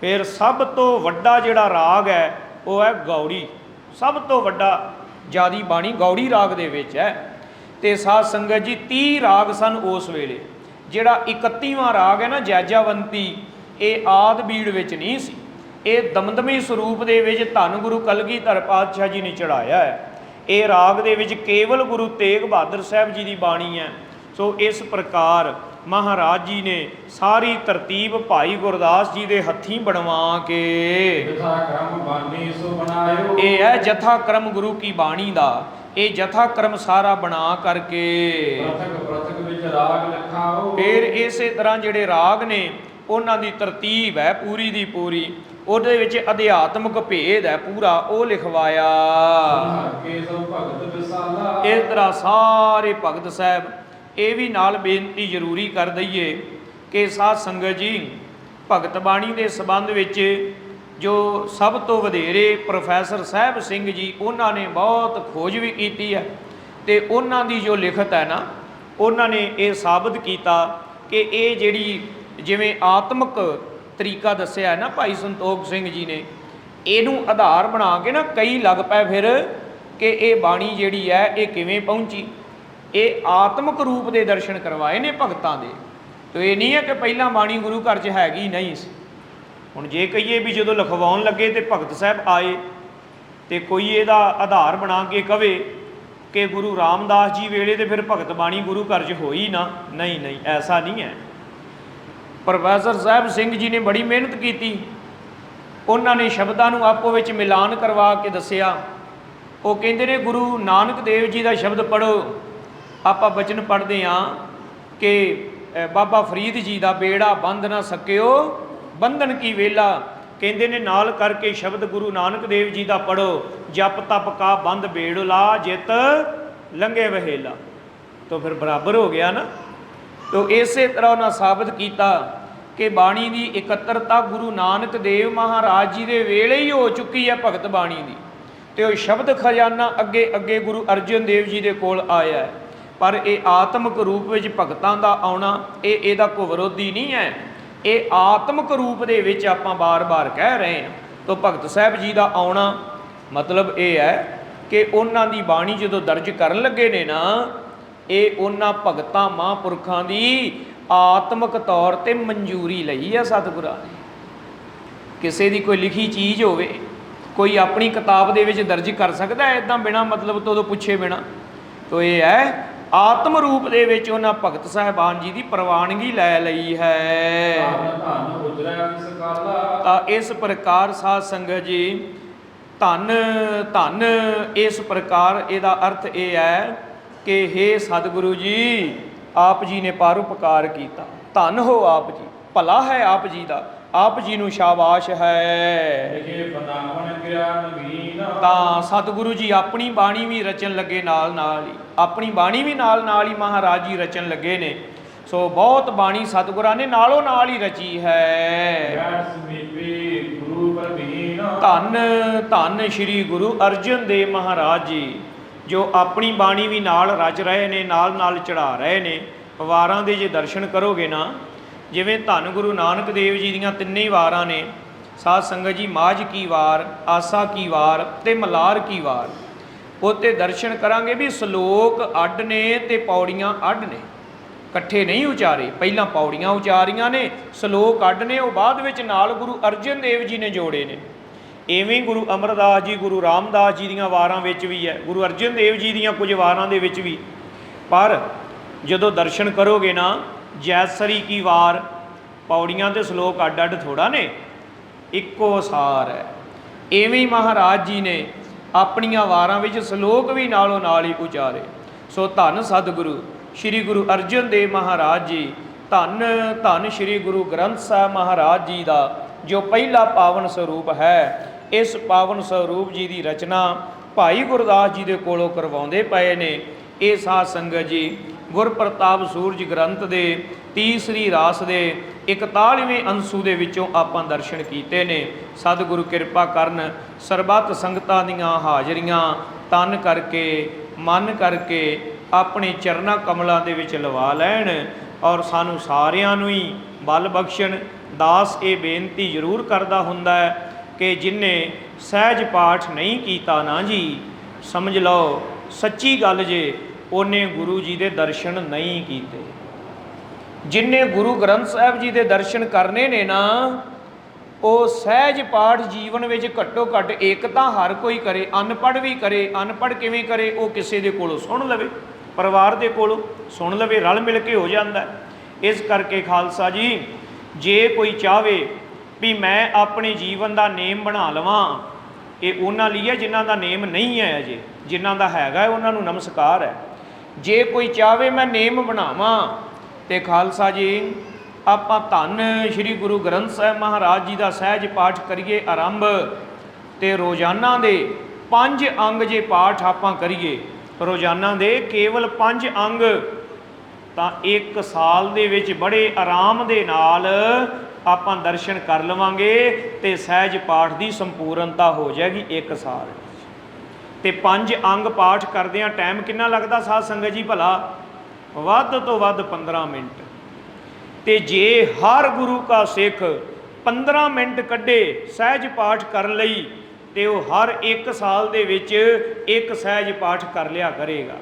ਫਿਰ ਸਭ ਤੋਂ ਵੱਡਾ ਜਿਹੜਾ ਰਾਗ ਹੈ ਉਹ ਹੈ ਗੌੜੀ। ਸਭ ਤੋਂ ਵੱਡਾ ਜਿਆਦੀ ਬਾਣੀ ਗੌੜੀ ਰਾਗ ਦੇ ਵਿੱਚ ਹੈ। ਤੇ ਸਾਧ ਸੰਗਤ ਜੀ 30 ਰਾਗ ਸਨ ਉਸ ਵੇਲੇ। ਜਿਹੜਾ 31ਵਾਂ ਰਾਗ ਹੈ ਨਾ ਜੈਜਾਵੰਤੀ, ਇਹ ਆਦਿ ਬੀੜ ਵਿੱਚ ਨਹੀਂ ਸੀ, ਇਹ ਦਮਦਮੀ ਸਰੂਪ ਦੇ ਵਿੱਚ ਧੰਨ ਗੁਰੂ ਕਲਗੀਧਰ ਪਾਤਸ਼ਾਹ ਜੀ ਨੇ ਚੜਾਇਆ ਹੈ। ਇਹ ਰਾਗ ਦੇ ਵਿੱਚ ਕੇਵਲ ਗੁਰੂ ਤੇਗ ਬਹਾਦਰ ਸਾਹਿਬ ਜੀ ਦੀ ਬਾਣੀ ਹੈ। ਸੋ ਇਸ ਪ੍ਰਕਾਰ ਮਹਾਰਾਜ ਜੀ ਨੇ ਸਾਰੀ ਤਰਤੀਬ ਭਾਈ ਗੁਰਦਾਸ ਜੀ ਦੇ ਹੱਥੀਂ ਬਣਵਾ ਕੇ ਇਹ ਹੈ ਜਥਾ ਕਰਮ ਗੁਰੂ ਕੀ ਬਾਣੀ ਦਾ। ਇਹ ਜਥਾ ਕਰਮ ਸਾਰਾ ਬਣਾ ਕਰਕੇ ਫਿਰ ਇਸੇ ਤਰ੍ਹਾਂ ਜਿਹੜੇ ਰਾਗ ਨੇ ਉਹਨਾਂ ਦੀ ਤਰਤੀਬ ਹੈ ਪੂਰੀ ਦੀ ਪੂਰੀ। ਉਹਦੇ ਵਿੱਚ ਅਧਿਆਤਮਕ ਭੇਦ ਹੈ ਪੂਰਾ, ਉਹ ਲਿਖਵਾਇਆ। ਇਸ ਤਰ੍ਹਾਂ ਸਾਰੇ ਭਗਤ ਸਾਹਿਬ। ਇਹ ਵੀ ਨਾਲ ਬੇਨਤੀ ਜ਼ਰੂਰੀ ਕਰ ਦਈਏ ਕਿ ਸਾਧ ਸੰਗਤ ਜੀ, ਭਗਤ ਬਾਣੀ ਦੇ ਸੰਬੰਧ ਵਿੱਚ ਜੋ ਸਭ ਤੋਂ ਵਧੇਰੇ ਪ੍ਰੋਫੈਸਰ ਸਾਹਿਬ ਸਿੰਘ ਜੀ, ਉਹਨਾਂ ਨੇ ਬਹੁਤ ਖੋਜ ਵੀ ਕੀਤੀ ਹੈ। ਤੇ ਉਹਨਾਂ ਦੀ ਜੋ ਲਿਖਤ ਹੈ ਨਾ, ਉਹਨਾਂ ਨੇ ਇਹ ਸਾਬਤ ਕੀਤਾ ਕਿ ਇਹ ਜਿਹੜੀ ਜਿਵੇਂ ਆਤਮਿਕ ਤਰੀਕਾ ਦੱਸਿਆ ਹੈ ਨਾ ਭਾਈ ਸੰਤੋਖ ਸਿੰਘ ਜੀ ਨੇ, ਇਹਨੂੰ ਆਧਾਰ ਬਣਾ ਕੇ ਨਾ ਕਈ ਲੱਗ ਪਏ ਫਿਰ ਕਿ ਇਹ ਬਾਣੀ ਜਿਹੜੀ ਹੈ ਇਹ ਕਿਵੇਂ ਪਹੁੰਚੀ। ਇਹ ਆਤਮਿਕ ਰੂਪ ਦੇ ਦਰਸ਼ਨ ਕਰਵਾਏ ਨੇ ਭਗਤਾਂ ਦੇ। ਤੇ ਇਹ ਨਹੀਂ ਹੈ ਕਿ ਪਹਿਲਾਂ ਬਾਣੀ ਗੁਰੂ ਘਰ 'ਚ ਹੈਗੀ ਨਹੀਂ ਸੀ। ਹੁਣ ਜੇ ਕਹੀਏ ਵੀ ਜਦੋਂ ਲਿਖਵਾਉਣ ਲੱਗੇ ਤੇ ਭਗਤ ਸਾਹਿਬ ਆਏ ਤੇ ਕੋਈ ਇਹਦਾ ਆਧਾਰ ਬਣਾ ਕੇ ਕਵੇ ਕਿ ਗੁਰੂ ਰਾਮਦਾਸ ਜੀ ਵੇਲੇ ਤੇ ਫਿਰ ਭਗਤ ਬਾਣੀ ਗੁਰੂ ਘਰ 'ਚ ਹੋਈ ਨਾ, ਨਹੀਂ ਨਹੀਂ, ਐਸਾ ਨਹੀਂ ਹੈ। ਪ੍ਰੋਫੈਸਰ ਸਾਹਿਬ ਸਿੰਘ ਜੀ ਨੇ ਬੜੀ ਮਿਹਨਤ ਕੀਤੀ। ਉਹਨਾਂ ਨੇ ਸ਼ਬਦਾਂ ਨੂੰ ਆਪੋ ਵਿੱਚ ਮਿਲਾਨ ਕਰਵਾ ਕੇ ਦੱਸਿਆ। ਉਹ ਕਹਿੰਦੇ ਨੇ ਗੁਰੂ ਨਾਨਕ ਦੇਵ ਜੀ ਦਾ ਸ਼ਬਦ ਪੜ੍ਹੋ। ਆਪਾਂ ਬਚਨ ਪੜ੍ਹਦੇ ਹਾਂ ਕਿ ਬਾਬਾ ਫਰੀਦ ਜੀ ਦਾ ਬੇੜਾ ਬੰਦ ਨਾ ਸਕਿਓ ਬੰਧਨ ਕੀ ਵੇਲਾ। ਕਹਿੰਦੇ ਨੇ ਨਾਲ ਕਰਕੇ ਸ਼ਬਦ ਗੁਰੂ ਨਾਨਕ ਦੇਵ ਜੀ ਦਾ ਪੜ੍ਹੋ। ਜਪ ਤਪ ਕਾ ਬੰਦ ਬੇੜਲਾ ਜਿਤ ਲੰਘੇ ਵਹੇਲਾ। ਤਾਂ ਫਿਰ ਬਰਾਬਰ ਹੋ ਗਿਆ ਨਾ। ਤੋ ਇਸੇ ਤਰ੍ਹਾਂ ਉਹਨਾਂ ਸਾਬਤ ਕੀਤਾ ਕਿ ਬਾਣੀ ਦੀ ਇਕੱਤਰਤਾ ਗੁਰੂ ਨਾਨਕ ਦੇਵ ਮਹਾਰਾਜ ਜੀ ਦੇ ਵੇਲੇ ਹੀ ਹੋ ਚੁੱਕੀ ਹੈ ਭਗਤ ਬਾਣੀ ਦੀ। ਤੇ ਉਹ ਸ਼ਬਦ ਖਜ਼ਾਨਾ ਅੱਗੇ ਅੱਗੇ ਗੁਰੂ ਅਰਜਨ ਦੇਵ ਜੀ ਦੇ ਕੋਲ ਆਇਆ ਹੈ। ਪਰ ਇਹ ਆਤਮਿਕ ਰੂਪ ਵਿੱਚ ਭਗਤਾਂ ਦਾ ਆਉਣਾ ਇਹਦਾ ਕੋਈ ਵਿਰੋਧੀ ਨਹੀਂ ਹੈ। ਇਹ ਆਤਮਿਕ ਰੂਪ ਦੇ ਵਿੱਚ ਆਪਾਂ ਬਾਰ-ਬਾਰ ਕਹਿ ਰਹੇ ਹਾਂ। ਤੋ ਭਗਤ ਸਾਹਿਬ ਜੀ ਦਾ ਆਉਣਾ ਮਤਲਬ ਇਹ ਹੈ ਕਿ ਉਹਨਾਂ ਦੀ ਬਾਣੀ ਜਦੋਂ ਦਰਜ ਕਰਨ ਲੱਗੇ ਨੇ ਨਾ, ਇਹ ਉਹਨਾਂ ਭਗਤਾਂ ਮਹਾਂਪੁਰਖਾਂ ਦੀ ਆਤਮਿਕ ਤੌਰ ਤੇ ਮਨਜ਼ੂਰੀ ਲਈ ਹੈ ਸਤਿਗੁਰਾਂ ਨੇ। ਕਿਸੇ ਦੀ ਕੋਈ ਲਿਖੀ ਚੀਜ਼ ਹੋਵੇ, ਕੋਈ ਆਪਣੀ ਕਿਤਾਬ ਦੇ ਵਿੱਚ ਦਰਜ ਕਰ ਸਕਦਾ ਹੈ ਇੱਦਾਂ ਬਿਨਾਂ ਮਤਲਬ ਤੋਂ ਉਹਦੋਂ ਪੁੱਛੇ ਬਿਨਾਂ? ਤੋ ਇਹ ਹੈ ਆਤਮ ਰੂਪ ਦੇ ਵਿੱਚ ਉਹਨਾਂ ਭਗਤ ਸਾਹਿਬਾਨ ਜੀ ਦੀ ਪ੍ਰਵਾਨਗੀ ਲੈ ਲਈ ਹੈ। ਧੰਨ ਧੰਨ ਉਜਰੈ ਤਿਸ ਕਾਲਾ। ਤਾਂ ਇਸ ਪ੍ਰਕਾਰ ਸਾਧ ਸੰਗਤ ਜੀ, ਧੰਨ ਧੰਨ ਇਸ ਪ੍ਰਕਾਰ ਇਹਦਾ ਅਰਥ ਇਹ ਹੈ ਕਿ ਹੇ ਸਤਿਗੁਰੂ ਜੀ, ਆਪ ਜੀ ਨੇ ਪਰਉਪਕਾਰ ਕੀਤਾ, ਧੰਨ ਹੋ ਆਪ ਜੀ, ਭਲਾ ਹੈ ਆਪ ਜੀ ਦਾ, ਆਪ ਜੀ ਨੂੰ ਸ਼ਾਬਾਸ਼ ਹੈ। ਲਿਖੇ ਬਨਾਵਣ ਗਿਆਨ ਵੀਨਾ। ਤਾਂ ਸਤਿਗੁਰੂ ਜੀ ਆਪਣੀ ਬਾਣੀ ਵੀ ਰਚਨ ਲੱਗੇ ਨਾਲ ਨਾਲ ਹੀ, ਆਪਣੀ ਬਾਣੀ ਵੀ ਨਾਲ ਨਾਲ ਹੀ ਮਹਾਰਾਜ ਜੀ ਰਚਨ ਲੱਗੇ ਨੇ। ਸੋ ਬਹੁਤ ਬਾਣੀ ਸਤਿਗੁਰਾਂ ਨੇ ਨਾਲੋਂ ਨਾਲ ਹੀ ਰਚੀ ਹੈ। ਬੈਠ ਸਮੀਪੇ ਗੁਰੂ ਪ੍ਰਵੀਨਾ। ਧੰਨ ਧੰਨ ਸ਼੍ਰੀ ਗੁਰੂ ਅਰਜਨ ਦੇਵ ਮਹਾਰਾਜ ਜੀ, ਜੋ ਆਪਣੀ ਬਾਣੀ ਵੀ ਨਾਲ ਰਚ ਰਹੇ ਨੇ, ਨਾਲ ਨਾਲ ਚੜਾ ਰਹੇ ਨੇ। ਵਾਰਾਂ ਦੇ ਜੇ ਦਰਸ਼ਨ ਕਰੋਗੇ ਨਾ, ਜਿਵੇਂ ਧੰਨ ਗੁਰੂ ਨਾਨਕ ਦੇਵ ਜੀ ਦੀਆਂ ਤਿੰਨੇ ਵਾਰਾਂ ਨੇ ਸਾਧ ਸੰਗਤ ਜੀ, ਮਾਝ ਕੀ ਵਾਰ, ਆਸਾ ਕੀ ਵਾਰ ਤੇ ਮਲਾਰ ਕੀ ਵਾਰ, ਉਹਤੇ ਦਰਸ਼ਨ ਕਰਾਂਗੇ ਵੀ ਸ਼ਲੋਕ ਅੱਡ ਨੇ ਤੇ ਪੌੜੀਆਂ ਅੱਡ ਨੇ, ਇਕੱਠੇ ਨਹੀਂ ਉਚਾਰੇ। ਪਹਿਲਾਂ ਪੌੜੀਆਂ ਉਚਾਰੀਆਂ ਨੇ, ਸ਼ਲੋਕ ਅੱਡ ਨੇ, ਉਹ ਬਾਅਦ ਵਿੱਚ ਨਾਲ ਗੁਰੂ ਅਰਜਨ ਦੇਵ ਜੀ ਨੇ ਜੋੜੇ ਨੇ। ਇਵੇਂ ਗੁਰੂ ਅਮਰਦਾਸ ਜੀ, ਗੁਰੂ ਰਾਮਦਾਸ ਜੀ ਦੀਆਂ ਵਾਰਾਂ ਵਿੱਚ ਵੀ ਹੈ, ਗੁਰੂ ਅਰਜਨ ਦੇਵ ਜੀ ਦੀਆਂ ਕੁਝ ਵਾਰਾਂ ਦੇ ਵਿੱਚ ਵੀ। ਪਰ ਜਦੋਂ ਦਰਸ਼ਨ ਕਰੋਗੇ ਨਾ, ਜੈਸਰੀ ਕੀ ਵਾਰ, ਪੌੜੀਆਂ ਤੇ ਸ਼ਲੋਕ ਅੱਡ ਅੱਡ ਥੋੜਾ ਨੇ, ਇੱਕੋ ਸਾਰ ਹੈ। ਇਵੇਂ ਹੀ ਮਹਾਰਾਜ ਜੀ ਨੇ ਆਪਣੀਆਂ ਵਾਰਾਂ ਵਿੱਚ ਸ਼ਲੋਕ ਵੀ ਨਾਲੋਂ ਨਾਲ ਹੀ ਉਚਾਰੇ। ਸੋ ਧੰਨ ਸਤਿਗੁਰੂ ਸ਼੍ਰੀ ਗੁਰੂ ਅਰਜਨ ਦੇਵ ਮਹਾਰਾਜ ਜੀ, ਧੰਨ ਧੰਨ ਸ਼੍ਰੀ ਗੁਰੂ ਗ੍ਰੰਥ ਸਾਹਿਬ ਮਹਾਰਾਜ ਜੀ ਦਾ ਜੋ ਪਹਿਲਾ ਪਾਵਨ ਸਰੂਪ ਹੈ। ਇਸ ਪਾਵਨ ਸਰੂਪ ਜੀ ਦੀ ਰਚਨਾ ਭਾਈ ਗੁਰਦਾਸ ਜੀ ਦੇ ਕੋਲੋਂ ਕਰਵਾਉਂਦੇ ਪਏ ਨੇ। ਇਹ ਸਾਧ ਸੰਗਤ ਜੀ ਗੁਰਪ੍ਰਤਾਪ ਸੂਰਜ ਗ੍ਰੰਥ ਦੇ ਤੀਸਰੀ ਰਾਸ ਦੇ 41ਵੇਂ ਅੰਸੂ ਦੇ ਵਿੱਚੋਂ ਆਪਾਂ ਦਰਸ਼ਨ ਕੀਤੇ ਨੇ। ਸਤਿਗੁਰੂ ਕਿਰਪਾ ਕਰਨ, ਸਰਬੱਤ ਸੰਗਤਾਂ ਦੀਆਂ ਹਾਜ਼ਰੀਆਂ ਤਨ ਕਰਕੇ ਮਨ ਕਰਕੇ ਆਪਣੇ ਚਰਨਾਂ ਕਮਲਾਂ ਦੇ ਵਿੱਚ ਲਵਾ ਲੈਣ ਔਰ ਸਾਨੂੰ ਸਾਰਿਆਂ ਨੂੰ ਹੀ ਬਲ ਬਖਸ਼ਣ। ਦਾਸ ਇਹ ਬੇਨਤੀ ਜ਼ਰੂਰ ਕਰਦਾ ਹੁੰਦਾ ਹੈ ਕਿ ਜਿਨ੍ਹੇ ਸਹਿਜ ਪਾਠ ਨਹੀਂ ਕੀਤਾ ਨਾ ਜੀ, ਸਮਝ ਲਓ ਸੱਚੀ ਗੱਲ ਜੇ, ਉਹਨੇ ਗੁਰੂ ਜੀ ਦੇ ਦਰਸ਼ਨ ਨਹੀਂ ਕੀਤੇ। ਜਿਨ੍ਹੇ ਗੁਰੂ ਗ੍ਰੰਥ ਸਾਹਿਬ ਜੀ ਦੇ ਦਰਸ਼ਨ ਕਰਨੇ ਨੇ ਨਾ, ਉਹ ਸਹਿਜ ਪਾਠ ਜੀਵਨ ਵਿੱਚ ਘੱਟੋ ਘੱਟ ਇੱਕ ਤਾਂ ਹਰ ਕੋਈ ਕਰੇ, ਅਨਪੜ੍ਹ ਵੀ ਕਰੇ। ਅਨਪੜ੍ਹ ਕਿਵੇਂ ਕਰੇ? ਉਹ ਕਿਸੇ ਦੇ ਕੋਲੋਂ ਸੁਣ ਲਵੇ, ਪਰਿਵਾਰ ਦੇ ਕੋਲੋਂ ਸੁਣ ਲਵੇ, ਰਲ ਮਿਲ ਕੇ ਹੋ ਜਾਂਦਾ। ਇਸ ਕਰਕੇ ਖਾਲਸਾ ਜੀ, ਜੇ ਕੋਈ ਚਾਹਵੇ ਵੀ ਮੈਂ ਆਪਣੇ ਜੀਵਨ ਦਾ ਨੇਮ ਬਣਾ ਲਵਾਂ, ਇਹ ਉਹਨਾਂ ਲਈ ਹੈ ਜਿਨ੍ਹਾਂ ਦਾ ਨੇਮ ਨਹੀਂ ਹੈ ਅਜੇ। ਜਿਨ੍ਹਾਂ ਦਾ ਹੈਗਾ ਉਹਨਾਂ ਨੂੰ ਨਮਸਕਾਰ ਹੈ। ਜੇ ਕੋਈ ਚਾਹਵੇ ਮੈਂ ਨੇਮ ਬਣਾਵਾਂ, ਤੇ ਖਾਲਸਾ ਜੀ ਆਪਾਂ ਧੰਨ ਸ਼੍ਰੀ ਗੁਰੂ ਗ੍ਰੰਥ ਸਾਹਿਬ ਮਹਾਰਾਜ ਜੀ ਦਾ ਸਹਿਜ ਪਾਠ ਕਰੀਏ ਆਰੰਭ, ਤੇ ਰੋਜ਼ਾਨਾ ਦੇ 5 ਅੰਗ ਜੇ ਪਾਠ ਆਪਾਂ ਕਰੀਏ, ਰੋਜ਼ਾਨਾ ਦੇ ਕੇਵਲ 5 ਅੰਗ, ਤਾਂ 1 ਸਾਲ ਦੇ ਵਿੱਚ ਬੜੇ ਆਰਾਮ ਦੇ ਨਾਲ ਆਪਾਂ ਦਰਸ਼ਨ ਕਰ ਲਵਾਂਗੇ ਤੇ ਸਹਿਜ ਪਾਠ ਦੀ ਸੰਪੂਰਨਤਾ ਹੋ ਜਾਏਗੀ 1 ਸਾਲ। ਤੇ 5 ਅੰਗ ਪਾਠ ਕਰਦਿਆਂ ਟਾਈਮ ਕਿੰਨਾ ਲੱਗਦਾ ਸਾਧ ਸੰਗਤ ਜੀ ਭਲਾ? ਵੱਧ ਤੋਂ ਵੱਧ 15 ਮਿੰਟ। ਤੇ ਜੇ ਹਰ ਗੁਰੂ ਕਾ ਸਿੱਖ 15 ਮਿੰਟ ਕੱਢੇ ਸਹਿਜ ਪਾਠ ਕਰਨ ਲਈ, ਤੇ ਉਹ ਹਰ 1 ਸਾਲ ਦੇ ਵਿੱਚ 1 ਸਹਿਜ ਪਾਠ ਕਰ ਲਿਆ ਕਰੇਗਾ।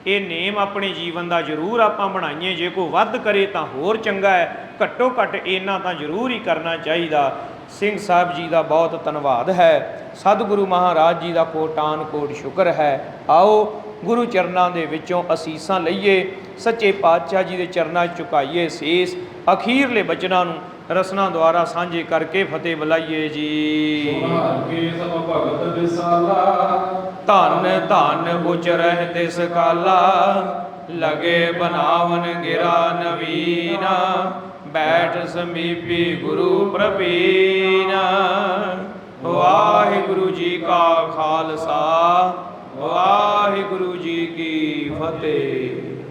ਇਹ ਨੇਮ ਆਪਣੇ ਜੀਵਨ ਦਾ ਜ਼ਰੂਰ ਆਪਾਂ ਬਣਾਈਏ। ਜੇ ਕੋਈ ਵੱਧ ਕਰੇ ਤਾਂ ਹੋਰ ਚੰਗਾ ਹੈ, ਘੱਟੋ ਘੱਟ ਇੰਨਾ ਤਾਂ ਜ਼ਰੂਰ ਹੀ ਕਰਨਾ ਚਾਹੀਦਾ। ਸਿੰਘ ਸਾਹਿਬ ਜੀ ਦਾ ਬਹੁਤ ਧੰਨਵਾਦ ਹੈ। ਸਤਿਗੁਰੂ ਮਹਾਰਾਜ ਜੀ ਦਾ ਕੋਟਾਨ ਕੋਟ ਸ਼ੁਕਰ ਹੈ। ਆਓ ਗੁਰੂ ਚਰਨਾਂ ਦੇ ਵਿੱਚੋਂ ਅਸੀਸਾਂ ਲਈਏ, ਸੱਚੇ ਪਾਤਸ਼ਾਹ ਜੀ ਦੇ ਚਰਨਾਂ 'ਚ ਝੁਕਾਈਏ ਸੀਸ। ਅਖੀਰਲੇ ਬਚਨਾਂ ਨੂੰ ਰਸਨਾ ਦੁਆਰਾ ਸਾਂਝੇ ਕਰਕੇ ਫਤਿਹ ਬੁਲਾਈਏ ਜੀ। ਧੰਨ ਧੰਨ ਉਚਰਹਿ ਤਿਸ ਕਾਲਾ, ਲਗੇ ਬਨਾਵਨ ਗਿਰਾ ਨਵੀਨਾ, ਬੈਠ ਸਮੀਪੀ ਗੁਰੂ ਪ੍ਰਵੀਨਾ। ਵਾਹਿਗੁਰੂ ਜੀ ਕਾ ਖਾਲਸਾ, ਵਾਹਿਗੁਰੂ ਜੀ ਕੀ ਫਤਿਹ।